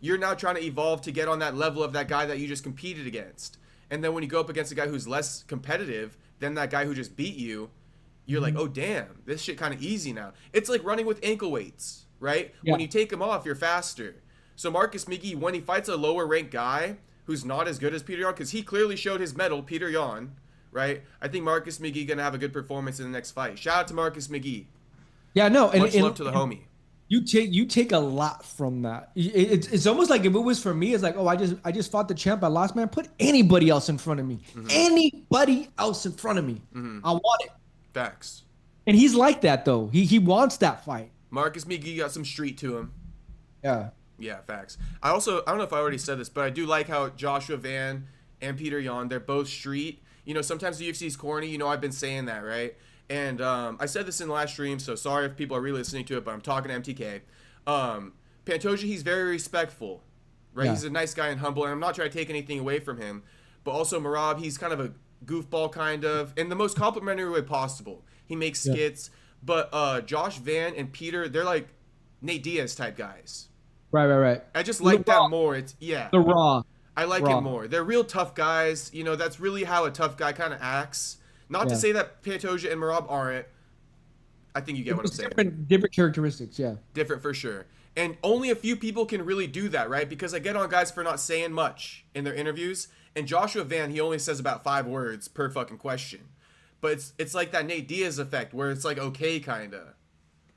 Speaker 2: you're now trying to evolve to get on that level of that guy that you just competed against. And then when you go up against a guy who's less competitive than that guy who just beat you, you're like, oh, damn, this shit kind of easy now. It's like running with ankle weights, right? Yeah. When you take them off, you're faster. So Marcus McGee, when he fights a lower ranked guy who's not as good as Petr Yan, because he clearly showed his mettle, Petr Yan, right? I think Marcus McGee going to have a good performance in the next fight. Shout out to Marcus McGee.
Speaker 1: Yeah, no.
Speaker 2: Much love to the homie.
Speaker 1: You take a lot from that. It's almost like if it was for me, it's like, oh, I just fought the champ, I lost, man. Put anybody else in front of me. Anybody else in front of me. I want it.
Speaker 2: Facts.
Speaker 1: And he's like that though. He wants that fight.
Speaker 2: Marcus Migi got some street to him.
Speaker 1: Yeah.
Speaker 2: Yeah, facts. I don't know if I already said this, but I do like how Joshua Van and Petr Yan, they're both street. You know, sometimes the UFC is corny. You know, I've been saying that, right? And I said this in the last stream, so sorry if people are re-listening to it, but I'm talking to MTK. Pantoja, he's very respectful, right?
Speaker 1: Yeah.
Speaker 2: He's a nice guy and humble, and I'm not trying to take anything away from him. But also Merab, he's kind of a goofball, kind of, in the most complimentary way possible. He makes skits. But Josh Van and Peter, they're like Nate Diaz type guys.
Speaker 1: Right.
Speaker 2: I just like that more. It's
Speaker 1: The raw.
Speaker 2: I like it more. They're real tough guys. You know, that's really how a tough guy kind of acts. Not to say that Pantoja and Merab aren't. I think you get what I'm saying.
Speaker 1: Different characteristics, yeah.
Speaker 2: Different for sure. And only a few people can really do that, right? Because I get on guys for not saying much in their interviews. And Joshua Van, he only says about 5 words per fucking question. But it's like that Nate Diaz effect where it's like okay, kind of.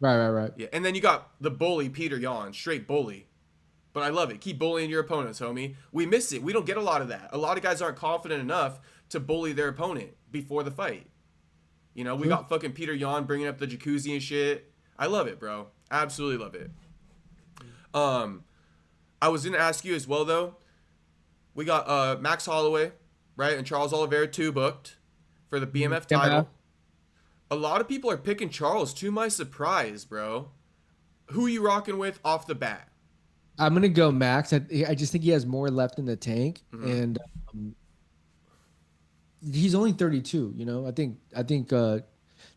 Speaker 1: Right.
Speaker 2: Yeah, and then you got the bully, Petr Yan, straight bully. But I love it. Keep bullying your opponents, homie. We miss it. We don't get a lot of that. A lot of guys aren't confident enough to bully their opponent before the fight. You know, we got fucking Petr Yan bringing up the jacuzzi and shit. I love it, bro. Absolutely love it. I was going to ask you as well, though. We got Max Holloway, right, and Charles Oliveira 2 booked for the BMF title. A lot of people are picking Charles, to my surprise, bro. Who you rocking with off the bat?
Speaker 1: I'm gonna go Max. I just think he has more left in the tank, and he's only 32. You know, I think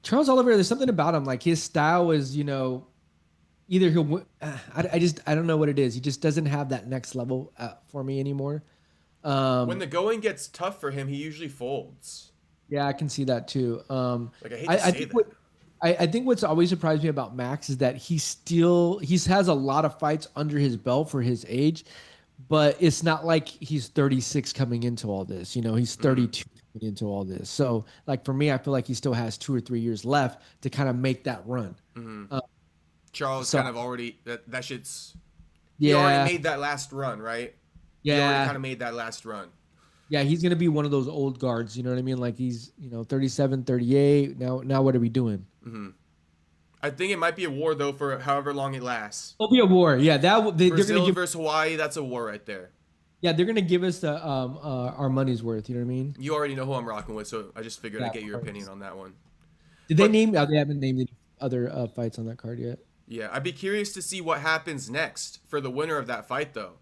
Speaker 1: Charles Oliveira. There's something about him, like his style is, you know, either he'll. I don't know what it is. He just doesn't have that next level for me anymore.
Speaker 2: When the going gets tough for him, he usually folds.
Speaker 1: Yeah, I can see that too.
Speaker 2: Like I hate to say that.
Speaker 1: I think what's always surprised me about Max is that he has a lot of fights under his belt for his age, but it's not like he's 36 coming into all this. You know, he's 32 coming into all this. So, like for me, I feel like he still has 2 or 3 years left to kind of make that run.
Speaker 2: Charles kind of already that shit's.
Speaker 1: Yeah.
Speaker 2: He already made that last run, right?
Speaker 1: Yeah.
Speaker 2: He already kind of made that last run.
Speaker 1: Yeah, he's going to be one of those old guards, you know what I mean? Like he's, 37, 38. Now what are we doing?
Speaker 2: I think it might be a war, though, for however long it lasts.
Speaker 1: It'll be a war. Yeah, they're
Speaker 2: Brazil
Speaker 1: going to
Speaker 2: versus Hawaii, that's a war right there.
Speaker 1: Yeah, they're going to give us the our money's worth, you know what I mean?
Speaker 2: You already know who I'm rocking with, so I just figured I'd get your opinion on that one.
Speaker 1: They haven't named any other fights on that card yet.
Speaker 2: Yeah, I'd be curious to see what happens next for the winner of that fight, though.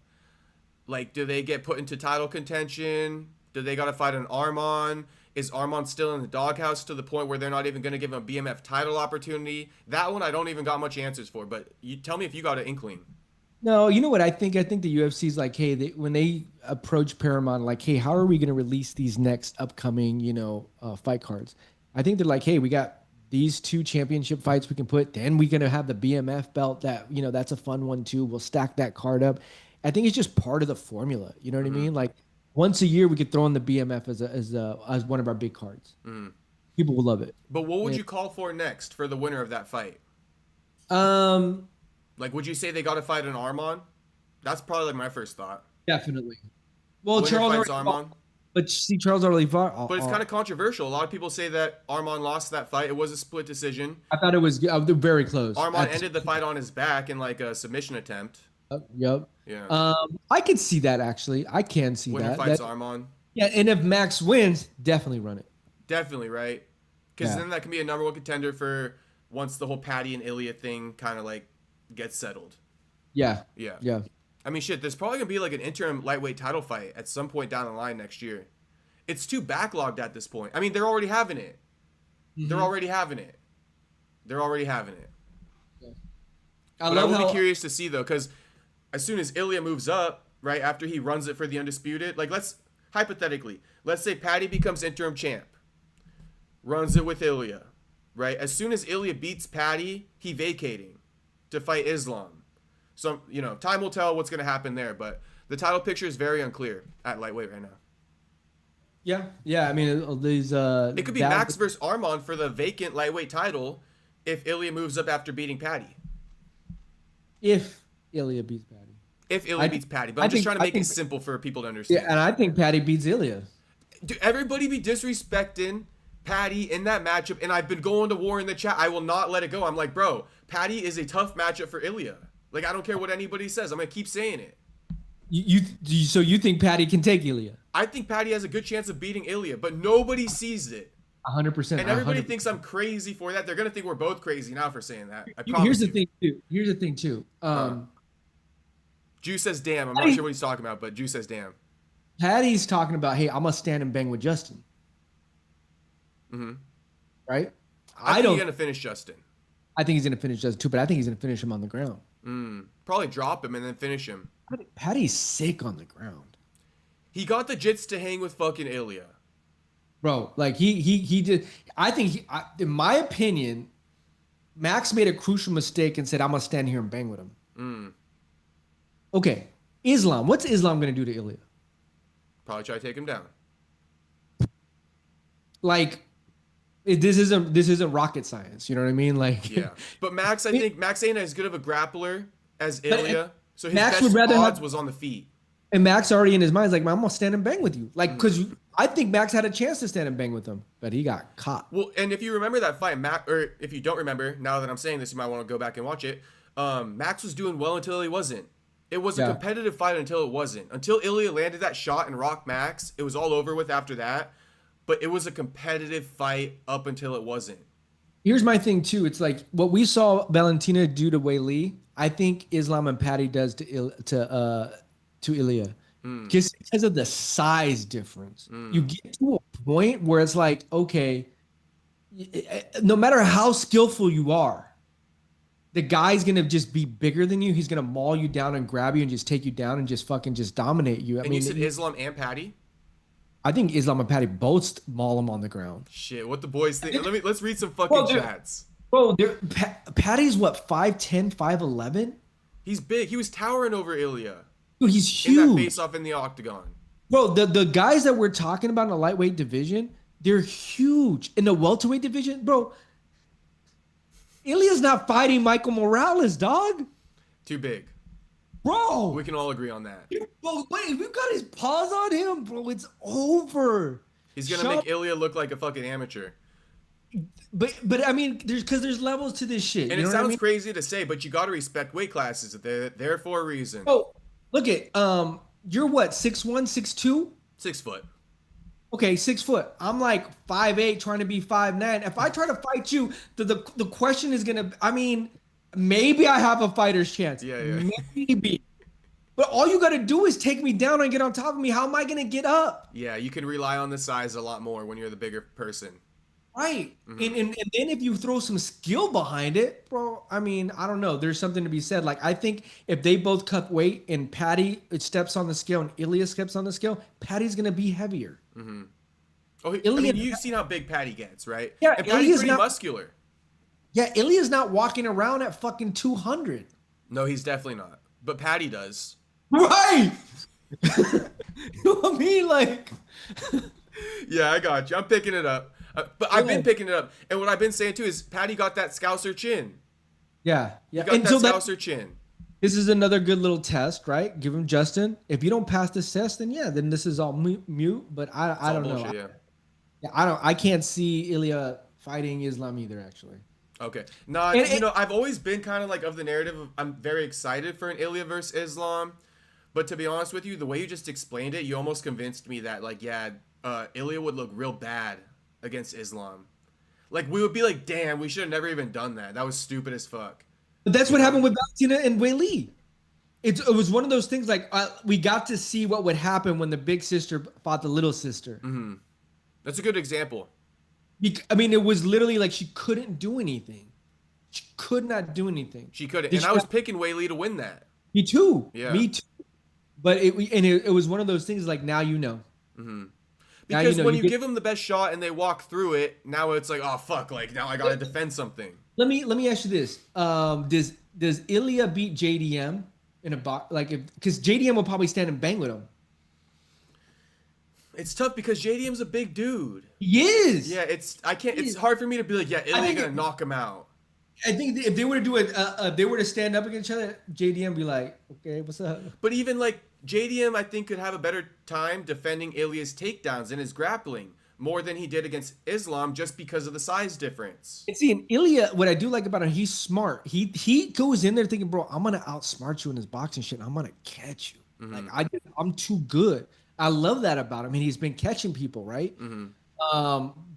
Speaker 2: Like, do they get put into title contention? Do they got to fight an Arman? Is Arman still in the doghouse to the point where they're not even going to give him a BMF title opportunity? That one I don't even got much answers for, but you tell me if you got an inkling.
Speaker 1: No, you know what I think? I think the UFC's like, hey, when they approach Paramount, like, hey, how are we going to release these next upcoming, fight cards? I think they're like, hey, we got these 2 championship fights we can put. Then we're going to have the BMF belt that, that's a fun one too. We'll stack that card up. I think it's just part of the formula. You know what I mean? Like once a year we could throw in the BMF as one of our big cards. People will love it.
Speaker 2: But what would you call for next for the winner of that fight? Like, would you say they got to fight an Arman? That's probably like my first thought.
Speaker 1: Definitely. Well,
Speaker 2: winner
Speaker 1: Charles
Speaker 2: fights Arman.
Speaker 1: But see, Charles already fought.
Speaker 2: But it's kind of controversial. A lot of people say that Arman lost that fight. It was a split decision.
Speaker 1: I thought it was very close.
Speaker 2: Arman ended the fight on his back in like a submission attempt.
Speaker 1: Yep.
Speaker 2: Yeah.
Speaker 1: I can see that actually. I can see
Speaker 2: winner
Speaker 1: that.
Speaker 2: Fights Arman.
Speaker 1: Yeah, and if Max wins, definitely run it.
Speaker 2: Definitely, right? Because then that can be a number 1 contender for once the whole Patty and Ilia thing kind of like gets settled.
Speaker 1: Yeah.
Speaker 2: I mean, shit, there's probably going to be like an interim lightweight title fight at some point down the line next year. It's too backlogged at this point. I mean, they're already having it. They're already having it. But I will be curious to see, though, because as soon as Ilia moves up, right, after he runs it for the Undisputed, like let's say Patty becomes interim champ, runs it with Ilia, right? As soon as Ilia beats Patty, he vacating to fight Islam. So, time will tell what's going to happen there, but the title picture is very unclear at lightweight right now.
Speaker 1: Yeah. I mean, these.
Speaker 2: It could be Max versus Arman for the vacant lightweight title if Ilia moves up after beating Patty.
Speaker 1: If Ilia beats Patty.
Speaker 2: If Ilia beats Patty. But I'm just trying to make it simple for people to understand.
Speaker 1: Yeah, and I think Patty beats Ilia.
Speaker 2: Dude, everybody be disrespecting Patty in that matchup, and I've been going to war in the chat. I will not let it go. I'm like, bro, Patty is a tough matchup for Ilia. Like, I don't care what anybody says. I'm going to keep saying it.
Speaker 1: So you think Patty can take Ilia?
Speaker 2: I think Patty has a good chance of beating Ilia, but nobody sees it.
Speaker 1: 100%.
Speaker 2: And everybody thinks I'm crazy for that. They're going to think we're both crazy now for saying that. I promise
Speaker 1: Here's the
Speaker 2: you.
Speaker 1: thing, too.
Speaker 2: Jew says damn. I'm not sure what he's talking about, but Jew says damn.
Speaker 1: Patty's talking about, hey, I'm going to stand and bang with Justin.
Speaker 2: Mm-hmm.
Speaker 1: Right?
Speaker 2: I think he's going to finish Justin.
Speaker 1: I think he's going to finish Justin, too, but I think he's going to finish him on the ground.
Speaker 2: Probably drop him and then finish him.
Speaker 1: Patty's sick on the ground.
Speaker 2: He got the jits to hang with fucking Ilia.
Speaker 1: Bro, like he did. I think, in my opinion, Max made a crucial mistake and said, I'm going to stand here and bang with him. Okay, Islam. What's Islam going to do to Ilia?
Speaker 2: Probably try to take him down.
Speaker 1: Like, this isn't rocket science. You know what I mean? Like,
Speaker 2: yeah. But Max, I think Max ain't as good of a grappler as Ilia. So his
Speaker 1: Max
Speaker 2: best
Speaker 1: would rather
Speaker 2: odds was on the feet.
Speaker 1: And Max already in his mind is like, man, I'm gonna stand and bang with you. Like, cause I think Max had a chance to stand and bang with him, but he got caught.
Speaker 2: Well, and if you remember that fight, or if you don't remember, now that I'm saying this, you might want to go back and watch it. Max was doing well until he wasn't. It was a competitive fight until it wasn't. Until Ilia landed that shot and rocked Max, it was all over with after that. But it was a competitive fight up until it wasn't.
Speaker 1: Here's my thing too. It's like what we saw Valentina do to Wei Li. I think Islam and Patty does to Ilia. Just because of the size difference. You get to a point where it's like, okay, no matter how skillful you are, the guy's gonna just be bigger than you. He's gonna maul you down and grab you and just take you down and just fucking just dominate you.
Speaker 2: I mean, you said Islam and Patty?
Speaker 1: I think Islam and Patty both maul him on the ground.
Speaker 2: Shit, what the boys think? Let's read some fucking chats.
Speaker 1: Bro, Patty's what, 5'10", 5'11"?
Speaker 2: He's big. He was towering over Ilia.
Speaker 1: Dude, he's huge.
Speaker 2: In that face-off in the octagon.
Speaker 1: Bro, the guys that we're talking about in the lightweight division, they're huge. In the welterweight division, bro, Ilia's not fighting Michael Morales, dog.
Speaker 2: Too big.
Speaker 1: Bro.
Speaker 2: We can all agree on that.
Speaker 1: Bro, wait, if you got his paws on him, bro, it's over.
Speaker 2: He's going to make Ilia look like a fucking amateur.
Speaker 1: But I mean, there's levels to this shit.
Speaker 2: And it sounds crazy to say, but you got to respect weight classes. They're there for a reason.
Speaker 1: Oh, look at, you're what, 6'1", 6'2"?
Speaker 2: 6 foot.
Speaker 1: Okay, 6 foot. I'm like 5'8", trying to be 5'9". If I try to fight you, the question is gonna. I mean, maybe I have a fighter's chance.
Speaker 2: Yeah.
Speaker 1: Maybe. But all you gotta do is take me down and get on top of me. How am I gonna get up?
Speaker 2: Yeah, you can rely on the size a lot more when you're the bigger person.
Speaker 1: Right. And then if you throw some skill behind it, bro, I mean, I don't know. There's something to be said. Like, I think if they both cut weight and Patty steps on the scale and Ilia steps on the scale, Patty's going to be heavier.
Speaker 2: Oh, I mean, you've seen how big Patty gets, right?
Speaker 1: Yeah,
Speaker 2: and Patty's pretty muscular.
Speaker 1: Yeah, Ilia's not walking around at fucking 200.
Speaker 2: No, he's definitely not. But Patty does.
Speaker 1: Right. You know what I mean? Like.
Speaker 2: Yeah, I got you. I'm picking it up. But I've been picking it up. And what I've been saying, too, is Patty got that Scouser chin.
Speaker 1: Yeah.
Speaker 2: He got that Scouser chin.
Speaker 1: This is another good little test, right? Give him Justin. If you don't pass this test, then this is all mute. But I don't know. Yeah. I can't see Ilia fighting Islam either, actually.
Speaker 2: Okay. Nah, I've always been kind of like of the narrative of I'm very excited for an Ilia versus Islam. But to be honest with you, the way you just explained it, you almost convinced me that, like, Ilia would look real bad against Islam. Like, we would be like, damn, we should have never even done that. That was stupid as fuck.
Speaker 1: But that's what happened with Valentina and Wei Li. It was one of those things, like, we got to see what would happen when the big sister fought the little sister.
Speaker 2: That's a good example.
Speaker 1: I mean, it was literally like she couldn't do anything. She could not do anything.
Speaker 2: She couldn't. And I was picking Wei Li to win that.
Speaker 1: Me too.
Speaker 2: Yeah.
Speaker 1: Me too. But it was one of those things like, now you know.
Speaker 2: Because when you give them the best shot and they walk through it, now it's like, oh fuck, like now I gotta defend something.
Speaker 1: Let me ask you this: does Ilia beat JDM in a box? Like, because JDM will probably stand and bang with him.
Speaker 2: It's tough because JDM's a big dude.
Speaker 1: He is.
Speaker 2: Yeah, it's hard for me to be like, yeah, Ilia's gonna knock him out.
Speaker 1: I think if they were to do it, they were to stand up against each other, JDM be like, okay, what's up?
Speaker 2: But even like JDM, I think could have a better time defending Ilia's takedowns and his grappling more than he did against Islam just because of the size difference.
Speaker 1: And see, in Ilia, what I do like about him, he's smart. He goes in there thinking, bro, I'm gonna outsmart you in this boxing shit. And I'm gonna catch you. Like I'm too good. I love that about him, and he's been catching people, right?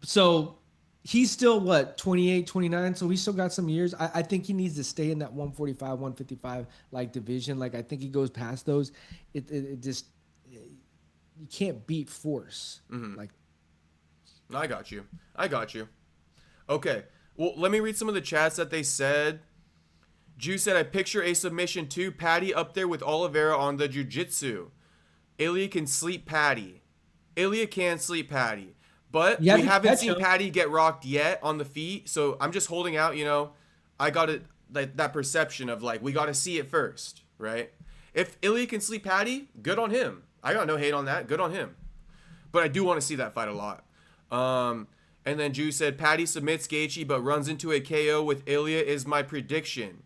Speaker 1: So he's still what 28, 29, so he still got some years. I think he needs to stay in that 145, 155 like division. Like I think he goes past those. It just you can't beat force like.
Speaker 2: I got you. Okay. Well, let me read some of the chats that they said. Jew said, I picture a submission to Patty up there with Oliveira on the jiu-jitsu. Ilia can sleep Patty. Ilia can sleep Patty. But we haven't seen Patty get rocked yet on the feet. So I'm just holding out, you know. I got it, like, that perception of, like, we got to see it first, right? If Ilia can sleep Patty, good on him. I got no hate on that. Good on him. But I do want to see that fight a lot. And then Jew said, Patty submits Gaethje but runs into a KO with Ilia is my prediction.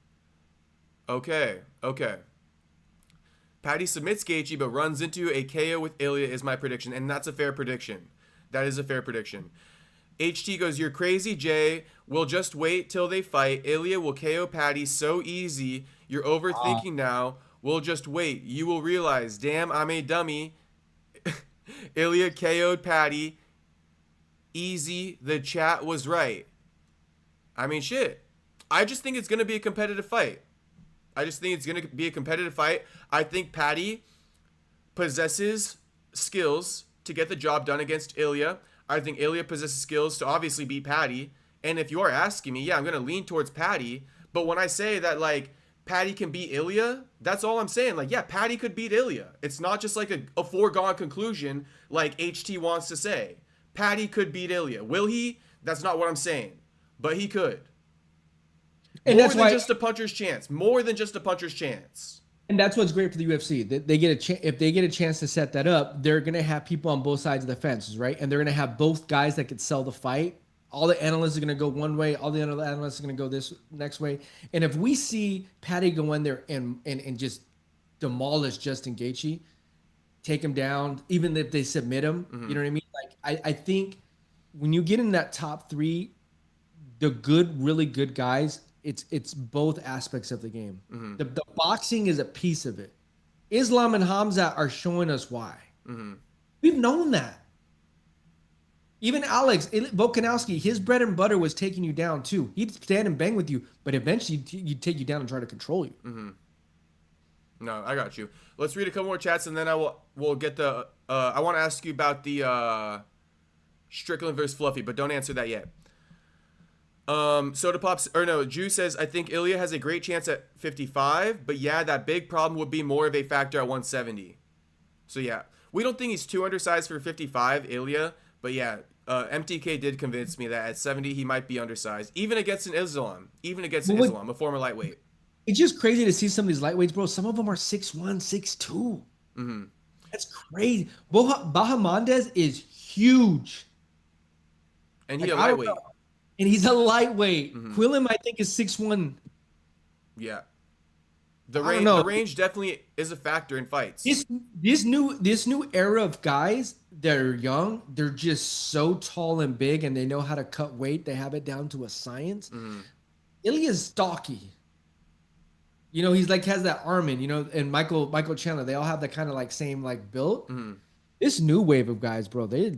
Speaker 2: Okay. Patty submits Gaethje but runs into a KO with Ilia is my prediction. And that's a fair prediction. That is a fair prediction. HT goes, you're crazy, Jay. We'll just wait till they fight. Ilia will KO Patty so easy. You're overthinking now. We'll just wait. You will realize, damn, I'm a dummy. Ilia KO'd Patty. Easy. The chat was right. I mean, shit. I just think it's going to be a competitive fight. I think Patty possesses skills to get the job done against Ilia. I think Ilia possesses skills to obviously beat Patty. And if you are asking me, yeah, I'm going to lean towards Patty. But when I say that, like, Patty can beat Ilia, that's all I'm saying. Like, yeah, Patty could beat Ilia. It's not just like a foregone conclusion like HT wants to say. Patty could beat Ilia. Will he? That's not what I'm saying. But he could. And more than just a puncher's chance. More than just a puncher's chance.
Speaker 1: And that's what's great for the UFC. They get if they get a chance to set that up, they're going to have people on both sides of the fences, right? And they're going to have both guys that could sell the fight. All the analysts are going to go one way. All the other analysts are going to go this next way. And if we see Patty go in there and just demolish Justin Gaethje, take him down, even if they submit him, you know what I mean? Like I think when you get in that top three, the good, really good guys, it's both aspects of the game. The boxing is a piece of it. Islam and Hamza are showing us why. We've known that. Even Alex Volkanovski, his bread and butter was taking you down too. He'd stand and bang with you, but eventually he'd take you down and try to control you.
Speaker 2: No, I got you. Let's read a couple more chats, and then we'll get the. I want to ask you about the Strickland versus Fluffy, but don't answer that yet. Soda Pops Jew says, I think Ilia has a great chance at 55, but yeah, that big problem would be more of a factor at 170. So yeah, we don't think he's too undersized for 55, Ilia, but yeah, MTK did convince me that at 70 he might be undersized, even against an Islam, a former lightweight.
Speaker 1: It's just crazy to see some of these lightweights, bro. Some of them are 6'1", 6'2". That's crazy. Bahamondes is huge.
Speaker 2: And he's a lightweight.
Speaker 1: And he's a lightweight. Quillen, I think, is 6'1".
Speaker 2: Yeah. The range definitely is a factor in fights.
Speaker 1: This new era of guys that are young, they're just so tall and big, and they know how to cut weight. They have it down to a science. Ilia's stocky. You know, he's like has that Armin, you know, and Michael Chandler. They all have that kind of like same like build. This new wave of guys, bro, they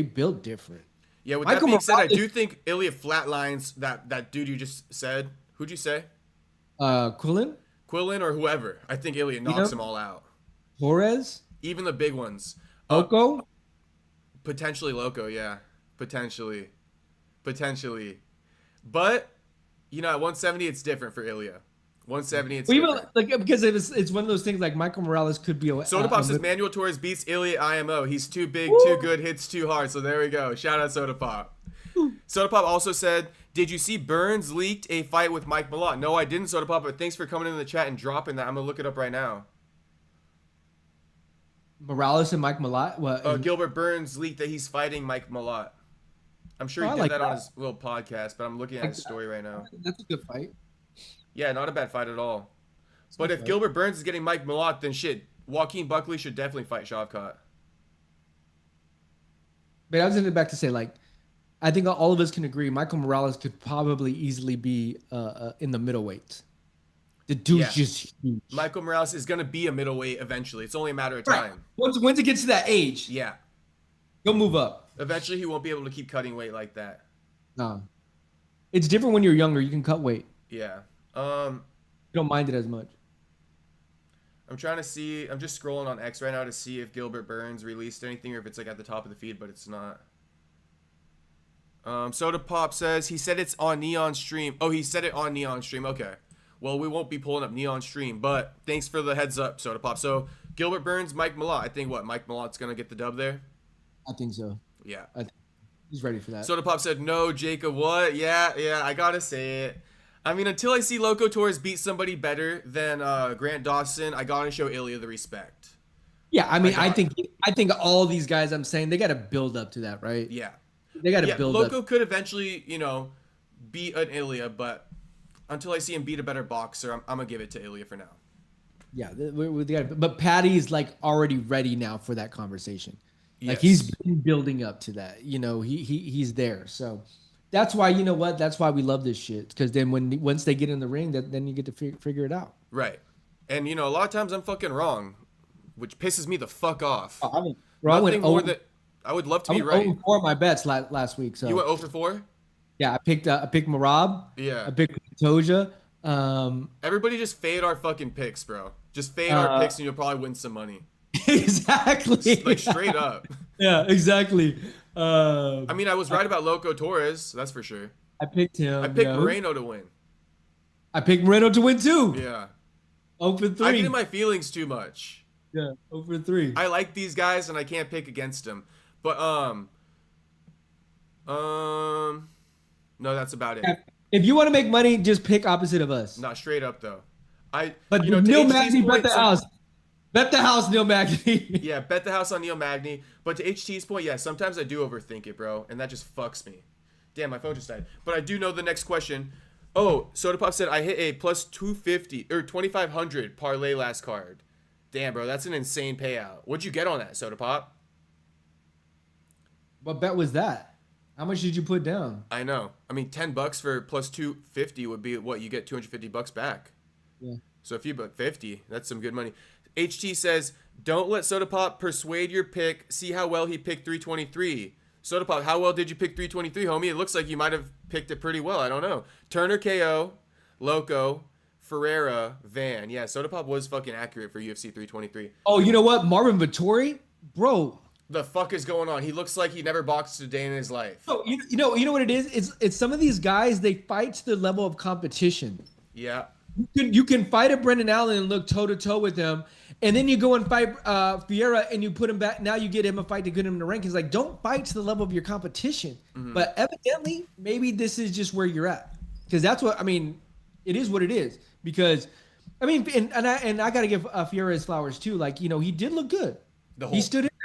Speaker 1: build different.
Speaker 2: Yeah, with that being said, I do think Ilia flatlines that dude you just said. Who'd you say?
Speaker 1: Quillen
Speaker 2: or whoever. I think Ilia knocks them all out.
Speaker 1: Torres?
Speaker 2: Even the big ones.
Speaker 1: Loco?
Speaker 2: Potentially Loco, yeah. Potentially. But, you know, at 170, it's different for Ilia. 170, it's different.
Speaker 1: Like, because it's one of those things like Michael Morales could be a...
Speaker 2: Soda Pop says Manuel Torres beats Ilia IMO. He's too big, too good, hits too hard. So there we go. Shout out Soda Pop. Soda Pop also said, did you see Burns leaked a fight with Mike Malott? No, I didn't, Soda Pop, but thanks for coming in the chat and dropping that. I'm going to look it up right now.
Speaker 1: Morales and Mike Malott?
Speaker 2: Gilbert Burns leaked that he's fighting Mike Malott. I'm sure he
Speaker 1: I
Speaker 2: did
Speaker 1: like
Speaker 2: that on
Speaker 1: that.
Speaker 2: his little podcast, but I'm looking at his story right now.
Speaker 1: That's a good fight.
Speaker 2: Yeah, not a bad fight at all.
Speaker 1: It's a
Speaker 2: But
Speaker 1: good
Speaker 2: if
Speaker 1: fight.
Speaker 2: Gilbert Burns is getting Mike Malott, then shit, Joaquin Buckley should definitely fight Shavkat.
Speaker 1: But I was going back to say, like, I think all of us can agree Michael Morales could probably easily be in the middleweight. The dude's
Speaker 2: Yeah.
Speaker 1: just huge.
Speaker 2: Michael Morales is going to be a middleweight eventually. It's only a matter of
Speaker 1: Right.
Speaker 2: time.
Speaker 1: Once it gets to that age,
Speaker 2: Yeah.
Speaker 1: he'll move up.
Speaker 2: Eventually, he won't be able to keep cutting weight like that.
Speaker 1: No. It's different when you're younger. You can cut weight.
Speaker 2: Yeah.
Speaker 1: You don't mind it as much.
Speaker 2: I'm trying to see. I'm just scrolling on X right now to see if Gilbert Burns released anything or if it's like at the top of the feed, but it's not. Soda Pop says he said it's on Neon Stream. Oh, he said it on Neon Stream. Okay. Well, we won't be pulling up Neon Stream, but thanks for the heads up, Soda Pop. So Gilbert Burns, Mike Malott. I think Mike Malott's gonna get the dub there.
Speaker 1: I think so.
Speaker 2: Yeah.
Speaker 1: He's ready for that.
Speaker 2: Soda Pop said no, Jacob. What? Yeah. I gotta say it. I mean, until I see Loco Torres beat somebody better than Grant Dawson, I gotta show Ilia the respect.
Speaker 1: Yeah, I mean, I think all these guys I'm saying, they got to build up to that, right?
Speaker 2: Yeah.
Speaker 1: They got to build
Speaker 2: Loco
Speaker 1: up.
Speaker 2: could eventually, beat an Ilia, but until I see him beat a better boxer, I'm gonna give it to Ilia for now.
Speaker 1: Yeah, but Patty's like already ready now for that conversation. Like
Speaker 2: Yes.
Speaker 1: he's been building up to that. He's there. So that's why that's why we love this shit. Because then once they get in the ring, then you get to figure it out.
Speaker 2: Right. And a lot of times I'm fucking wrong, which pisses me the fuck off.
Speaker 1: Nothing
Speaker 2: more than I would love to be right.
Speaker 1: 0-4 my bets last week. So
Speaker 2: You went 0 for 4?
Speaker 1: yeah, I picked Merab.
Speaker 2: Yeah.
Speaker 1: I picked Pantoja.
Speaker 2: Everybody just fade our fucking picks, bro. Just fade our picks and you'll probably win some money.
Speaker 1: Exactly.
Speaker 2: Like straight up.
Speaker 1: Yeah, exactly.
Speaker 2: I mean, I was right about Loco Torres, that's for sure.
Speaker 1: I picked him.
Speaker 2: I picked Moreno to win.
Speaker 1: I picked Moreno to win too.
Speaker 2: Yeah.
Speaker 1: 0 for 3.
Speaker 2: I get in my feelings too much.
Speaker 1: Yeah, 0 for 3.
Speaker 2: I like these guys and I can't pick against them. But no, that's about it.
Speaker 1: If you want to make money, just pick opposite of us.
Speaker 2: Not straight up though.
Speaker 1: But
Speaker 2: to
Speaker 1: Neil
Speaker 2: HT's
Speaker 1: Magny bet
Speaker 2: point,
Speaker 1: the house. Bet the house, Neil Magny.
Speaker 2: Yeah, bet the house on Neil Magny. But to HT's point, yeah, sometimes I do overthink it, bro, and that just fucks me. Damn, my phone just died. But I do know the next question. Oh, Soda Pop said I hit a plus 250 or 2,500 parlay last card. Damn, bro, that's an insane payout. What'd you get on that, Soda Pop?
Speaker 1: What bet was that? How much did you put down?
Speaker 2: I know. I mean, $10 for plus 250 would be what you get $250 back.
Speaker 1: Yeah.
Speaker 2: So if you put 50, that's some good money. HT says, don't let Soda Pop persuade your pick. See how well he picked 323. Soda Pop, how well did you pick 323, homie? It looks like you might have picked it pretty well. I don't know. Turner KO, Loco, Ferreira, Van. Yeah, Soda Pop was fucking accurate for UFC 323.
Speaker 1: Oh, you know what? Marvin Vettori? Bro.
Speaker 2: The fuck is going on? He looks like he never boxed a day in his life.
Speaker 1: Oh, you know what it is? It's some of these guys, they fight to the level of competition.
Speaker 2: Yeah.
Speaker 1: You can fight a Brendan Allen and look toe to toe with him, and then you go and fight Vieira and you put him back. Now you get him a fight to get him in the rankings. Like, don't fight to the level of your competition.
Speaker 2: Mm-hmm.
Speaker 1: But evidently, maybe this is just where you're at, because that's what I mean. It is what it is. Because I mean, and I got to give Vieira his flowers too. Like, he did look good. He stood in there.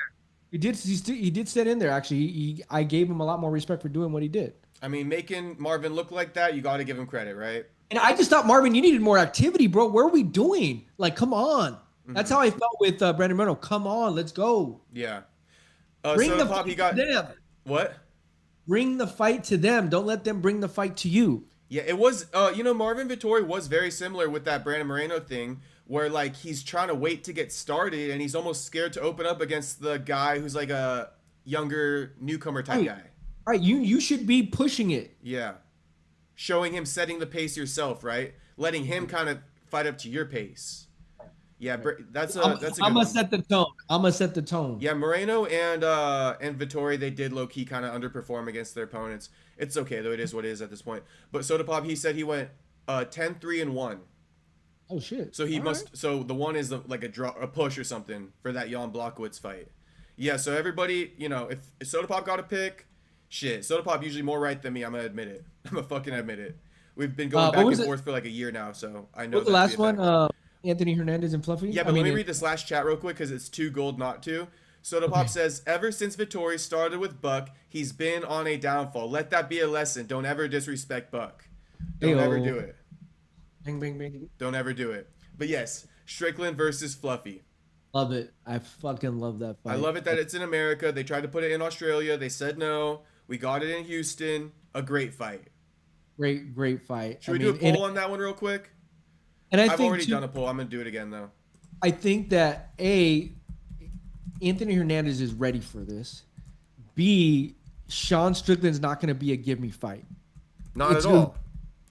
Speaker 1: He did sit in there. Actually, I gave him a lot more respect for doing what he did.
Speaker 2: I mean, making Marvin look like that, you got to give him credit, right?
Speaker 1: And I just thought, Marvin, you needed more activity, bro. What are we doing? Like, come on. That's how I felt with Brandon Moreno. Come on, let's go.
Speaker 2: Yeah.
Speaker 1: Bring the
Speaker 2: Pop,
Speaker 1: fight
Speaker 2: he got
Speaker 1: to them.
Speaker 2: what?
Speaker 1: Bring the fight to them. Don't let them bring the fight to you.
Speaker 2: Yeah, it was. Marvin Vettori was very similar with that Brandon Moreno thing, where like he's trying to wait to get started, and he's almost scared to open up against the guy who's like a younger newcomer type guy.
Speaker 1: All right, you should be pushing it.
Speaker 2: Yeah, showing him setting the pace yourself, right? Letting him kind of fight up to your pace. Yeah, that's a good
Speaker 1: I'm
Speaker 2: one.
Speaker 1: gonna set the tone. I'm gonna set the tone.
Speaker 2: Yeah, Moreno and Vettori, they did low key kind of underperform against their opponents. It's okay though; it is what it is at this point. But Soda Pop, he said he went 10-3-1.
Speaker 1: Oh shit!
Speaker 2: So he
Speaker 1: All
Speaker 2: must.
Speaker 1: right.
Speaker 2: So the one is like a push or something for that Jan Blachowicz fight. Yeah. So everybody, if Soda Pop got a pick, shit, Soda Pop usually more right than me. I'm gonna admit it. I'm gonna fucking admit it. We've been going back and forth for like a year now, so I know.
Speaker 1: What was the last one? Anthony Hernandez and Fluffy.
Speaker 2: Yeah, but let me read this last chat real quick because it's too gold not to. Soda Pop says, ever since Vettori started with Buck, he's been on a downfall. Let that be a lesson. Don't ever disrespect Buck. Don't ever do it.
Speaker 1: Bing, bing, bing.
Speaker 2: Don't ever do it. But yes, Strickland versus Fluffy.
Speaker 1: Love it. I fucking love that fight.
Speaker 2: I love it that it's in America. They tried to put it in Australia. They said no. We got it in Houston. A great fight.
Speaker 1: Great fight.
Speaker 2: Should we do a poll on that one real quick?
Speaker 1: And
Speaker 2: I've already done a poll. I'm going to do it again, though.
Speaker 1: I think that, A, Anthony Hernandez is ready for this. B, Sean Strickland's not going to be a give me fight.
Speaker 2: Not at all.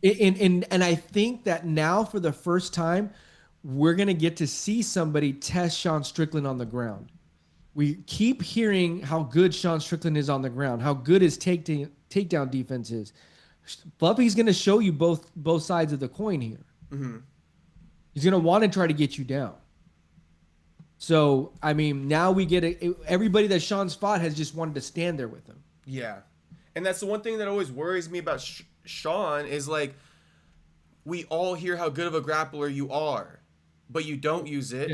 Speaker 1: And I think that now for the first time, we're going to get to see somebody test Sean Strickland on the ground. We keep hearing how good Sean Strickland is on the ground, how good his takedown defense is. Fluffy's going to show you both sides of the coin here.
Speaker 2: Mm-hmm.
Speaker 1: He's going to want to try to get you down. So, I mean, now we get everybody that Sean's fought has just wanted to stand there with him.
Speaker 2: Yeah. And that's the one thing that always worries me about Sean is, like, we all hear how good of a grappler you are, but you don't use it.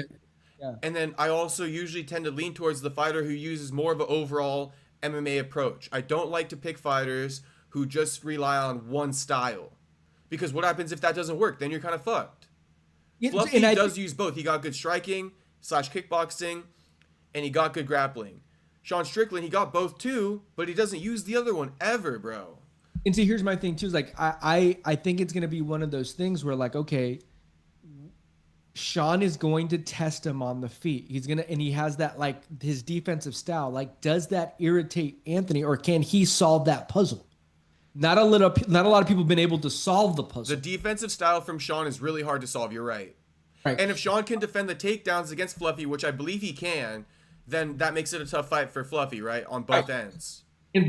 Speaker 1: Yeah.
Speaker 2: And then I also usually tend to lean towards the fighter who uses more of an overall MMA approach. I don't like to pick fighters who just rely on one style. Because what happens if that doesn't work? Then you're kind of fucked. Fluffy does use both. He got good striking / kickboxing, and he got good grappling. Sean Strickland, he got both too, but he doesn't use the other one ever, bro.
Speaker 1: And see, here's my thing too. Is like I think it's gonna be one of those things where, like, okay, Sean is going to test him on the feet. And he has that, like, his defensive style. Like, does that irritate Anthony, or can he solve that puzzle? Not a lot of people have been able to solve the puzzle.
Speaker 2: The defensive style from Sean is really hard to solve. You're right. And if Sean can defend the takedowns against Fluffy, which I believe he can, then that makes it a tough fight for Fluffy, right? On both ends.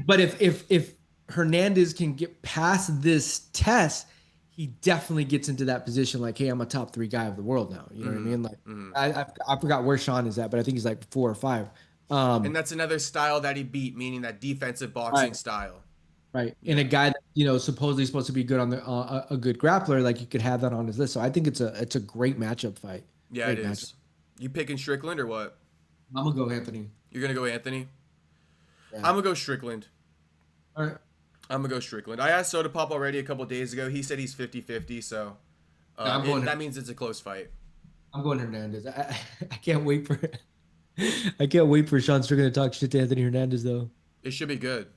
Speaker 1: But if Hernandez can get past this test, he definitely gets into that position like, hey, I'm a top 3 guy of the world now. You know what I mean? Like, I forgot where Sean is at, but I think he's like 4 or 5.
Speaker 2: And that's another style that he beat, meaning that defensive boxing style.
Speaker 1: Right. And a guy that, you know, supposedly supposed to be good on the a good grappler, like, you could have that on his list. So I think it's a great matchup fight.
Speaker 2: Yeah,
Speaker 1: great
Speaker 2: it is. You picking Strickland or what?
Speaker 1: I'm gonna go Anthony.
Speaker 2: You're gonna go Anthony?
Speaker 1: Yeah.
Speaker 2: I'm gonna go Strickland.
Speaker 1: All right.
Speaker 2: I'm gonna go Strickland. I asked Soda Pop already a couple days ago. He said he's 50-50, so that means it's a close fight.
Speaker 1: I'm going Hernandez. I can't wait for Sean Strickland to talk shit to Anthony Hernandez, though.
Speaker 2: It should be good.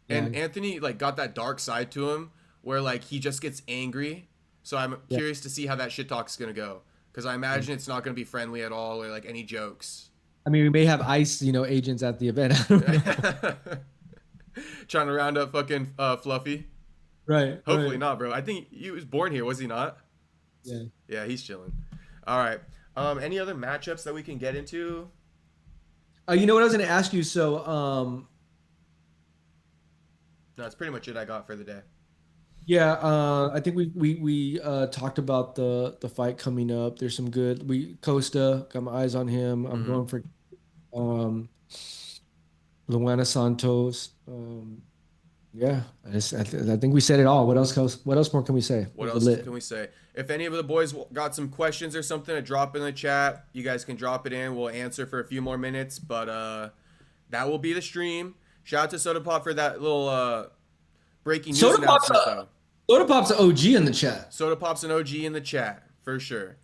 Speaker 1: Yeah.
Speaker 2: And Anthony, like, got that dark side to him where, like, he just gets angry. So I'm curious to see how that shit talk's gonna go, because I imagine it's not gonna be friendly at all or, like, any jokes.
Speaker 1: I mean, we may have ICE, agents at the event.
Speaker 2: Trying to round up fucking Fluffy.
Speaker 1: Right.
Speaker 2: Hopefully not, bro. I think he was born here, was he not?
Speaker 1: Yeah.
Speaker 2: Yeah, he's chilling. All right. Any other matchups that we can get into?
Speaker 1: You know what I was going to ask you? So,
Speaker 2: no, that's pretty much it I got for the day.
Speaker 1: Yeah, I think we talked about the fight coming up. There's some good. Costa, got my eyes on him. I'm going for Joanna Santos. Yeah, I think we said it all. What else more can we say?
Speaker 2: What else can we say? If any of the boys got some questions or something to drop in the chat, you guys can drop it in. We'll answer for a few more minutes, but that will be the stream. Shout out to Soda Pop for that little breaking news announcement, though.
Speaker 1: Soda Pop's an OG in the chat.
Speaker 2: Soda Pop's an OG in the chat, for sure.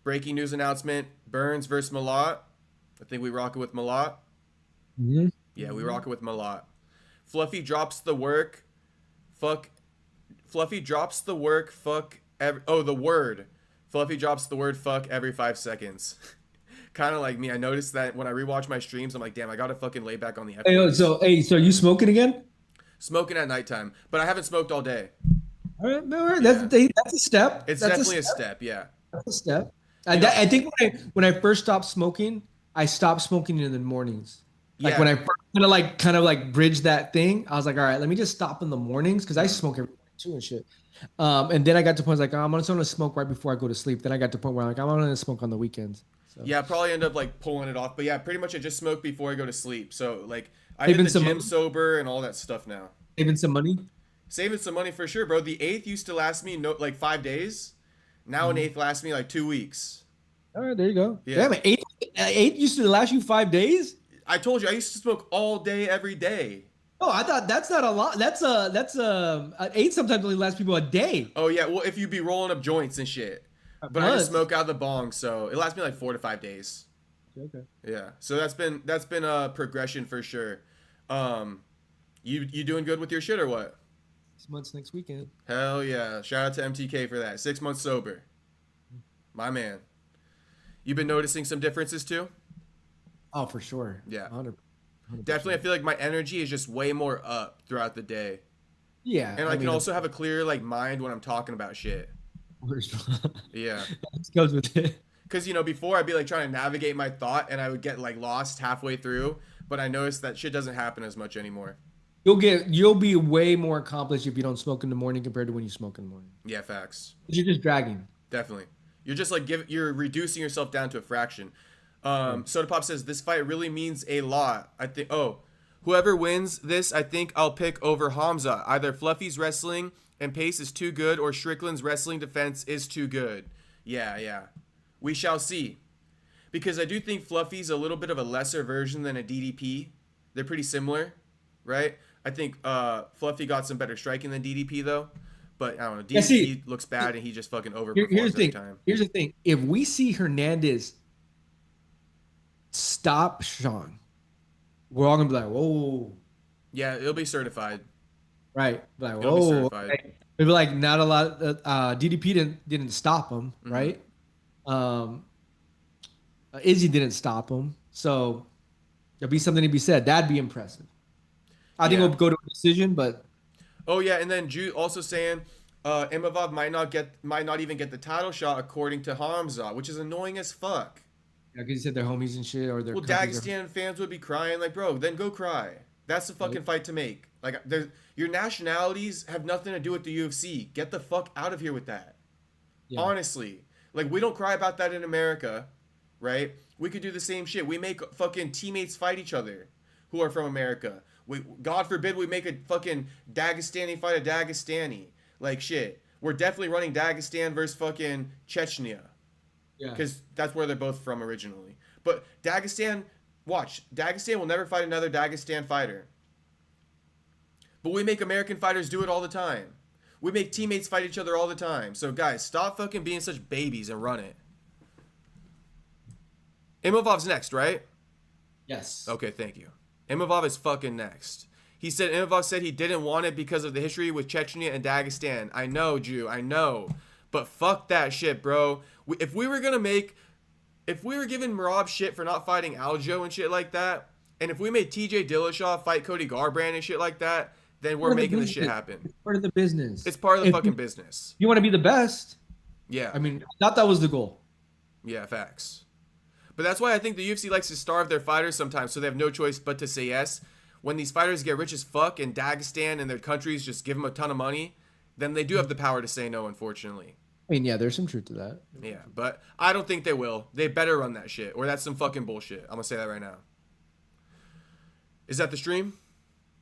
Speaker 2: Breaking news announcement, Burns versus Malott. I think we rock it with Malott.
Speaker 1: Mm-hmm.
Speaker 2: Yeah, we rock it with Malott. Fluffy drops the work. Fluffy drops the word. Fluffy drops the word fuck every 5 seconds. Kind of like me. I noticed that when I rewatch my streams, I'm like, damn, I gotta fucking lay back on the F.
Speaker 1: So are you smoking again?
Speaker 2: Smoking at nighttime, but I haven't smoked all day.
Speaker 1: All right, no, that's a step.
Speaker 2: It's definitely a step. Yeah,
Speaker 1: that's a step. I think when I first stopped smoking, I stopped smoking in the mornings. Like when I kind of like bridged that thing, I was like, all right, let me just stop in the mornings, because I smoke every morning too and shit. And then I got to the point like, I'm just gonna smoke right before I go to sleep. Then I got to the point where I'm gonna smoke on the weekends. So.
Speaker 2: Yeah, I probably end up like pulling it off. But yeah, pretty much I just smoke before I go to sleep. So like I hit the gym sober and all that stuff now.
Speaker 1: Saving some money?
Speaker 2: Saving some money for sure, bro. The eighth used to last me like 5 days. Now an eighth lasts me like 2 weeks.
Speaker 1: All right, there you go.
Speaker 2: Yeah,
Speaker 1: Damn, 8 used to last you 5 days?
Speaker 2: I told you I used to smoke all day, every day.
Speaker 1: Oh, I thought that's not a lot. That's 8 sometimes only lasts people a day.
Speaker 2: Oh yeah, well if you be rolling up joints and shit. But I just smoke out of the bong, so it lasts me like 4 to 5 days.
Speaker 1: Okay.
Speaker 2: Yeah, so that's been a progression for sure. You doing good with your shit or what?
Speaker 1: 6 months next weekend.
Speaker 2: Hell yeah! Shout out to MTK for that. 6 months sober, my man. You been noticing some differences too?
Speaker 1: Oh, for sure.
Speaker 2: Yeah.
Speaker 1: 100%.
Speaker 2: Definitely, I feel like my energy is just way more up throughout the day.
Speaker 1: Yeah.
Speaker 2: And I can also have a clear like mind when I'm talking about shit. Yeah.
Speaker 1: That goes with it.
Speaker 2: Because, before I'd be like trying to navigate my thought and I would get like lost halfway through. But I noticed that shit doesn't happen as much anymore.
Speaker 1: You'll be way more accomplished if you don't smoke in the morning compared to when you smoke in the morning.
Speaker 2: Yeah, facts.
Speaker 1: You're just dragging.
Speaker 2: Definitely. You're just like you're reducing yourself down to a fraction. Soda Pop says this fight really means a lot. I think whoever wins this, I think I'll pick over Hamza. Either Fluffy's wrestling and pace is too good or Strickland's wrestling defense is too good. Yeah. We shall see. Because I do think Fluffy's a little bit of a lesser version than a DDP. They're pretty similar, right? I think Fluffy got some better striking than DDP though. But I don't know. DDP looks bad and he just fucking overperforms every time.
Speaker 1: Here's the thing. If we see Hernandez stop Sean, we're all gonna be like, whoa.
Speaker 2: Yeah, it'll be certified.
Speaker 1: Right. Like,
Speaker 2: It'll be certified.
Speaker 1: Okay. It'll be like not a lot. DDP didn't stop him, right? Izzy didn't stop him, so there'll be something to be said. That'd be impressive. I think we'll go to a decision, but.
Speaker 2: Oh yeah, and then Jude also saying, Imavov might not even get the title shot according to Hamza, which is annoying as fuck.
Speaker 1: Yeah, because you said they're homies and shit, or they're.
Speaker 2: Well, Dagestan fans would be crying like, bro, then go cry. That's the fucking fight to make. Like, your nationalities have nothing to do with the UFC. Get the fuck out of here with that. Yeah. Honestly, like we don't cry about that in America, right? We could do the same shit. We make fucking teammates fight each other who are from America. God forbid we make a fucking Dagestani fight a Dagestani. Like shit. We're definitely running Dagestan versus fucking Chechnya. Yeah. Because that's where they're both from originally. But Dagestan will never fight another Dagestan fighter. But we make American fighters do it all the time. We make teammates fight each other all the time. So guys, stop fucking being such babies and run it. Imavov's next, right?
Speaker 1: Yes.
Speaker 2: Okay, thank you. Imavov is fucking next. He said Imavov said he didn't want it because of the history with Chechnya and Dagestan. I know, Jew. I know. But fuck that shit, bro. If we were giving Merab shit for not fighting Aljo and shit like that, and if we made TJ Dillashaw fight Cody Garbrandt and shit like that, then we're making this shit happen.
Speaker 1: It's part of the business.
Speaker 2: It's part of the fucking business.
Speaker 1: You want to be the best.
Speaker 2: Yeah.
Speaker 1: I mean, I thought that was the goal.
Speaker 2: Yeah, facts. But that's why I think the UFC likes to starve their fighters sometimes, so they have no choice but to say yes. When these fighters get rich as fuck and Dagestan and their countries just give them a ton of money, then they do have the power to say no, unfortunately.
Speaker 1: I mean, yeah, there's some truth to that.
Speaker 2: Yeah, but I don't think they will. They better run that shit, or that's some fucking bullshit. I'm gonna say that right now. Is that the stream?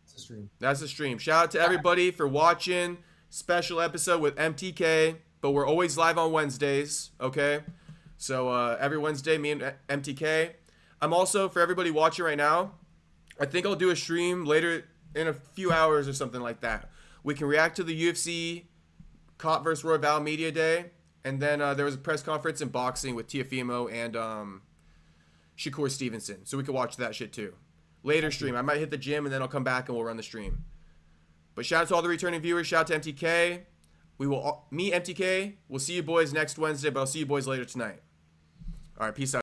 Speaker 1: That's the stream.
Speaker 2: That's the stream. Shout out to everybody for watching. Special episode with MTK, but we're always live on Wednesdays, okay? So every Wednesday, me and MTK. I'm also, for everybody watching right now, I think I'll do a stream later in a few hours or something like that. We can react to the UFC Cop vs. Royval Media Day. And then there was a press conference in boxing with Tiafimo and Shakur Stevenson. So we could watch that shit too. Later stream. I might hit the gym and then I'll come back and we'll run the stream. But shout out to all the returning viewers. Shout out to MTK. Me, MTK, we'll see you boys next Wednesday, but I'll see you boys later tonight. All right, peace out.